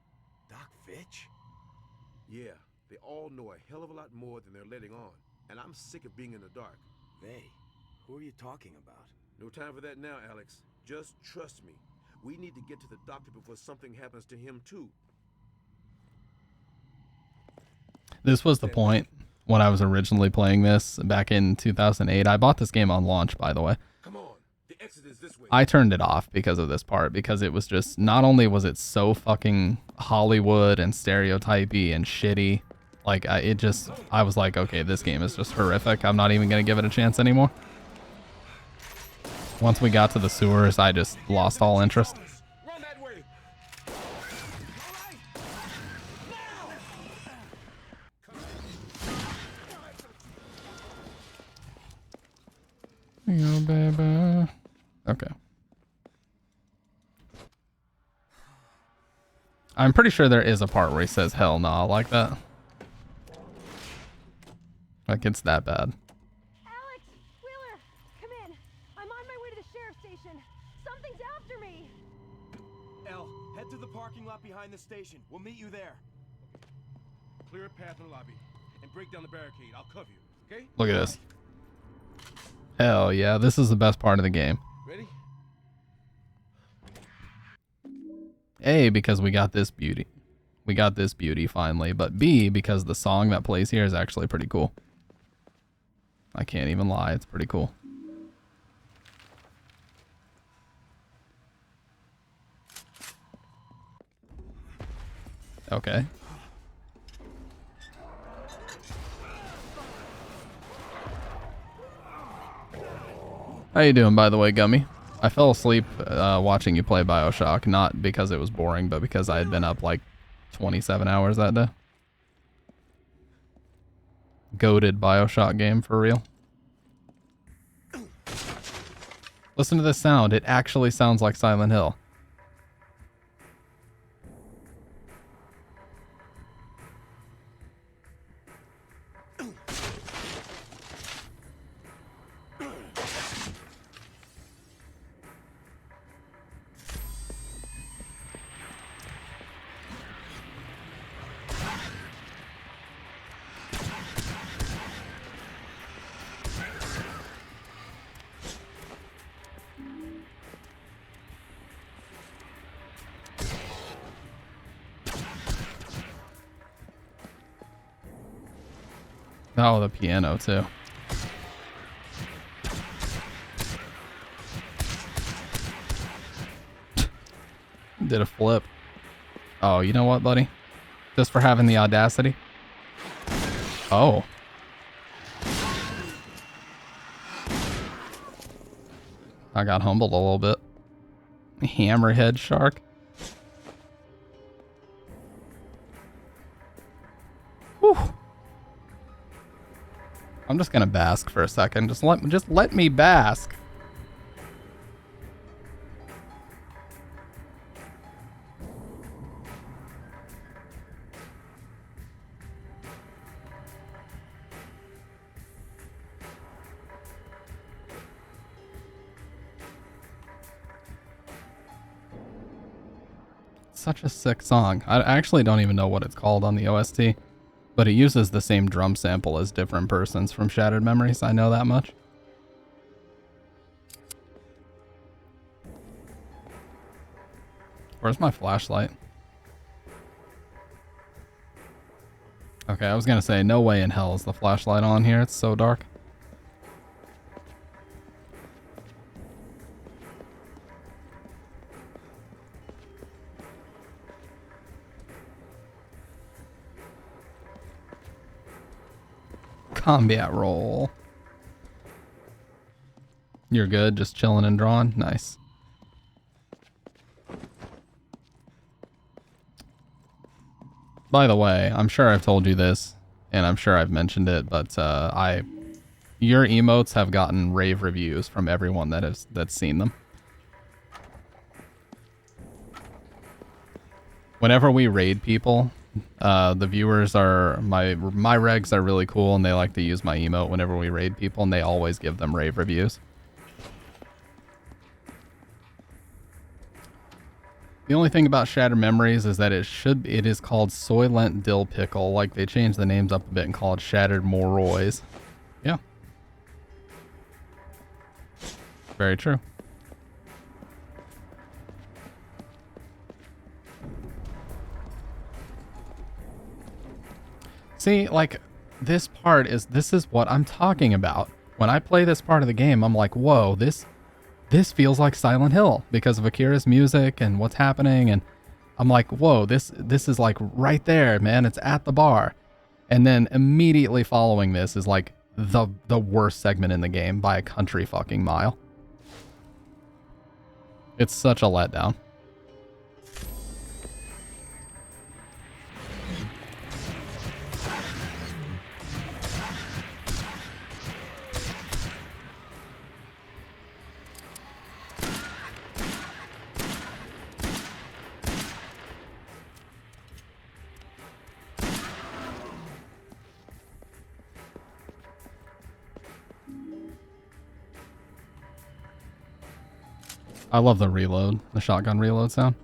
Doc Fitch? Yeah, they all know a hell of a lot more than they're letting on. And I'm sick of being in the dark. They? Who are you talking about? No time for that now, Alex. Just trust me. We need to get to the doctor before something happens to him too. This was the point when I was originally playing this back in 2008. I bought this game on launch, by the way. Come on, the exit is this way. I turned it off because of this part, because it was just, not only was it so fucking Hollywood and stereotypy and shitty, like I was like, okay, this game is just horrific. I'm not even going to give it a chance anymore. Once we got to the sewers, I just lost all interest. Run that way. Yo, baby. Okay. I'm pretty sure there is a part where he says hell nah like that. Like it's that bad. Alex! Wheeler! Come in! I'm on my way to the sheriff's station. Something's after me! Elle, head to the parking lot behind the station. We'll meet you there. Clear a path in the lobby and break down the barricade. I'll cover you, okay? Look at this. Hell yeah, this is the best part of the game. Ready? A, because we got this beauty. We got this beauty finally. But B, because the song that plays here is actually pretty cool. I can't even lie, it's pretty cool. Okay. How you doing, by the way, Gummy? I fell asleep watching you play BioShock, not because it was boring, but because I had been up like 27 hours that day. Goated BioShock game, for real. Listen to this sound. It actually sounds like Silent Hill. Oh, the piano too. Did a flip. Oh, you know what, buddy? Just for having the audacity. Oh. I got humbled a little bit. Hammerhead shark. Whew. I'm just gonna bask for a second. Just let me bask. Such a sick song. I actually don't even know what it's called on the OST, but it uses the same drum sample as Different Persons from Shattered Memories. I know that much. Where's my flashlight? Okay, I was gonna say, no way in hell is the flashlight on here. It's so dark. Combat roll. You're good, just chilling and drawing? Nice. By the way, I'm sure I've told you this, and I'm sure I've mentioned it, but your emotes have gotten rave reviews from everyone that's seen them. Whenever we raid people, the viewers are my regs are really cool, and they like to use my emote whenever we raid people, and they always give them rave reviews. The only thing about Shattered Memories is that it is called Soylent Dill Pickle. Like, they changed the names up a bit and called it Shattered Moroys. Yeah. Very true. See, like, this is what I'm talking about. When I play this part of the game, I'm like, whoa, this feels like Silent Hill because of Akira's music and what's happening, and I'm like, whoa, this is like right there, man. It's at the bar. And then immediately following this is like the worst segment in the game by a country fucking mile. It's such a letdown. I love the reload, the shotgun reload sound.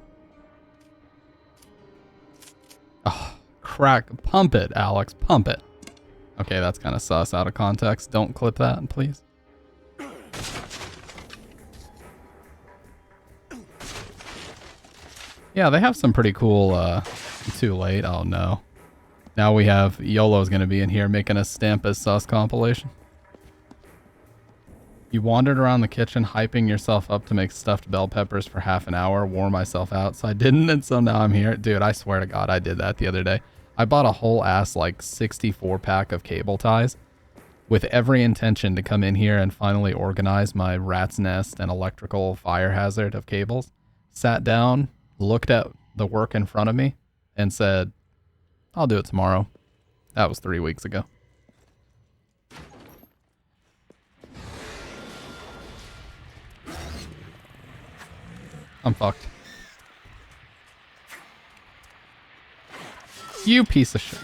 Oh, crack. Pump it, Alex. Pump it. Okay, that's kind of sus out of context. Don't clip that, please. Yeah, they have some pretty cool, too late. Oh, no. Now we have YOLO's going to be in here making a stamp as sus compilation. You wandered around the kitchen hyping yourself up to make stuffed bell peppers for half an hour, wore myself out, so I didn't, and so now I'm here. Dude, I swear to God, I did that the other day. I bought a whole ass, like, 64 pack of cable ties with every intention to come in here and finally organize my rat's nest and electrical fire hazard of cables. Sat down, looked at the work in front of me, and said, I'll do it tomorrow. That was 3 weeks ago. I'm fucked. You piece of shit.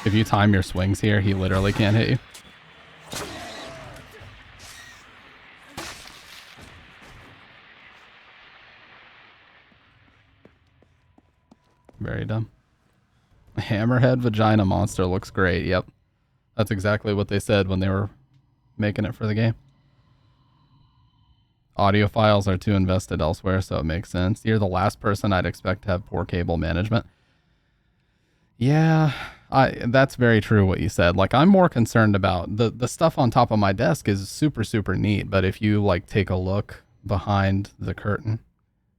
If you time your swings here, he literally can't hit you. Very dumb. Hammerhead vagina monster looks great. Yep. That's exactly what they said when they were making it for the game. Audio files are too invested elsewhere, so it makes sense. You're the last person I'd expect to have poor cable management. Yeah, that's very true what you said. Like, I'm more concerned about the stuff on top of my desk is super, super neat. But if you like take a look behind the curtain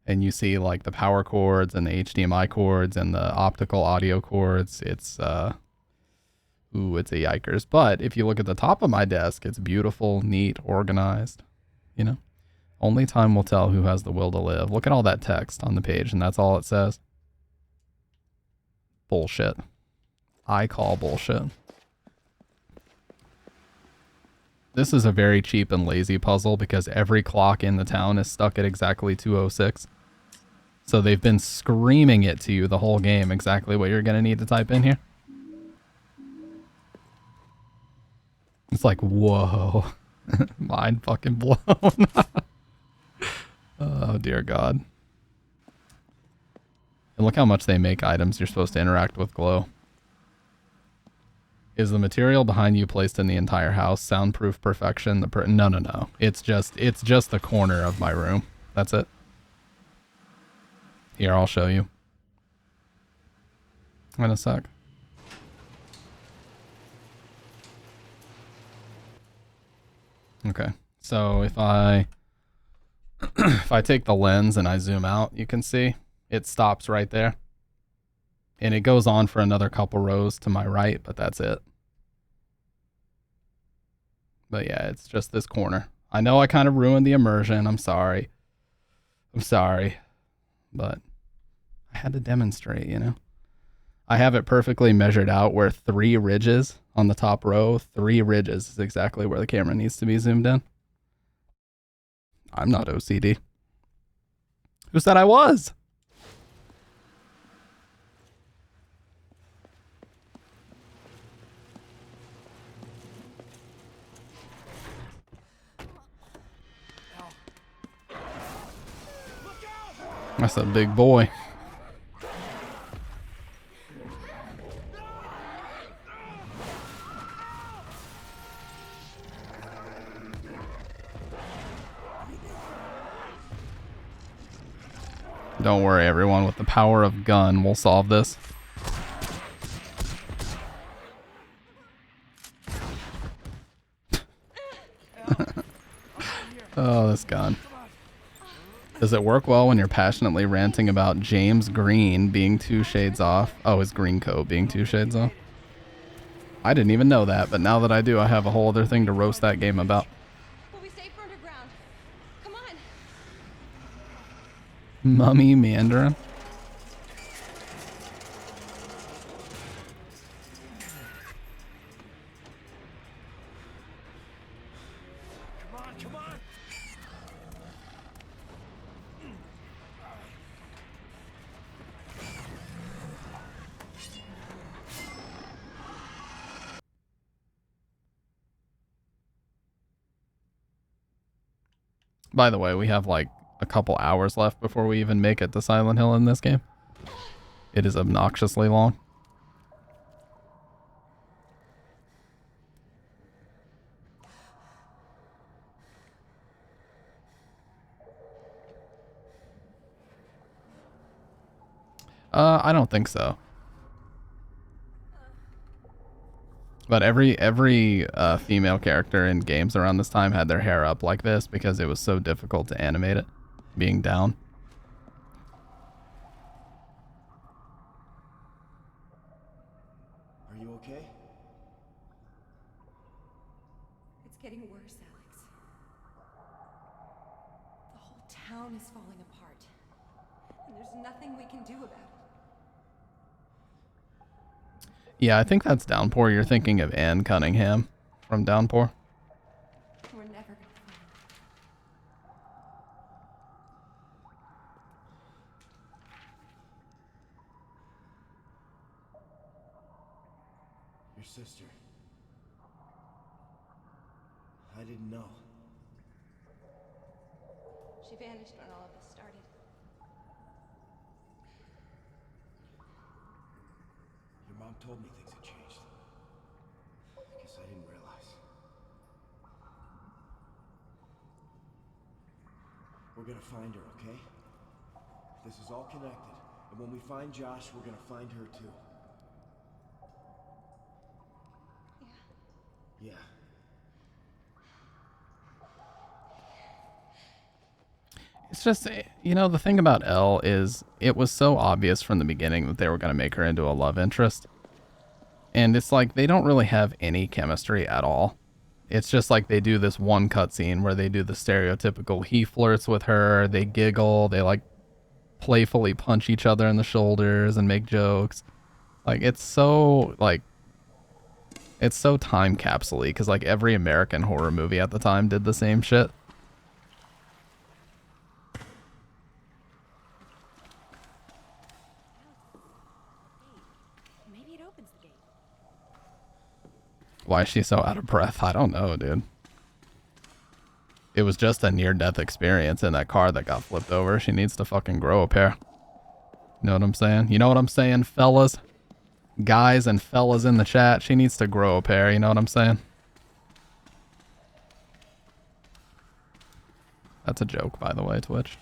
and you see like the power cords and the HDMI cords and the optical audio cords, it's it's a yikers. But if you look at the top of my desk, it's beautiful, neat, organized. You know, only time will tell who has the will to live. Look at all that text on the page, and that's all it says. Bullshit. I call bullshit. This is a very cheap and lazy puzzle because every clock in the town is stuck at exactly 2:06. So they've been screaming it to you the whole game, exactly what you're going to need to type in here. It's like, whoa. Mind fucking blown. Oh, dear God. And look how much they make items you're supposed to interact with glow. Is the material behind you placed in the entire house? Soundproof perfection? No, no, no. It's just the corner of my room. That's it. Here, I'll show you. In a sec. Okay. So if I if I take the lens and I zoom out, you can see it stops right there. And it goes on for another couple rows to my right, but that's it. But yeah, it's just this corner. I know I kind of ruined the immersion. I'm sorry. I'm sorry. But I had to demonstrate, you know. I have it perfectly measured out where 3 ridges on the top row, 3 ridges is exactly where the camera needs to be zoomed in. I'm not OCD. Who said I was? That's a big boy. Don't worry, everyone. With the power of gun, we'll solve this. Oh, this gun. Does it work well when you're passionately ranting about James Green being 2 shades off? Oh, his green coat being 2 shades off? I didn't even know that, but now that I do, I have a whole other thing to roast that game about. We'll be safe underground. Come on. Mummy Mandarin? By the way, we have like a couple hours left before we even make it to Silent Hill in this game. It is obnoxiously long. I don't think so. But every female character in games around this time had their hair up like this because it was so difficult to animate it being down. Are you okay? It's getting worse, Alex. The whole town is falling apart. And there's nothing we can do about it. Yeah, I think that's Downpour. You're thinking of Anne Cunningham from Downpour. We're never gonna find her. Your sister. I didn't know. She vanished when all of this started. Your mom told me things had changed. I guess I didn't realize. We're gonna find her, okay? This is all connected. And when we find Josh, we're gonna find her too. Yeah. It's just, you know, the thing about Elle is it was so obvious from the beginning that they were going to make her into a love interest. And it's like they don't really have any chemistry at all. It's just like they do this one cutscene where they do the stereotypical he flirts with her, they giggle, they like playfully punch each other in the shoulders and make jokes. Like it's so time capsule-y because like every American horror movie at the time did the same shit. Maybe it opens the gate. Why is she so out of breath? I don't know, dude. It was just a near-death experience in that car that got flipped over. She needs to fucking grow a pair. You know what I'm saying? You know what I'm saying, fellas? Guys and fellas in the chat. She needs to grow a pair. You know what I'm saying? That's a joke, by the way, Twitch.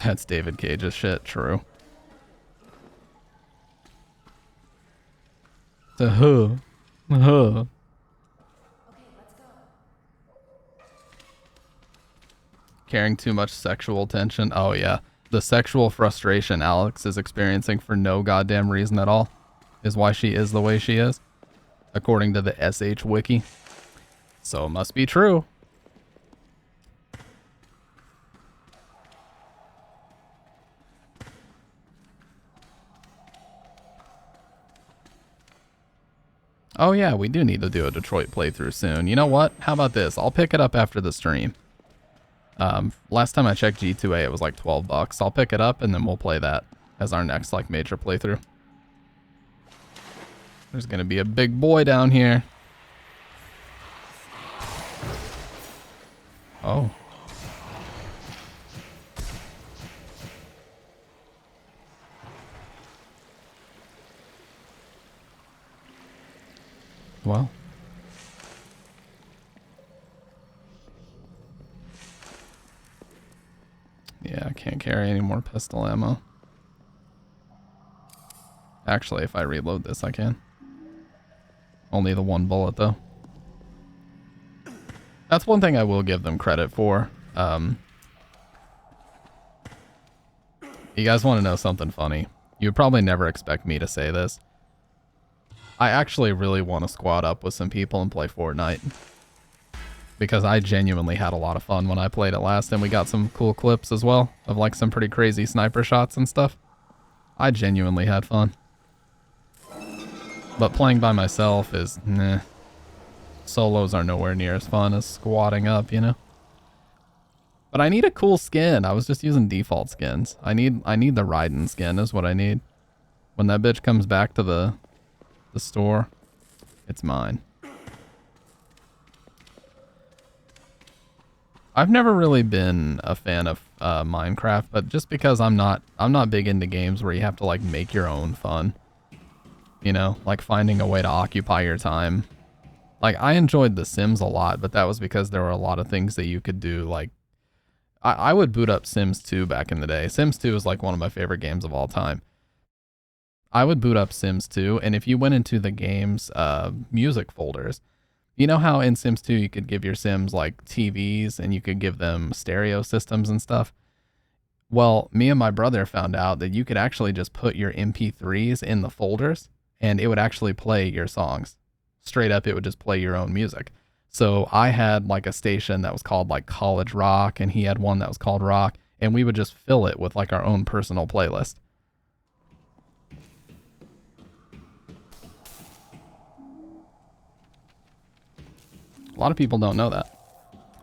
That's David Cage's shit, true. Huh. Carrying too much sexual tension. Oh yeah. The sexual frustration Alex is experiencing for no goddamn reason at all is why she is the way she is, according to the SH Wiki. So it must be true. Oh yeah, we do need to do a Detroit playthrough soon. You know what? How about this? I'll pick it up after the stream. Last time I checked G2A, it was like $12. I'll pick it up and then we'll play that as our next like major playthrough. There's gonna be a big boy down here. Oh. Well. Yeah, I can't carry any more pistol ammo. Actually, if I reload this, I can. Only the one bullet, though. That's one thing I will give them credit for. You guys want to know something funny? You would probably never expect me to say this. I actually really want to squad up with some people and play Fortnite. Because I genuinely had a lot of fun when I played it last, and we got some cool clips as well of like some pretty crazy sniper shots and stuff. I genuinely had fun. But playing by myself is, nah. Solos are nowhere near as fun as squatting up, you know? But I need a cool skin. I was just using default skins. I need the Raiden skin is what I need. When that bitch comes back to the store, it's mine. I've never really been a fan of Minecraft, but just because I'm not big into games where you have to like make your own fun. You know, like finding a way to occupy your time. Like I enjoyed The Sims a lot, but that was because there were a lot of things that you could do. Like I would boot up Sims 2 back in the day. Sims 2 is like one of my favorite games of all time. I would boot up Sims 2, and if you went into the game's music folders, you know how in Sims 2 you could give your Sims like TVs and you could give them stereo systems and stuff? Well, me and my brother found out that you could actually just put your MP3s in the folders and it would actually play your songs. Straight up, it would just play your own music. So I had like a station that was called like College Rock, and he had one that was called Rock, and we would just fill it with like our own personal playlist. A lot of people don't know that.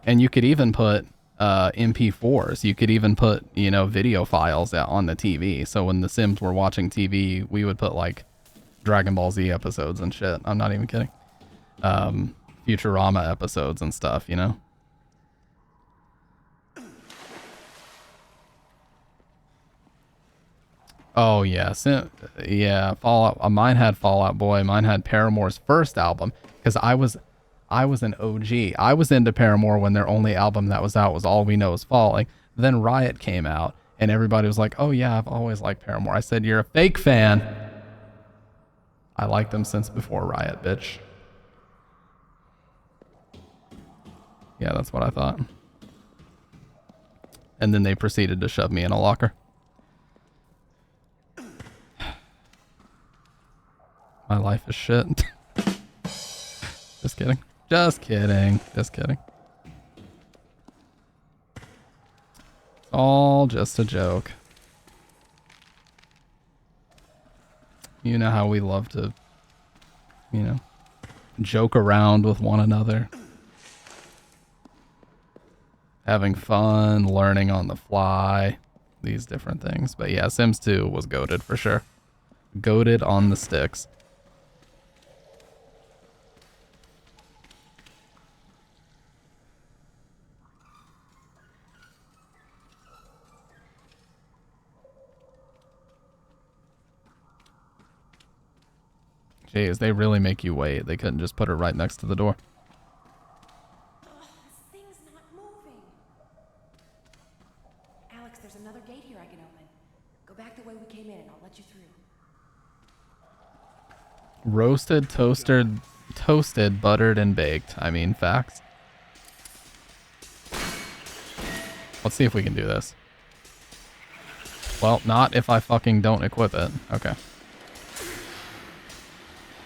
And you could even put MP4s. You could even put, you know, video files out on the TV. So when the Sims were watching TV, we would put like Dragon Ball Z episodes and shit. I'm not even kidding. Futurama episodes and stuff, you know? Oh yeah, yeah. Fallout. Mine had Fallout Boy. Mine had Paramore's first album because I was an OG. I was into Paramore when their only album that was out was All We Know Is Falling. Then Riot came out, and everybody was like, "Oh yeah, I've always liked Paramore." I said, "You're a fake fan." I liked them since before Riot, bitch. Yeah, that's what I thought. And then they proceeded to shove me in a locker. My life is shit. Just kidding. Just kidding. Just kidding. It's all just a joke. You know how we love to, you know, joke around with one another. Having fun, learning on the fly, these different things. But yeah, Sims 2 was goated for sure. Goated on the sticks. Jeez, they really make you wait. They couldn't just put her right next to the door. This thing's not moving. Alex, there's another gate here I can open. Go back the way we came in and I'll let you through. Roasted, toasted, buttered, and baked. I mean, facts. Let's see if we can do this. Well, not if I fucking don't equip it. Okay.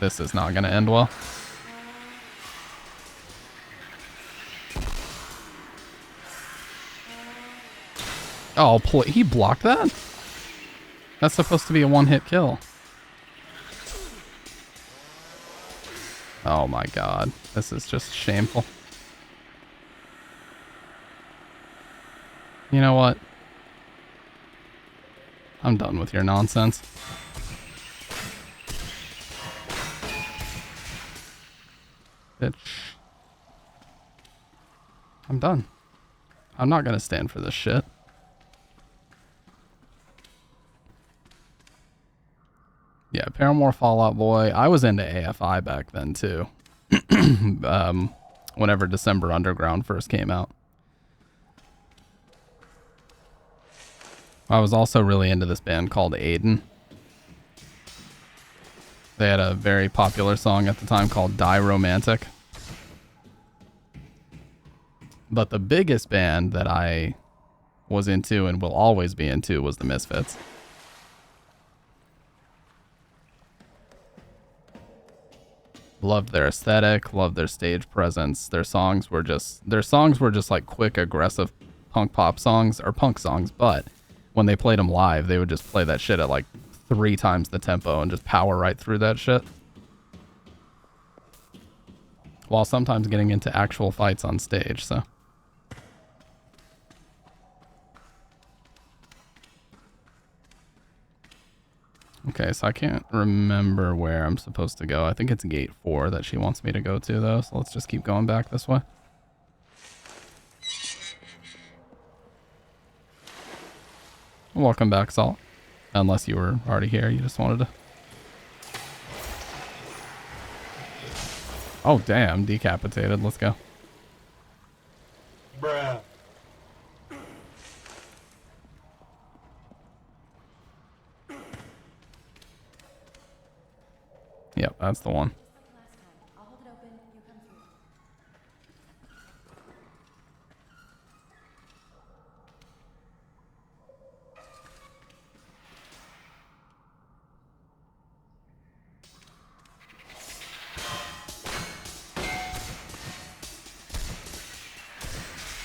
This is not gonna end well. Oh, he blocked that? That's supposed to be a one-hit kill. Oh my god. This is just shameful. You know what? I'm done with your nonsense. Bitch. I'm done. I'm not gonna stand for this shit. Yeah, Paramore, Fallout Boy. I was into AFI back then too. Whenever December Underground first came out. I was also really into this band called Aiden. They had a very popular song at the time called Die Romantic. But the biggest band that I was into and will always be into was the Misfits. Loved their aesthetic, loved their stage presence. Their songs were just like quick, aggressive punk pop songs or punk songs, but when they played them live, they would just play that shit at like 3 times the tempo and just power right through that shit. While sometimes getting into actual fights on stage, so. Okay, so I can't remember where I'm supposed to go. I think it's gate 4 that she wants me to go to, though, so let's just keep going back this way. Welcome back, Salt. Unless you were already here, you just wanted to... Oh, damn, decapitated. Let's go. Bruh. Yep, that's the one.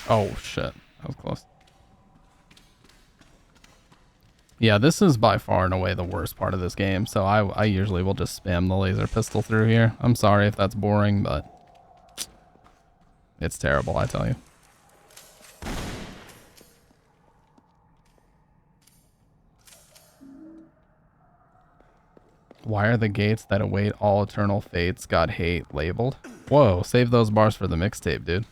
Oh, shit. That was close. Yeah, this is by far and away the worst part of this game, so I usually will just spam the laser pistol through here. I'm sorry if that's boring, but it's terrible, I tell you. Why are the gates that await all eternal fates got hate labeled? Whoa, save those bars for the mixtape, dude.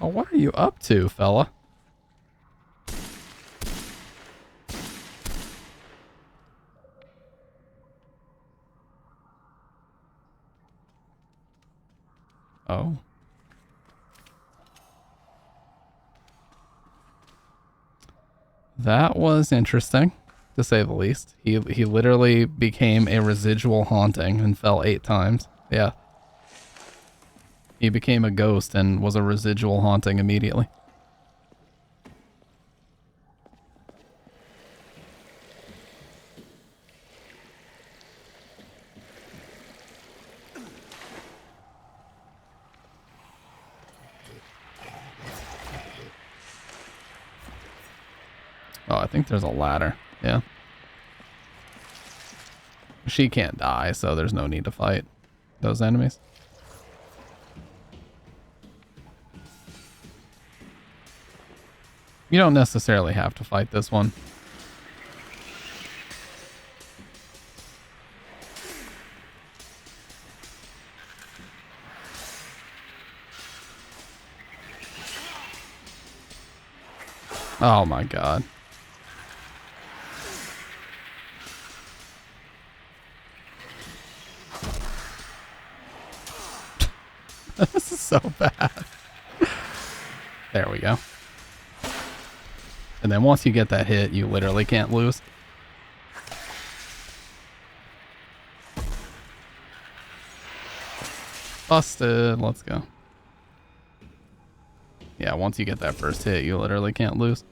Oh, what are you up to, fella? Oh. That was interesting, to say the least. He literally became a residual haunting and fell 8 times. Yeah. He became a ghost and was a residual haunting immediately. Oh, I think there's a ladder. Yeah. She can't die, so there's no need to fight those enemies. You don't necessarily have to fight this one. Oh my god. This is so bad. There we go. And then once you get that hit, you literally can't lose. Busted. Let's go. Yeah, once you get that first hit, you literally can't lose.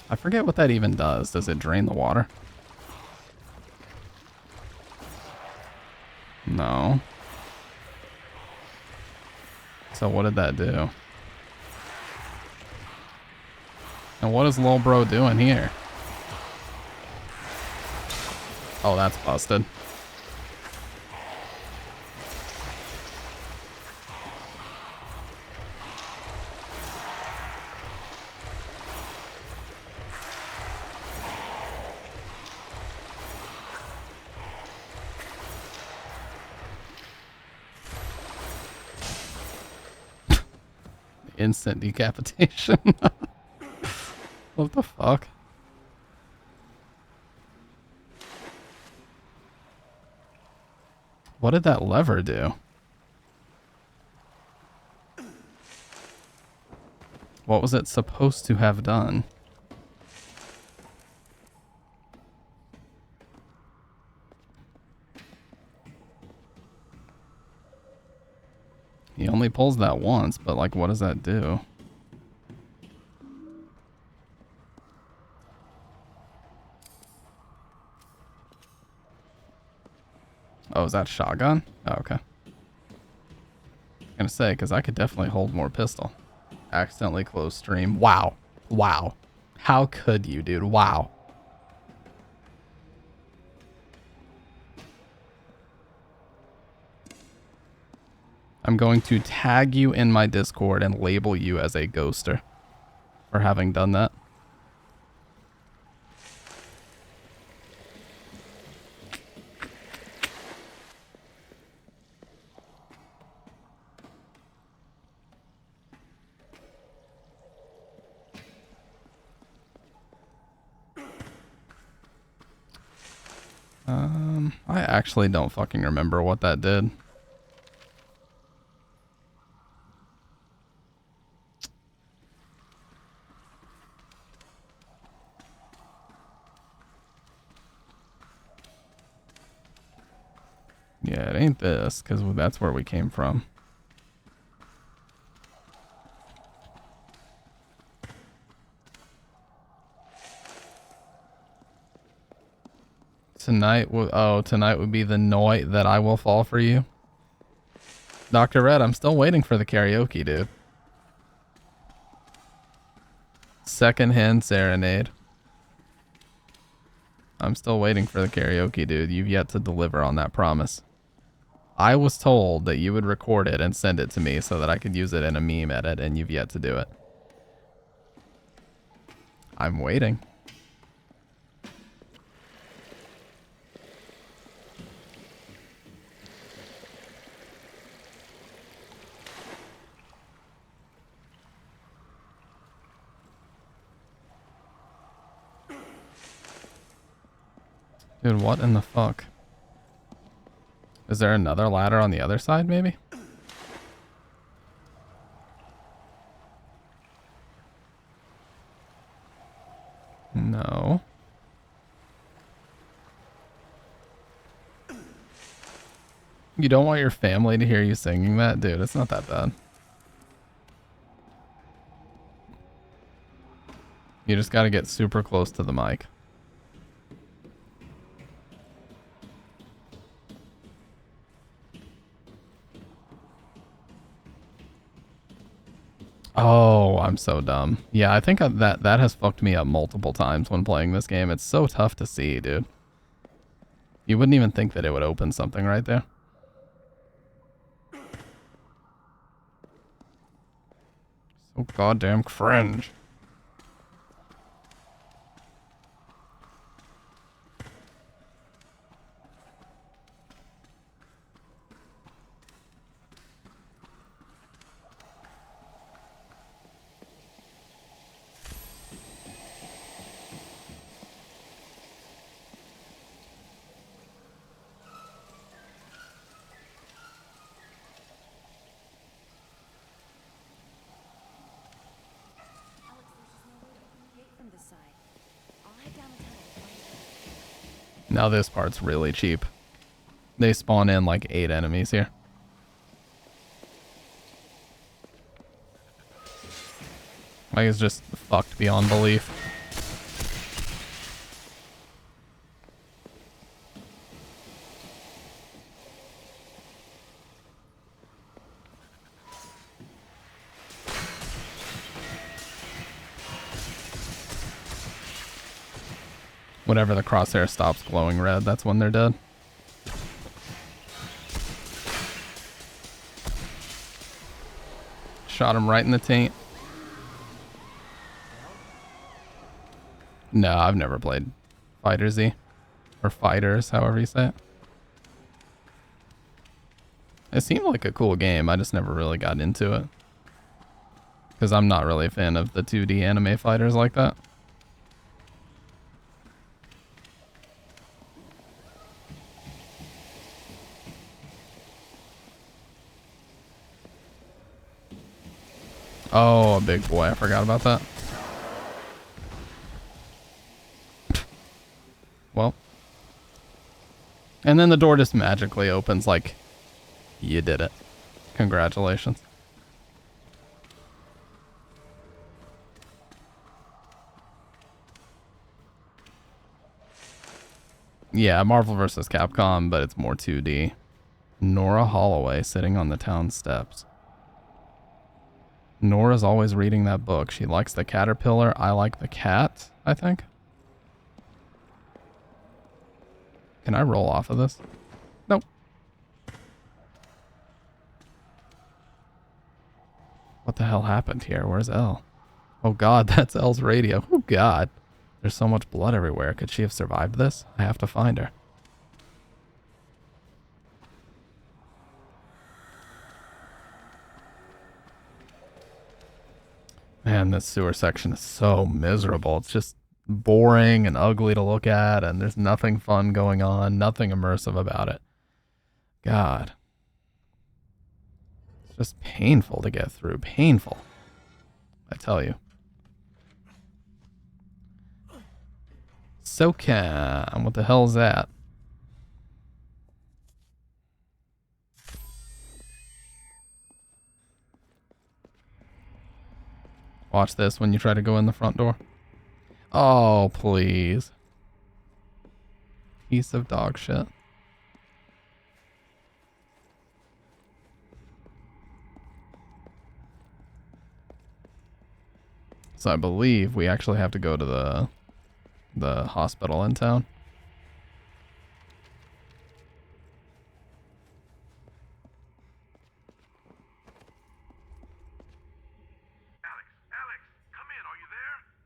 I forget what that even does. Does it drain the water? No. So what did that do? And what is Lil Bro doing here? Oh, that's busted. Instant decapitation. What the fuck? What did that lever do? What was it supposed to have done? He only pulls that once, but like, what does that do? Oh, is that shotgun? Oh, okay. I'm gonna say, because I could definitely hold more pistol. Accidentally close stream. Wow. Wow. How could you, dude? Wow. I'm going to tag you in my Discord and label you as a ghoster for having done that. I actually don't fucking remember what that did. Yeah, it ain't this, because that's where we came from. Tonight would be the night that I will fall for you. Dr. Red, I'm still waiting for the karaoke, dude. Secondhand serenade. I'm still waiting for the karaoke, dude. You've yet to deliver on that promise. I was told that you would record it and send it to me so that I could use it in a meme edit, and you've yet to do it. I'm waiting. Dude, what in the fuck? Is there another ladder on the other side, maybe? No. You don't want your family to hear you singing that? Dude, it's not that bad. You just gotta get super close to the mic. Oh, I'm so dumb. Yeah, I think that has fucked me up multiple times when playing this game. It's so tough to see, dude. You wouldn't even think that it would open something right there. So goddamn cringe. Now this part's really cheap. They spawn in like 8 enemies here. Like it's just fucked beyond belief. Whenever the crosshair stops glowing red, that's when they're dead. Shot him right in the taint. No, I've never played Fighter Z. Or Fighters, however you say it. It seemed like a cool game, I just never really got into it. Because I'm not really a fan of the 2D anime fighters like that. Oh, a big boy. I forgot about that. Well. And then the door just magically opens like, you did it. Congratulations. Yeah, Marvel vs. Capcom, but it's more 2D. Nora Holloway sitting on the town steps. Nora's always reading that book. She likes the caterpillar. I like the cat, I think. Can I roll off of this? Nope. What the hell happened here? Where's Elle? Oh god, that's Elle's radio. Oh god. There's so much blood everywhere. Could she have survived this? I have to find her. Man, this sewer section is so miserable. It's just boring and ugly to look at, and there's nothing fun going on, nothing immersive about it. God. It's just painful to get through. Painful. I tell you. SOCAM. What the hell is that? Watch this when you try to go in the front door. Oh, please. Piece of dog shit. So I believe we actually have to go to the hospital in town.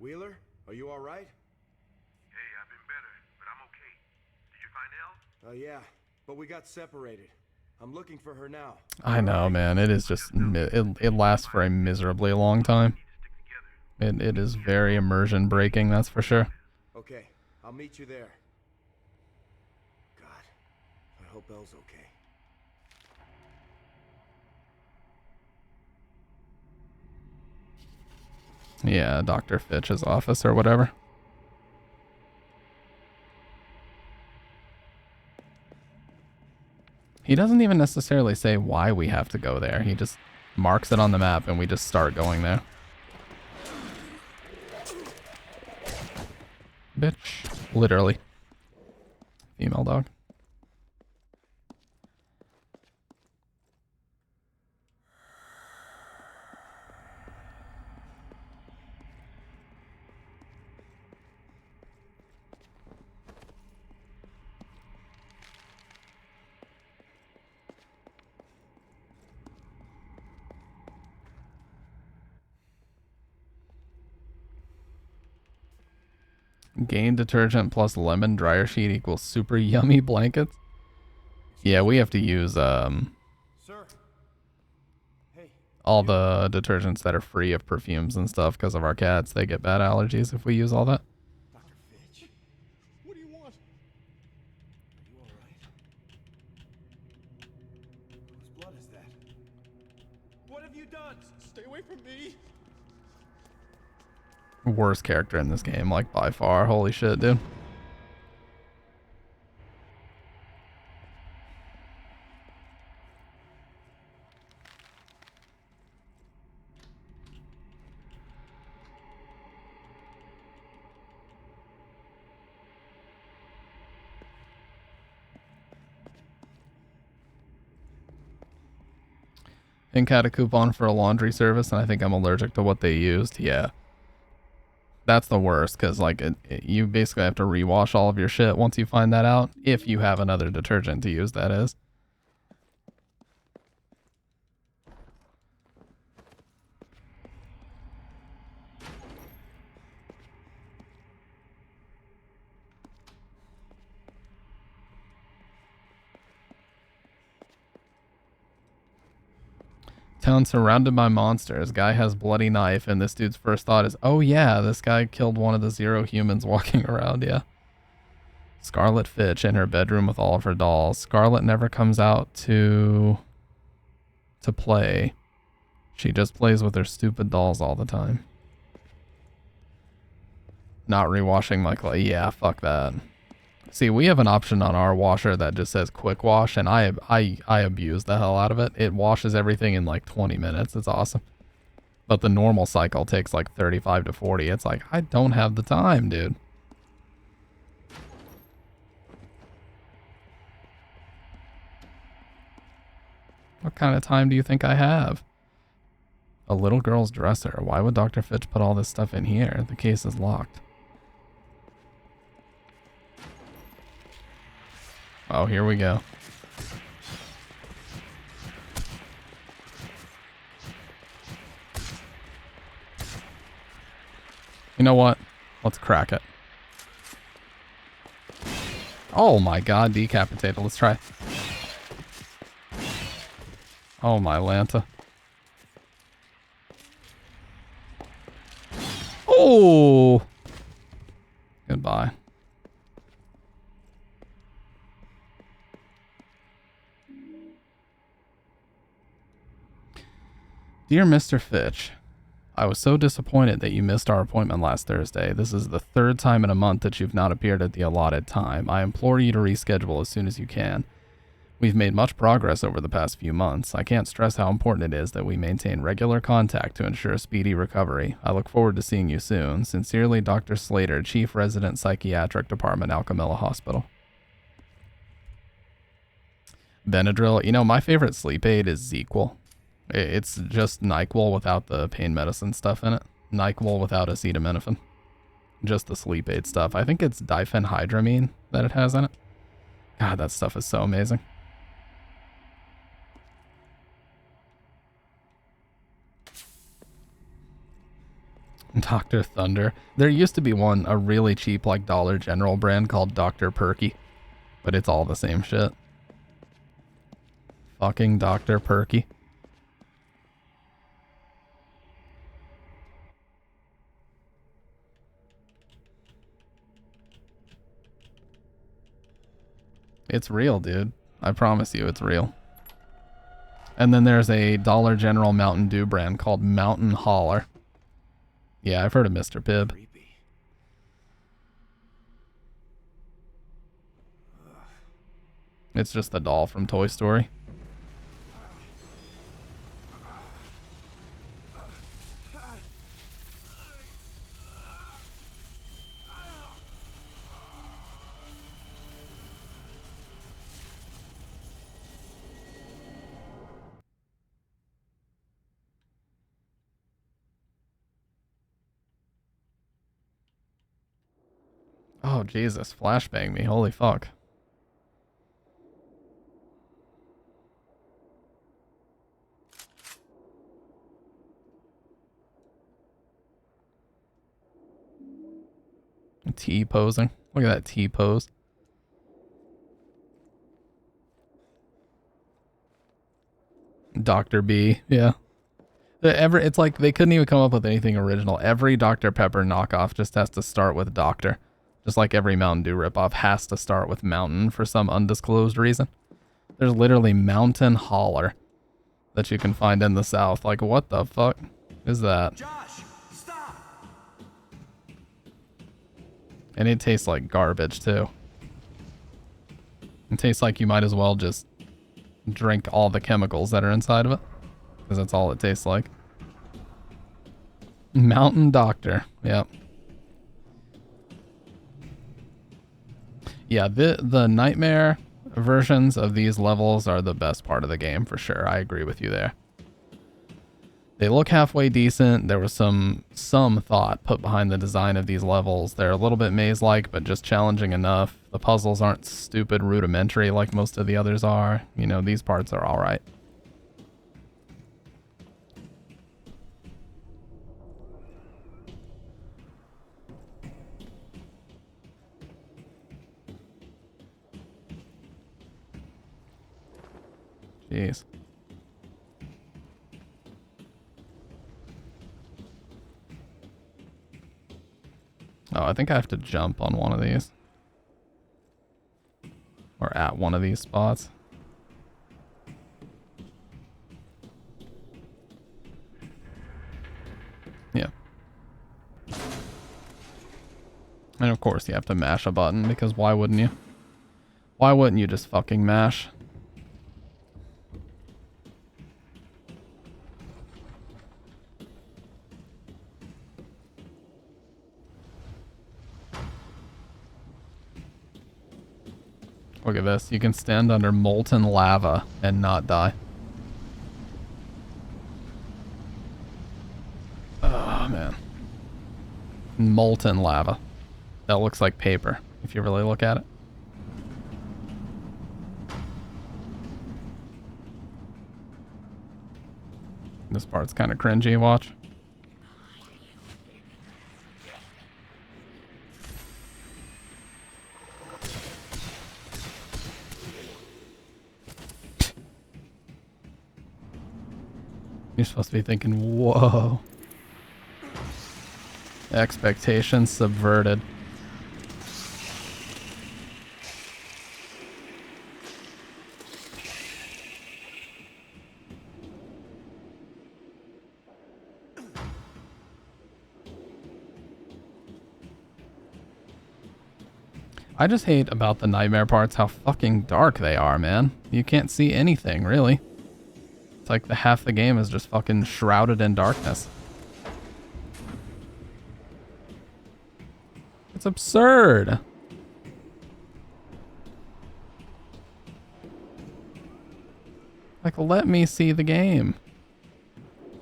Wheeler, are you all right? Hey, I've been better, but I'm okay. Did you find Elle? Yeah, but we got separated. I'm looking for her now. I know, man. It is just it lasts for a miserably long time. It is very immersion breaking, that's for sure. Okay, I'll meet you there. hope Elle's okay. Yeah, Dr. Fitch's office or whatever. He doesn't even necessarily say why we have to go there. He just marks it on the map and we just start going there. Bitch. Literally. Female dog. Gain detergent plus lemon dryer sheet equals super yummy blankets. Yeah, we have to use Sir. all the detergents that are free of perfumes and stuff because of our cats. They get bad allergies if we use all that. Dr. Fitch? What do you want? Are you alright? Whose blood is that? What have you done? Stay away from me. Worst character in this game, like by far. Holy shit, dude. Think had a coupon for a laundry service, and I think I'm allergic to what they used. Yeah. That's the worst, because like you basically have to rewash all of your shit once you find that out, if you have another detergent to use, that is. Town surrounded by monsters. Guy has bloody knife, and this dude's first thought is, oh yeah, this guy killed one of the 0 humans walking around, yeah. Scarlet Fitch in her bedroom with all of her dolls. Scarlet never comes out to play. She just plays with her stupid dolls all the time. Not rewashing my clay. Yeah, fuck that. See, we have an option on our washer that just says quick wash, and I abuse the hell out of it. It washes everything in like 20 minutes. It's awesome. But the normal cycle takes like 35 to 40. It's like, I don't have the time, dude. What kind of time do you think I have? A little girl's dresser. Why would Dr. Fitch put all this stuff in here? The case is locked. Oh, here we go. You know what? Let's crack it. Oh my god, decapitated. Let's try. Oh my Lanta. Oh! Goodbye. Dear Mr. Fitch, I was so disappointed that you missed our appointment last Thursday. This is the 3rd time in a month that you've not appeared at the allotted time. I implore you to reschedule as soon as you can. We've made much progress over the past few months. I can't stress how important it is that we maintain regular contact to ensure a speedy recovery. I look forward to seeing you soon. Sincerely, Dr. Slater, Chief Resident Psychiatric Department, Alchemilla Hospital. Benadryl. You know, my favorite sleep aid is ZzzQuil. It's just NyQuil without the pain medicine stuff in it. NyQuil without acetaminophen. Just the sleep aid stuff. I think it's diphenhydramine that it has in it. God, that stuff is so amazing. Dr. Thunder. There used to be one, a really cheap like Dollar General brand called Dr. Perky. But it's all the same shit. Fucking Dr. Perky. It's real, dude. I promise you it's real. And then there's a Dollar General Mountain Dew brand called Mountain Holler. Yeah, I've heard of Mr. Pibb. It's just the doll from Toy Story. Oh, Jesus. Flashbang me. Holy fuck. T posing. Look at that T pose. Dr. B. Yeah. It's like they couldn't even come up with anything original. Every Dr. Pepper knockoff just has to start with Doctor. Just like every Mountain Dew ripoff has to start with Mountain for some undisclosed reason. There's literally Mountain Holler that you can find in the South. Like, what the fuck is that? Josh, stop! And it tastes like garbage, too. It tastes like you might as well just drink all the chemicals that are inside of it. Because that's all it tastes like. Mountain Doctor. Yep. Yeah, the nightmare versions of these levels are the best part of the game for sure. I agree with you there. They look halfway decent. There was some thought put behind the design of these levels. They're a little bit maze-like, but just challenging enough. The puzzles aren't stupid rudimentary like most of the others are. You know, these parts are all right. Jeez. Oh, I think I have to jump on one of these. Or at one of these spots. Yeah. And of course you have to mash a button, because why wouldn't you? Why wouldn't you just fucking mash? Look at this. You can stand under molten lava and not die. Oh, man. Molten lava. That looks like paper, if you really look at it. This part's kind of cringy, watch. You're supposed to be thinking, whoa. Expectations subverted. I just hate about the nightmare parts how fucking dark they are, man. You can't see anything, really. It's like half the game is just fucking shrouded in darkness. It's absurd. Like, let me see the game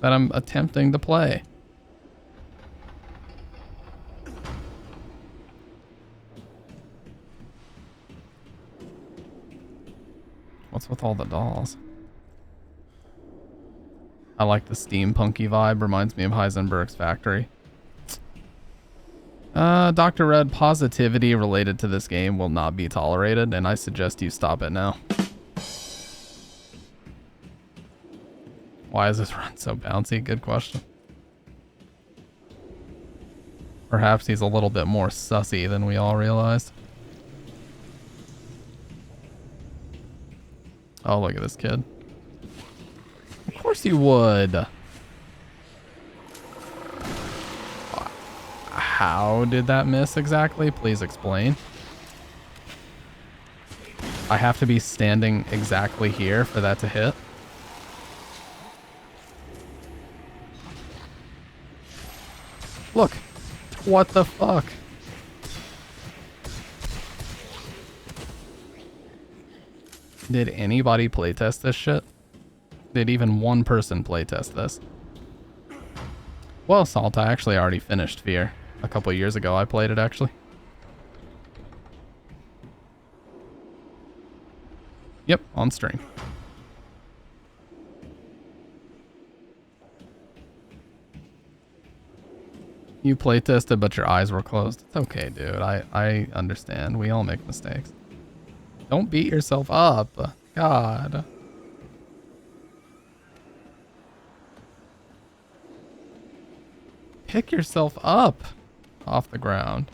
that I'm attempting to play. What's with all the dolls? I like the steampunky vibe. Reminds me of Heisenberg's factory. Dr. Red, positivity related to this game will not be tolerated, and I suggest you stop it now. Why is this run so bouncy? Good question. Perhaps he's a little bit more sussy than we all realized. Oh, look at this kid. Of course you would. How did that miss exactly? Please explain. I have to be standing exactly here for that to hit. Look. What the fuck? Did anybody playtest this shit? Did even one person playtest this? Well, Salt, I actually already finished Fear. A couple of years ago I played it, actually. Yep, on stream. You playtested, but your eyes were closed. It's okay, dude. I understand. We all make mistakes. Don't beat yourself up. God. Pick yourself up off the ground.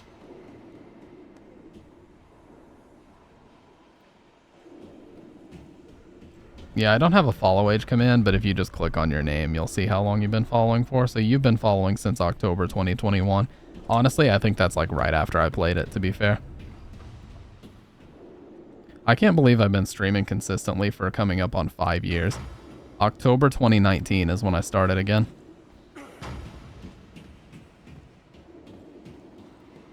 Yeah, I don't have a follow age command, but if you just click on your name, you'll see how long you've been following for. So you've been following since October 2021. Honestly, I think that's like right after I played it, to be fair. I can't believe I've been streaming consistently for coming up on 5 years. October 2019 is when I started again.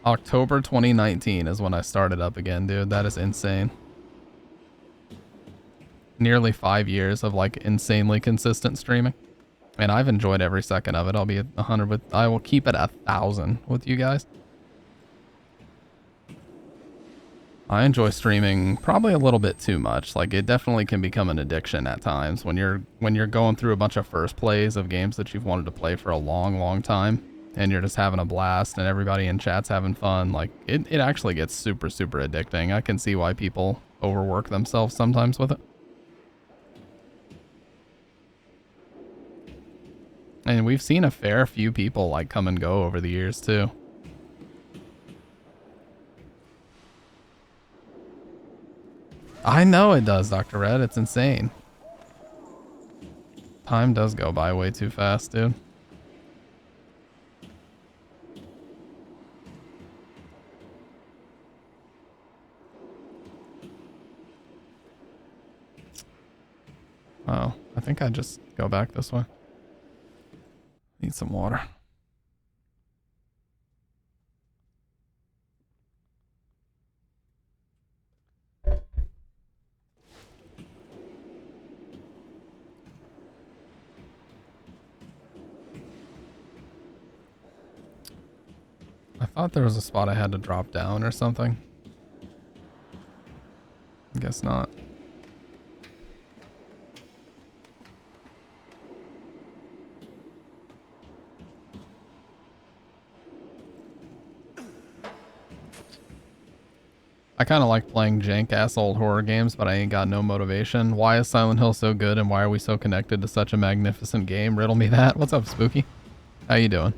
October 2019 is when I started up again, dude. That is insane. Nearly 5 years of like insanely consistent streaming. And I've enjoyed every second of it. I'll be at 100 with, I will keep it 1,000 with you guys. I enjoy streaming probably a little bit too much. Like it definitely can become an addiction at times when you're going through a bunch of first plays of games that you've wanted to play for a long time and you're just having a blast and everybody in chat's having fun. Like it actually gets super addicting. I can see why people overwork themselves sometimes with it. And we've seen a fair few people like come and go over the years too. I know it does, Dr. Red. It's insane. Time does go by way too fast, dude. Oh, I think I just go back this way. Need some water. I thought there was a spot I had to drop down or something. Guess not. I kind of like playing jank-ass old horror games, but I ain't got no motivation. Why is Silent Hill so good, and why are we so connected to such a magnificent game? Riddle me that. What's up, Spooky? How you doing?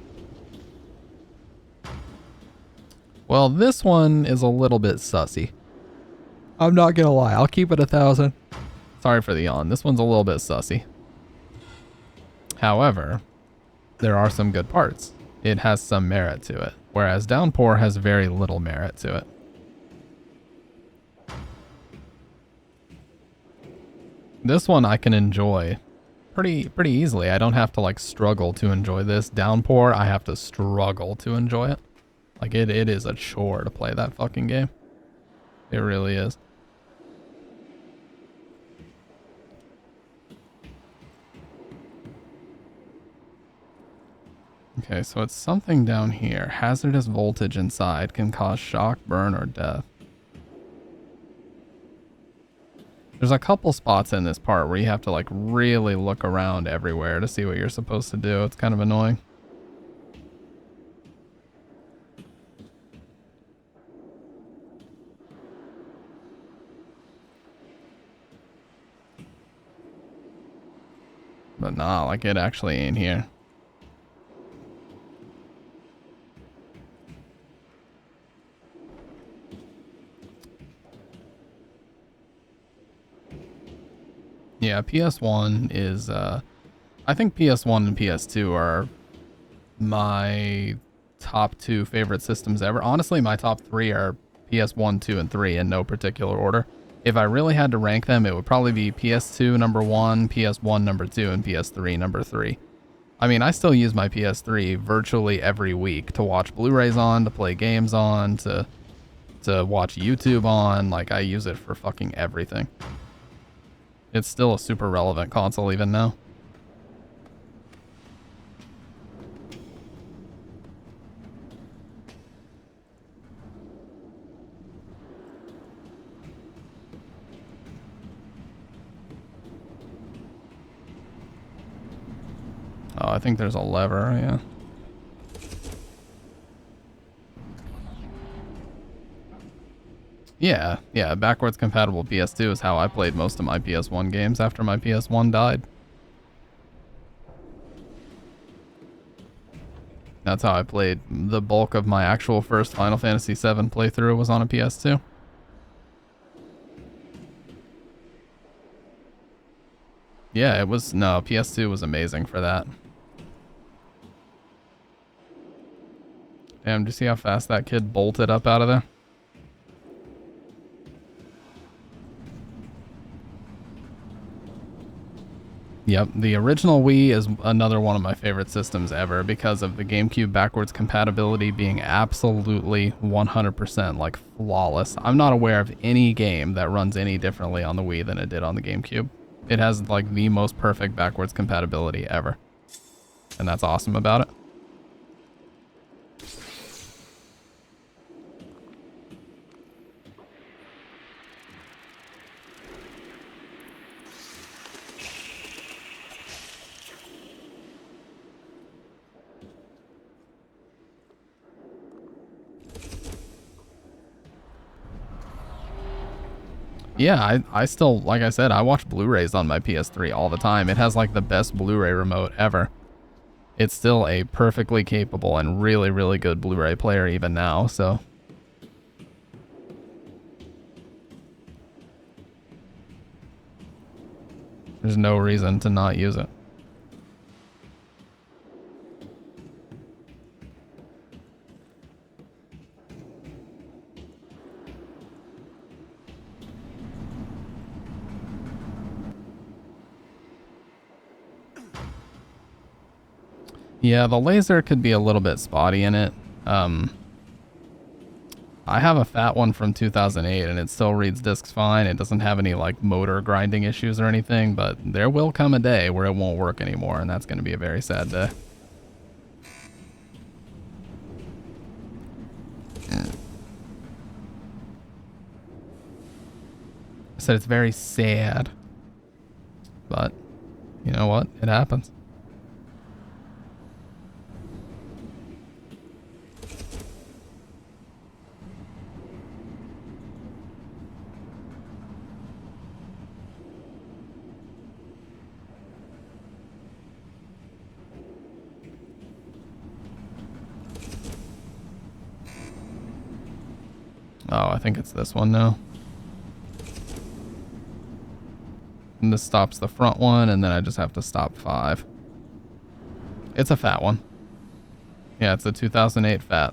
Well, this one is a little bit sussy. I'm not gonna lie. I'll keep it 1,000. Sorry for the yawn. This one's a little bit sussy. However, there are some good parts. It has some merit to it, whereas Downpour has very little merit to it. This one I can enjoy pretty easily. I don't have to like struggle to enjoy this. Downpour, I have to struggle to enjoy it. Like it is a chore to play that fucking game. It really is. Okay, so it's something down here. Hazardous voltage inside can cause shock, burn, or death. There's a couple spots in this part where you have to like really look around everywhere to see what you're supposed to do. It's kind of annoying. But nah, like it actually ain't here. Yeah, PS1 is, I think PS1 and PS2 are my top 2 favorite systems ever. Honestly, my top 3 are PS1, 2, and 3 in no particular order. If I really had to rank them, it would probably be PS2 number 1, PS1 number 2, and PS3 number 3. I mean, I still use my PS3 virtually every week to watch Blu-rays on, to play games on, to watch YouTube on. Like, I use it for fucking everything. It's still a super relevant console even now. Oh, I think there's a lever, yeah. Yeah, backwards compatible PS2 is how I played most of my PS1 games after my PS1 died. That's how I played the bulk of my actual first Final Fantasy VII playthrough was on a PS2. Yeah, it was, no, PS2 was amazing for that. Damn, do you see how fast that kid bolted up out of there? Yep, the original Wii is another one of my favorite systems ever because of the GameCube backwards compatibility being absolutely 100% like flawless. I'm not aware of any game that runs any differently on the Wii than it did on the GameCube. It has like the most perfect backwards compatibility ever. And that's awesome about it. Yeah, I still, like I said, I watch Blu-rays on my PS3 all the time. It has like the best Blu-ray remote ever. It's still a perfectly capable and really, really good Blu-ray player even now, so. There's no reason to not use it. Yeah, the laser could be a little bit spotty in it. I have a fat one from 2008 and it still reads discs fine. It doesn't have any like motor grinding issues or anything, but there will come a day where it won't work anymore, and that's going to be a very sad day. I said it's very sad, but you know what? It happens. Oh, I think it's this one now. And this stops the front one, and then I just have to stop 5. It's a fat one. Yeah, it's a 2008 fat.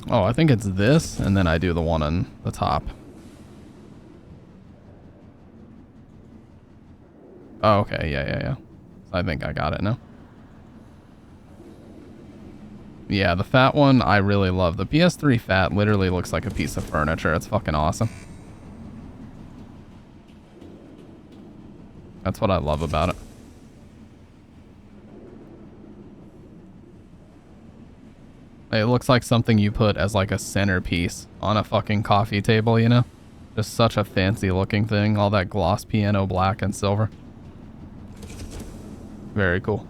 Oh, I think it's this, and then I do the one on the top. Oh, okay, yeah. I think I got it now. Yeah, the fat one, I really love. The PS3 fat literally looks like a piece of furniture. It's fucking awesome. That's what I love about it. It looks like something you put as like a centerpiece on a fucking coffee table, you know? Just such a fancy looking thing. All that gloss piano black and silver. Very cool.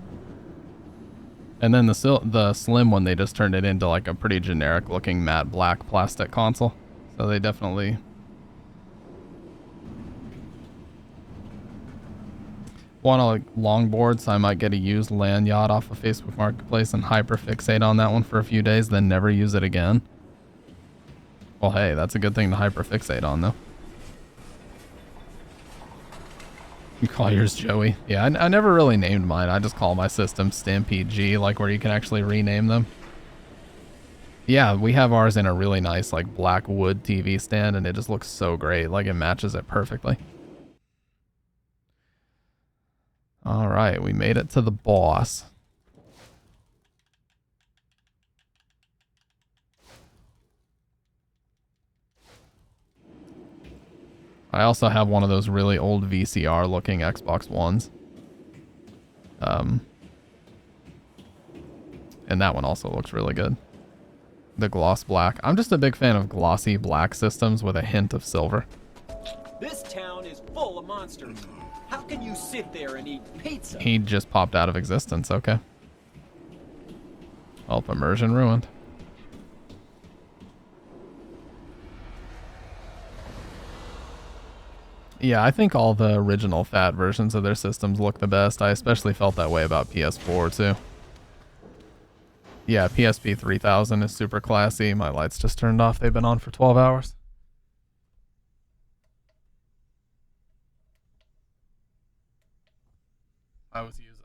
And then the slim one, they just turned it into like a pretty generic looking matte black plastic console. So they definitely want to like longboard, so I might get a used land yacht off of Facebook Marketplace and hyperfixate on that one for a few days, then never use it again. Well, hey, that's a good thing to hyperfixate on, though. You call yours Joey? Yeah, I never really named mine. I just call my system Stampede G, like where you can actually rename them. Yeah, we have ours in a really nice like black wood TV stand, and it just looks so great. Like it matches it perfectly. All right, we made it to the boss. I also have one of those really old VCR looking Xbox Ones. And that one also looks really good. The gloss black. I'm just a big fan of glossy black systems with a hint of silver. This town is full of monsters. How can you sit there and eat pizza? He just popped out of existence. Okay. Well, immersion ruined. Yeah, I think all the original fat versions of their systems look the best. I especially felt that way about PS4 too. Yeah, PSP 3000 is super classy. My lights just turned off. They've been on for 12 hours.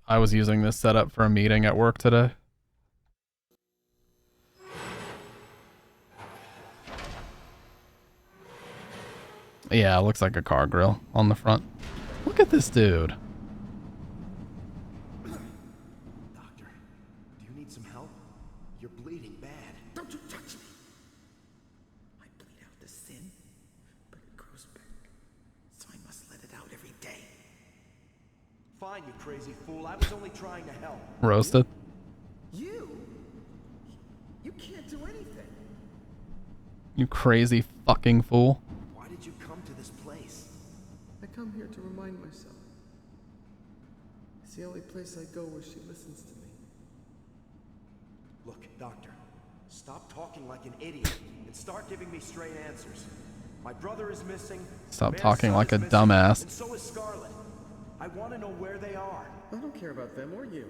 I was using this setup for a meeting at work today. Yeah, it looks like a car grill on the front. Look at this dude. Doctor, do you need some help? You're bleeding bad. Don't you touch me! I bleed out the sin, but it grows back. So I must let it out every day. Fine, you crazy fool. I was only trying to help. Roasted. You? You can't do anything. You crazy fucking fool. Why did you come to this place? I come here to remind myself. It's the only place I go where she listens to me. Look, Doctor, stop talking like an idiot and start giving me straight answers. My brother is missing. Stop Mayor's talking son like a is missing, dumbass. And so is Scarlet. I want to know where they are. I don't care about them or you.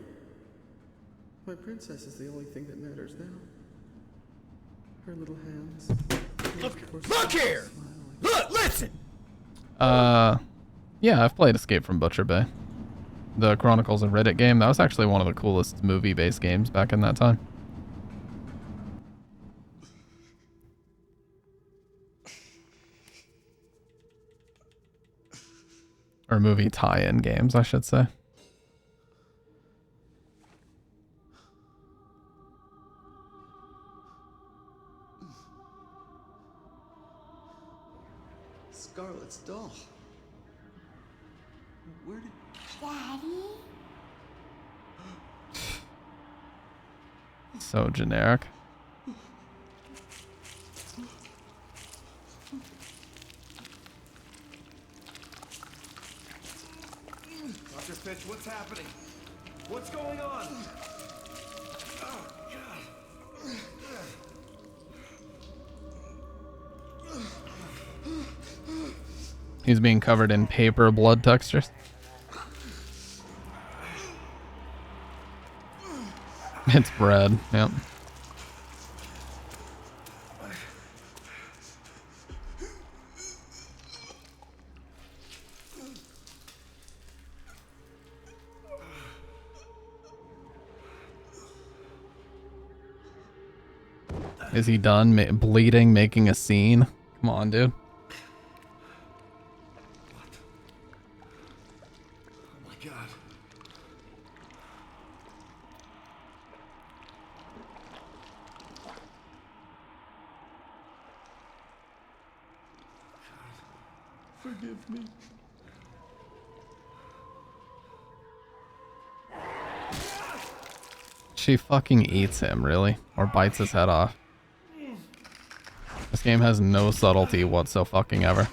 My princess is the only thing that matters now. Her little hands. Look here! Look, listen! Yeah, I've played Escape from Butcher Bay. The Chronicles of Riddick game. That was actually one of the coolest movie-based games back in that time. Or movie tie-in games, I should say. Scarlet's doll. Where did... Daddy? So generic. Dr. Fitch, what's happening? What's going on? Oh, God. He's being covered in paper blood textures. It's bread, yep. Is he done bleeding, making a scene? Come on, dude. Oh, my God. Forgive me. She fucking eats him, really? Or bites his head off. This game has no subtlety whatsoever.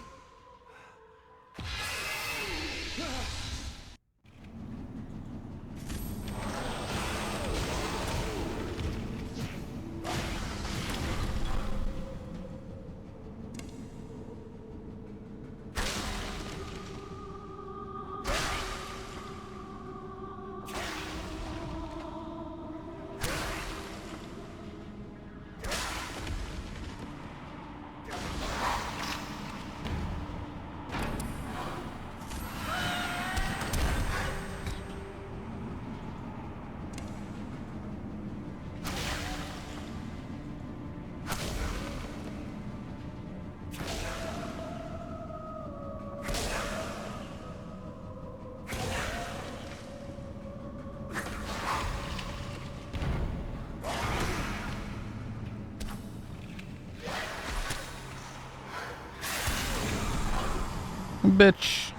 Bitch.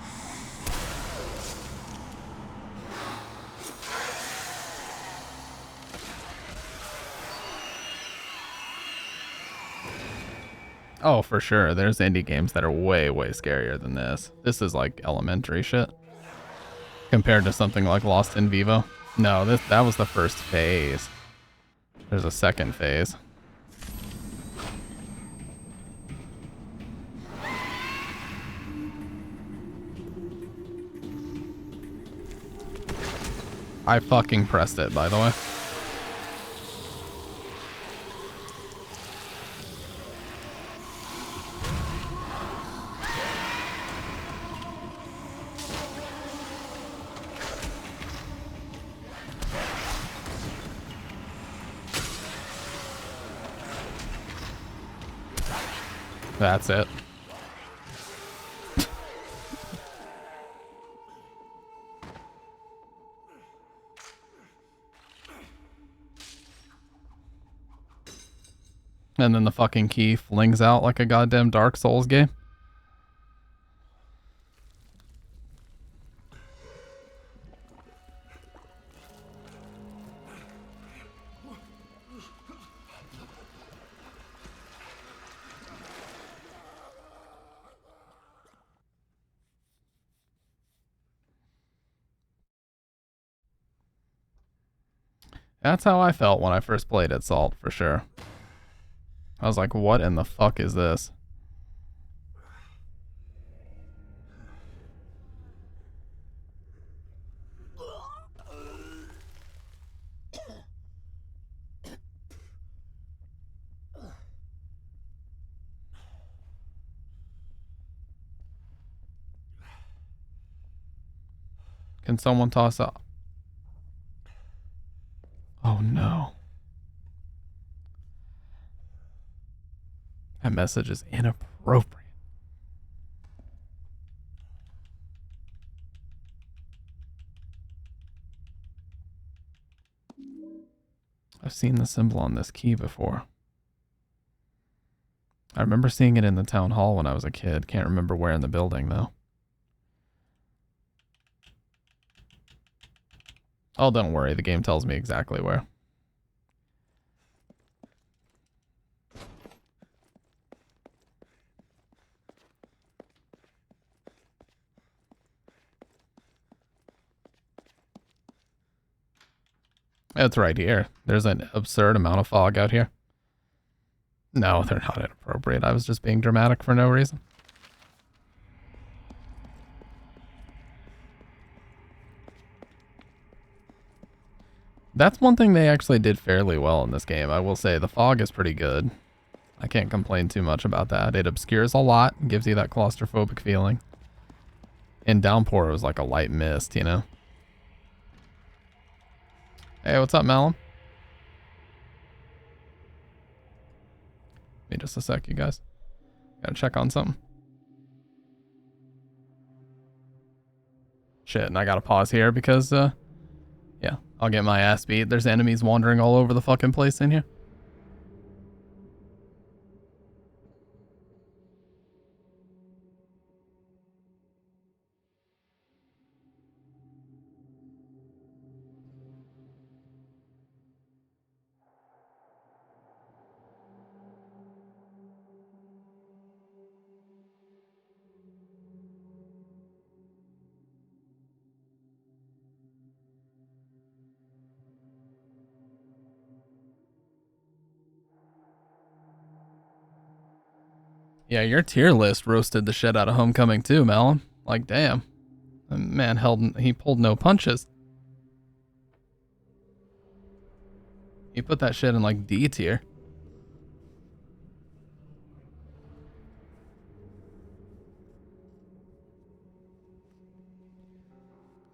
Oh, for sure. There's indie games that are way, way scarier than this. This is like elementary shit. Compared to something like Lost in Vivo. No, that was the first phase. There's a second phase. I fucking pressed it, by the way. That's it. And then the fucking key flings out like a goddamn Dark Souls game. That's how I felt when I first played it, Salt, for sure. I was like, what in the fuck is this? Can someone toss up? Oh no. That message is inappropriate. I've seen the symbol on this key before. I remember seeing it in the town hall when I was a kid. Can't remember where in the building, though. Oh, don't worry. The game tells me exactly where. It's right here. There's an absurd amount of fog out here. No, they're not inappropriate. I was just being dramatic for no reason. That's one thing they actually did fairly well in this game. I will say the fog is pretty good. I can't complain too much about that. It obscures a lot, gives you that claustrophobic feeling. In Downpour, it was like a light mist, you know? Hey, what's up, Malum? Give me just a sec, you guys. Gotta check on something. Shit, and I gotta pause here because, yeah, I'll get my ass beat. There's enemies wandering all over the fucking place in here. Yeah, your tier list roasted the shit out of Homecoming too, Malum. Like, damn. The man he pulled no punches. He put that shit in like D tier.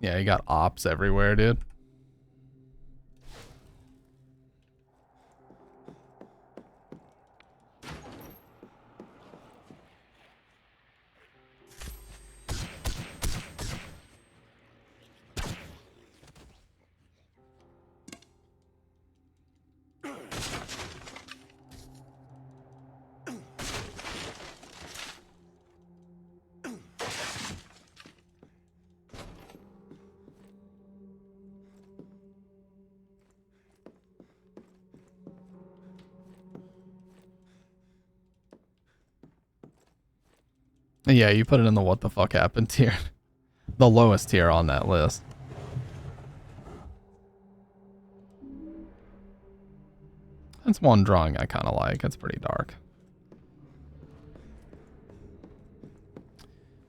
Yeah, you got ops everywhere, dude. Yeah, you put it in the what the fuck happened tier. The lowest tier on that list. That's one drawing I kind of like. It's pretty dark.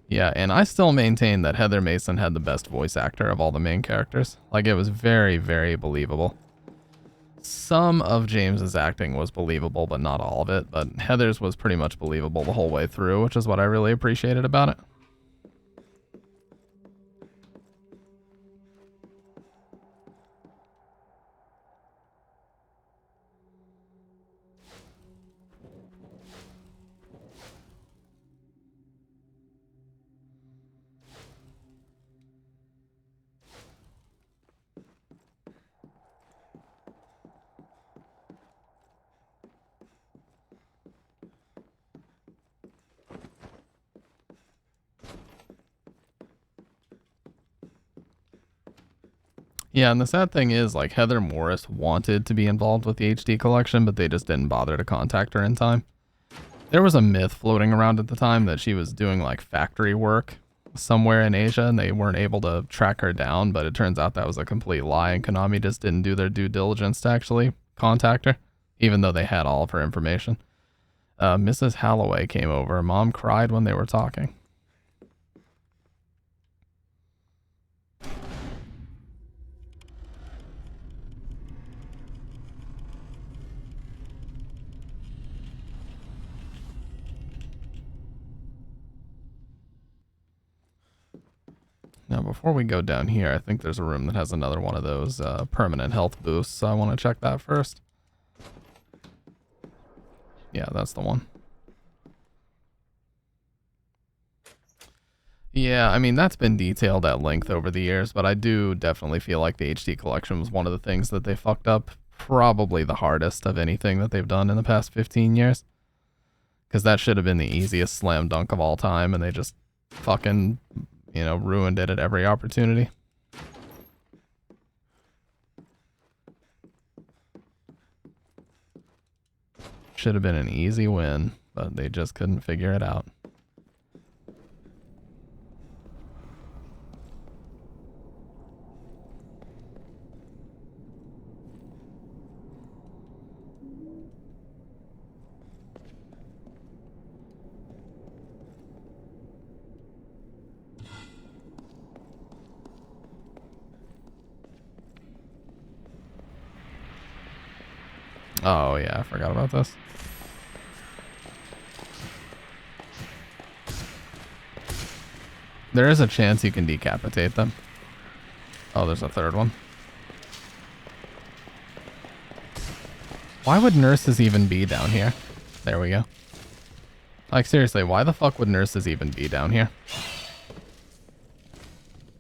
Yeah, and I still maintain that Heather Mason had the best voice actor of all the main characters. Like, it was very, very believable. Some of James's acting was believable, but not all of it. But Heather's was pretty much believable the whole way through, which is what I really appreciated about it. Yeah, and the sad thing is, like, Heather Morris wanted to be involved with the HD collection, but they just didn't bother to contact her in time. There was a myth floating around at the time that she was doing, like, factory work somewhere in Asia, and they weren't able to track her down, but it turns out that was a complete lie, and Konami just didn't do their due diligence to actually contact her, even though they had all of her information. Mrs. Halloway came over. Mom cried when they were talking. Now, before we go down here, I think there's a room that has another one of those permanent health boosts, so I want to check that first. Yeah, that's the one. Yeah, I mean, that's been detailed at length over the years, but I do definitely feel like the HD collection was one of the things that they fucked up probably the hardest of anything that they've done in the past 15 years. Because that should have been the easiest slam dunk of all time, and they just fucking, you know, ruined it at every opportunity. Should have been an easy win, but they just couldn't figure it out. Oh yeah, I forgot about this. There is a chance you can decapitate them. Oh, there's a third one. Why would nurses even be down here? There we go. Like, seriously, why the fuck would nurses even be down here?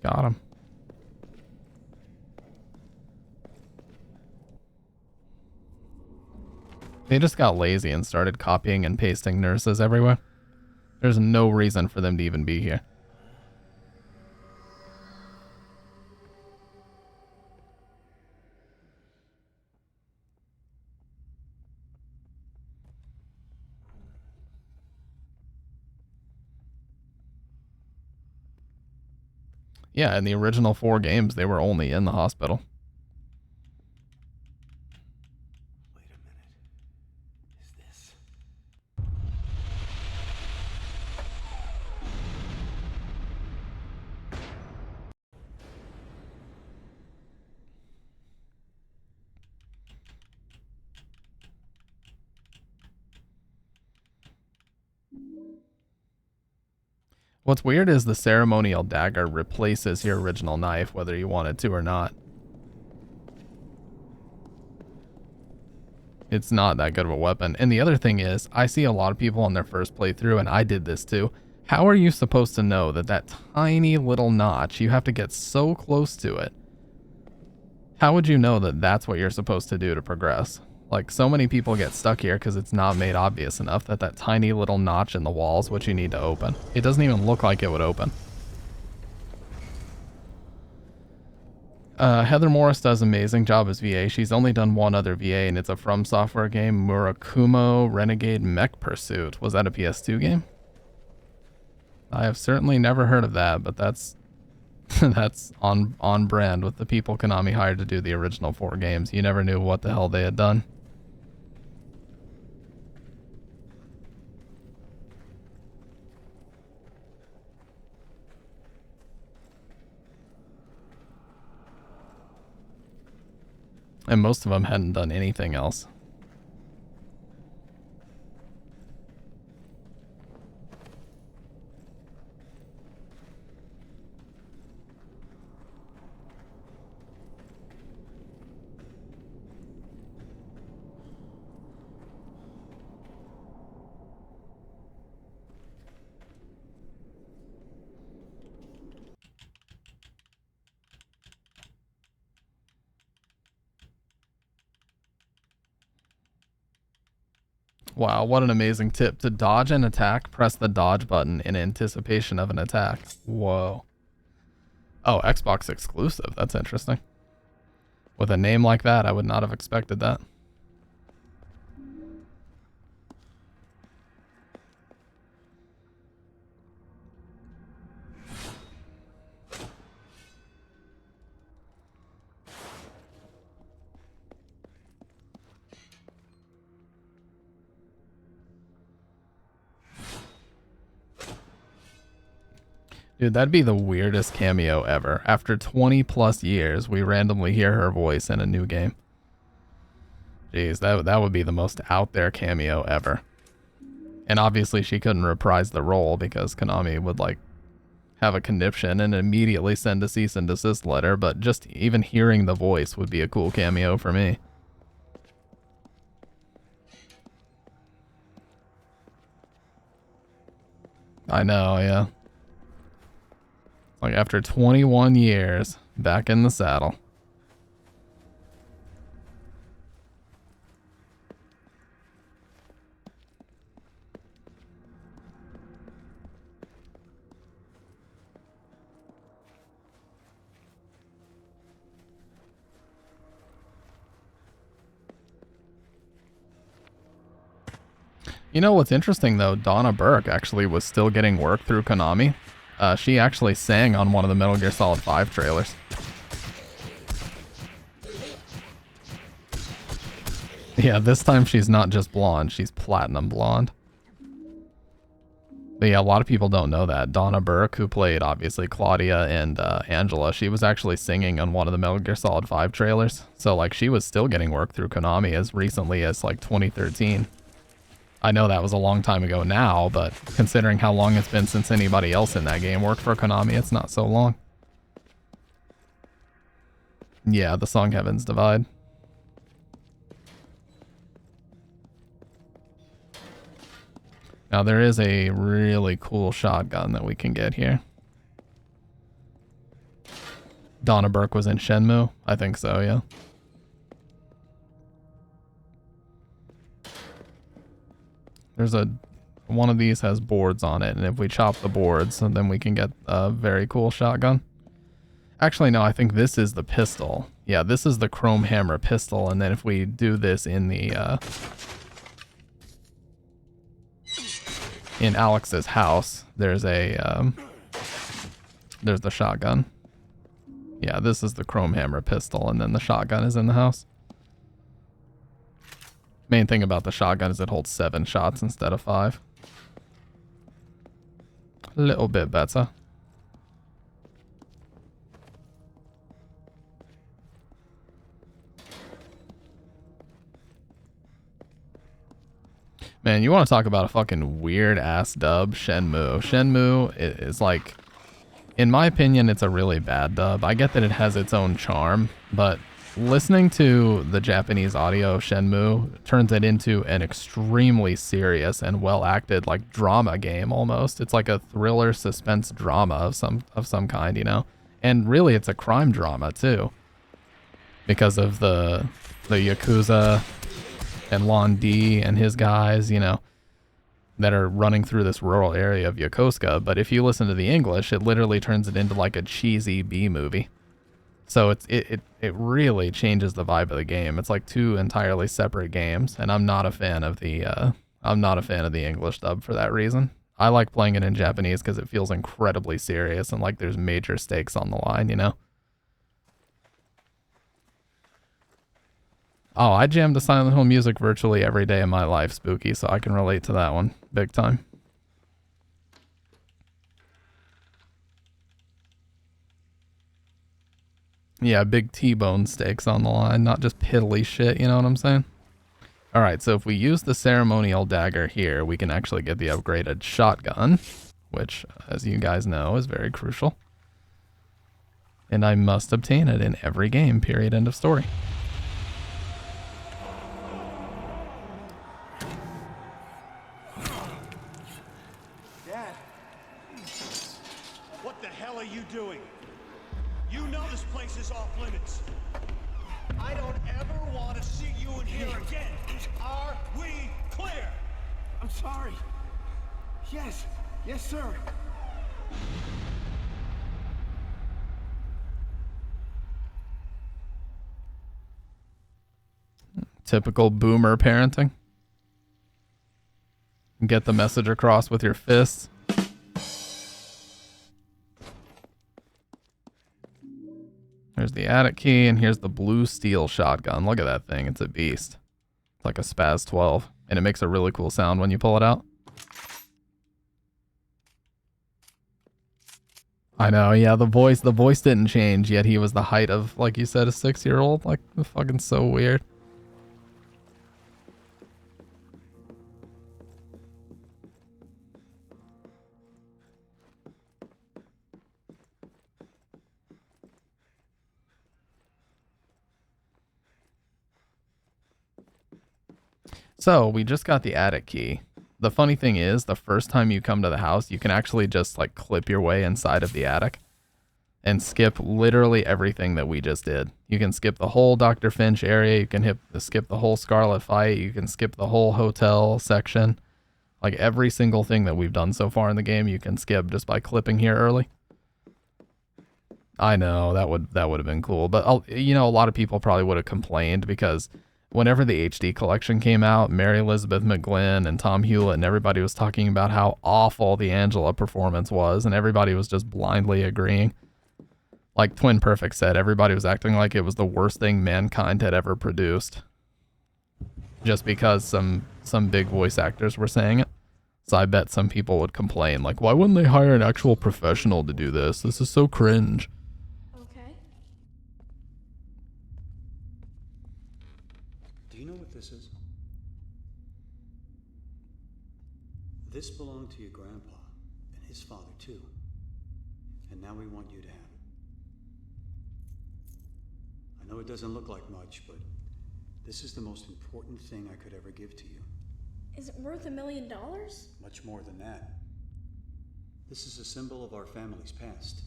Got him. They just got lazy and started copying and pasting nurses everywhere. There's no reason for them to even be here. Yeah, in the original 4 games, they were only in the hospital. What's weird is the ceremonial dagger replaces your original knife, whether you want it to or not. It's not that good of a weapon. And the other thing is, I see a lot of people on their first playthrough, and I did this too. How are you supposed to know that that tiny little notch, you have to get so close to it? How would you know that that's what you're supposed to do to progress? Like, so many people get stuck here because it's not made obvious enough that that tiny little notch in the wall is what you need to open. It doesn't even look like it would open. Heather Morris does an amazing job as VA. She's only done one other VA, and it's a From Software game, Murakumo Renegade Mech Pursuit. Was that a PS2 game? I have certainly never heard of that, but that's that's on brand with the people Konami hired to do the original 4 games. You never knew what the hell they had done. And most of them hadn't done anything else. Wow, what an amazing tip. To dodge an attack, press the dodge button in anticipation of an attack. Whoa. Oh, Xbox exclusive. That's interesting. With a name like that, I would not have expected that. Dude, that'd be the weirdest cameo ever. After 20 plus years, we randomly hear her voice in a new game. Jeez, that would be the most out there cameo ever. And obviously she couldn't reprise the role because Konami would like have a conniption and immediately send a cease and desist letter, but just even hearing the voice would be a cool cameo for me. I know, yeah. Like after 21 years, back in the saddle. You know what's interesting though? Donna Burke actually was still getting work through Konami. She actually sang on one of the Metal Gear Solid 5 trailers. Yeah, this time she's not just blonde, she's platinum blonde. But yeah, a lot of people don't know that. Donna Burke, who played obviously Claudia and Angela, she was actually singing on one of the Metal Gear Solid 5 trailers. So like she was still getting work through Konami as recently as like 2013. I know that was a long time ago now, but considering how long it's been since anybody else in that game worked for Konami, it's not so long. Yeah, the song Heavens Divide. Now there is a really cool shotgun that we can get here. Donna Burke was in Shenmue? I think so, yeah. There's one of these has boards on it, and if we chop the boards, then we can get a very cool shotgun. Actually, no, I think this is the pistol. Yeah, this is the chrome hammer pistol, and then if we do this in the, in Alex's house, there's the shotgun. Yeah, this is the chrome hammer pistol, and then the shotgun is in the house. Main thing about the shotgun is it holds 7 shots instead of 5. A little bit better. Man, you want to talk about a fucking weird ass dub? Shenmue. Shenmue is like, in my opinion, it's a really bad dub. I get that it has its own charm, but listening to the Japanese audio of Shenmue turns it into an extremely serious and well acted like drama game almost. It's like a thriller suspense drama of some kind, you know? And really it's a crime drama too. Because of the Yakuza and Lon D and his guys, you know, that are running through this rural area of Yokosuka. But if you listen to the English, it literally turns it into like a cheesy B movie. So it really changes the vibe of the game. It's like 2 entirely separate games, and I'm not a fan of the English dub for that reason. I like playing it in Japanese because it feels incredibly serious and like there's major stakes on the line, you know? Oh, I jam to Silent Hill music virtually every day of my life, Spooky, so I can relate to that one big time. Yeah, big T-bone stakes on the line, not just piddly shit, you know what I'm saying? Alright, so if we use the ceremonial dagger here, we can actually get the upgraded shotgun, which, as you guys know, is very crucial. And I must obtain it in every game, period, end of story. Dad! What the hell are you doing? You know this place is off limits. I don't ever want to see you in here again. Are we clear? I'm sorry. Yes. Yes, sir. Typical boomer parenting. Get the message across with your fists. There's the attic key, and here's the blue steel shotgun. Look at that thing. It's a beast. It's like a Spaz 12, and it makes a really cool sound when you pull it out. I know, yeah, the voice didn't change, yet he was the height of, like you said, a 6-year-old. Like, fucking so weird. So, we just got the attic key. The funny thing is, the first time you come to the house, you can actually just, like, clip your way inside of the attic and skip literally everything that we just did. You can skip the whole Dr. Finch area, you can skip the whole Scarlet fight, you can skip the whole hotel section. Like, every single thing that we've done so far in the game, you can skip just by clipping here early. I know, that would have been cool, but, you know, a lot of people probably would have complained because whenever the HD collection came out, Mary Elizabeth McGlynn and Tom Hewlett and everybody was talking about how awful the Angela performance was, and everybody was just blindly agreeing. Like Twin Perfect said, everybody was acting like it was the worst thing mankind had ever produced. Just because some big voice actors were saying it. So I bet some people would complain, like, why wouldn't they hire an actual professional to do this? This is so cringe. Okay. Do you know what this is? This belonged to your grandpa and his father too. And now we want you to have it. I know it doesn't look like much, but this is the most important thing I could ever give to you. Is it worth $1 million? Much more than that. This is a symbol of our family's past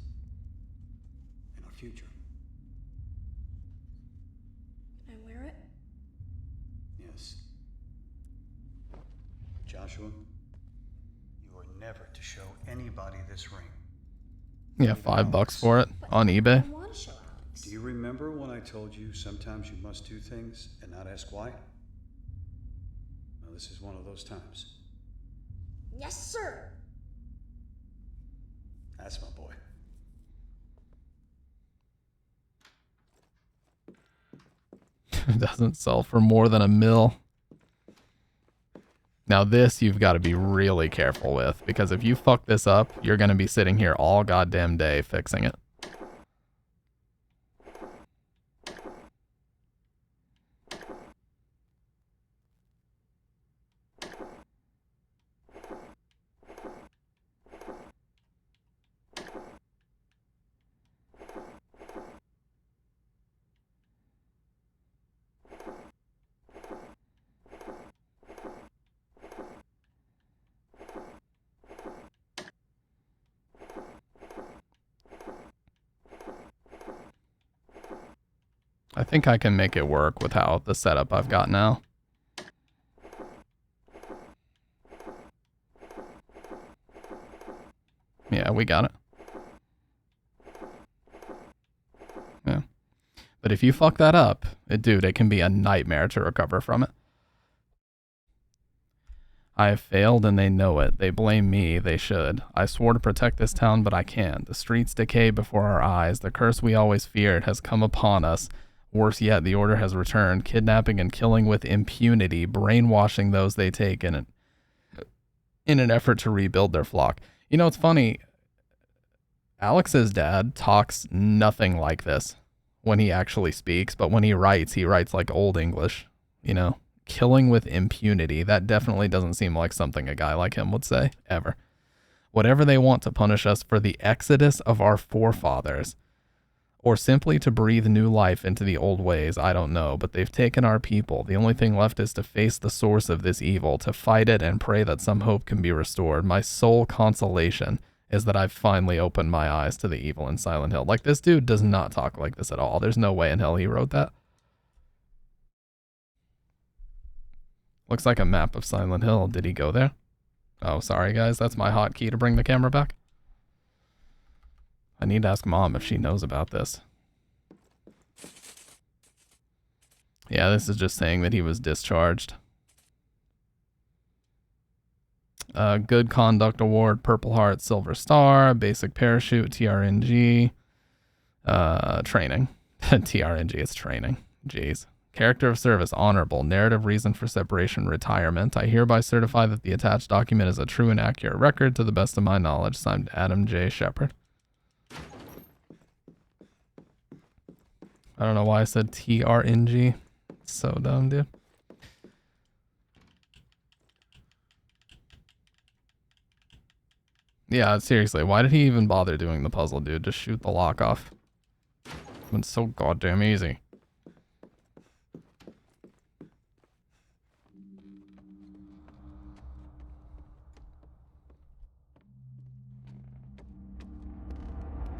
and our future. Can I wear it? Yes. Joshua, you are never to show anybody this ring. Yeah, $5 for it on eBay. I want to show Alex. Do you remember when I told you sometimes you must do things and not ask why? Well, this is one of those times. Yes, sir. That's my boy. Doesn't sell for more than $1 million. Now this you've got to be really careful with, because if you fuck this up, you're going to be sitting here all goddamn day fixing it. I think I can make it work with how the setup I've got now. Yeah, we got it. Yeah. But if you fuck that up, dude, it can be a nightmare to recover from it. I have failed and they know it. They blame me. They should. I swore to protect this town, but I can't. The streets decay before our eyes. The curse we always feared has come upon us. Worse yet, the order has returned, kidnapping and killing with impunity, brainwashing those they take in an effort to rebuild their flock. You know, it's funny. Alex's dad talks nothing like this when he actually speaks, but when he writes like old English, you know. Killing with impunity. That definitely doesn't seem like something a guy like him would say, ever. Whatever they want to punish us for the exodus of our forefathers, or simply to breathe new life into the old ways, I don't know, but they've taken our people. The only thing left is to face the source of this evil, to fight it and pray that some hope can be restored. My sole consolation is that I've finally opened my eyes to the evil in Silent Hill. Like, this dude does not talk like this at all. There's no way in hell he wrote that. Looks like a map of Silent Hill. Did he go there? Oh, sorry guys. That's my hotkey to bring the camera back. I need to ask Mom if she knows about this. Yeah, this is just saying that he was discharged. Good Conduct Award, Purple Heart, Silver Star, Basic Parachute, TRNG, training. TRNG, it's training. Jeez. Character of Service, Honorable, Narrative Reason for Separation, Retirement. I hereby certify that the attached document is a true and accurate record to the best of my knowledge. Signed, Adam J. Shepard. I don't know why I said TRNG. So dumb, dude. Yeah, seriously, why did he even bother doing the puzzle, dude? Just shoot the lock off. It's so goddamn easy.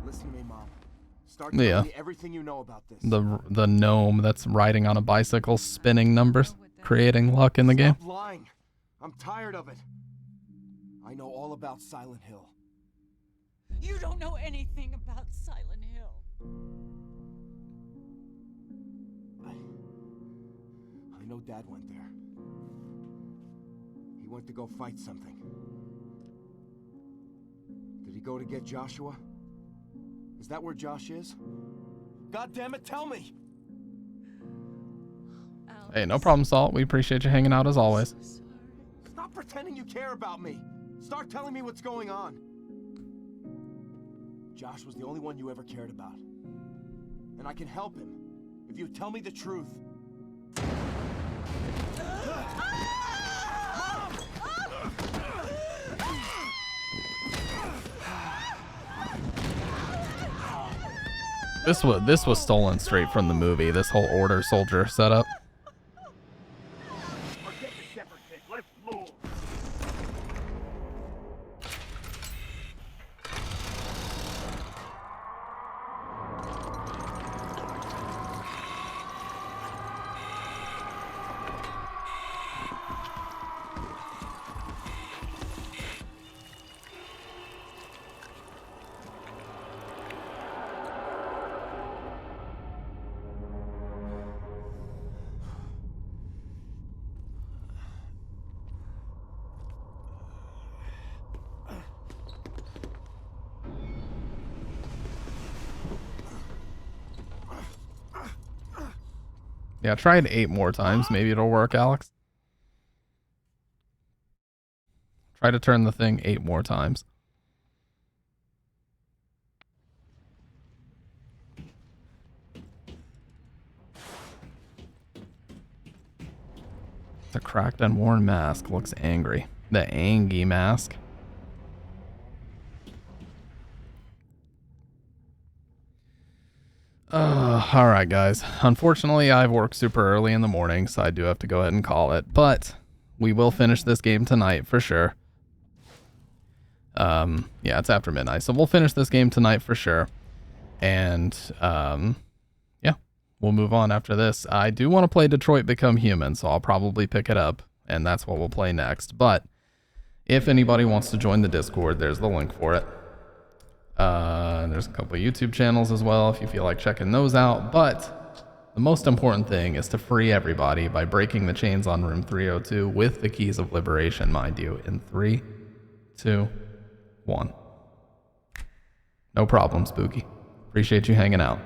Listen to me, Mom. Start telling me everything you know about this. The gnome that's riding on a bicycle, spinning numbers, creating luck in the game. Stop lying. I'm tired of it. I know all about Silent Hill. You don't know anything about Silent Hill. I know Dad went there. He went to go fight something. Did he go to get Joshua? Is that where Josh is? God damn it, tell me! Hey, no problem, Salt. We appreciate you hanging out as always. Stop pretending you care about me. Start telling me what's going on. Josh was the only one you ever cared about. And I can help him if you tell me the truth. This was stolen straight from the movie. This whole Order Soldier setup. Yeah, try it 8 more times. Maybe it'll work, Alex. Try to turn the thing 8 more times. The cracked and worn mask looks angry. The Angie mask. Alright guys. Unfortunately, I've worked super early in the morning, so I do have to go ahead and call it. But we will finish this game tonight for sure. Yeah, it's after midnight, so we'll finish this game tonight for sure. And yeah, we'll move on after this. I do want to play Detroit Become Human, so I'll probably pick it up, and that's what we'll play next. But if anybody wants to join the Discord, there's the link for it. There's a couple of YouTube channels as well if you feel like checking those out. But The most important thing is to free everybody by breaking the chains on room 302 with the keys of liberation, mind you, in 3, 2, 1. No problem, Spooky. Appreciate you hanging out.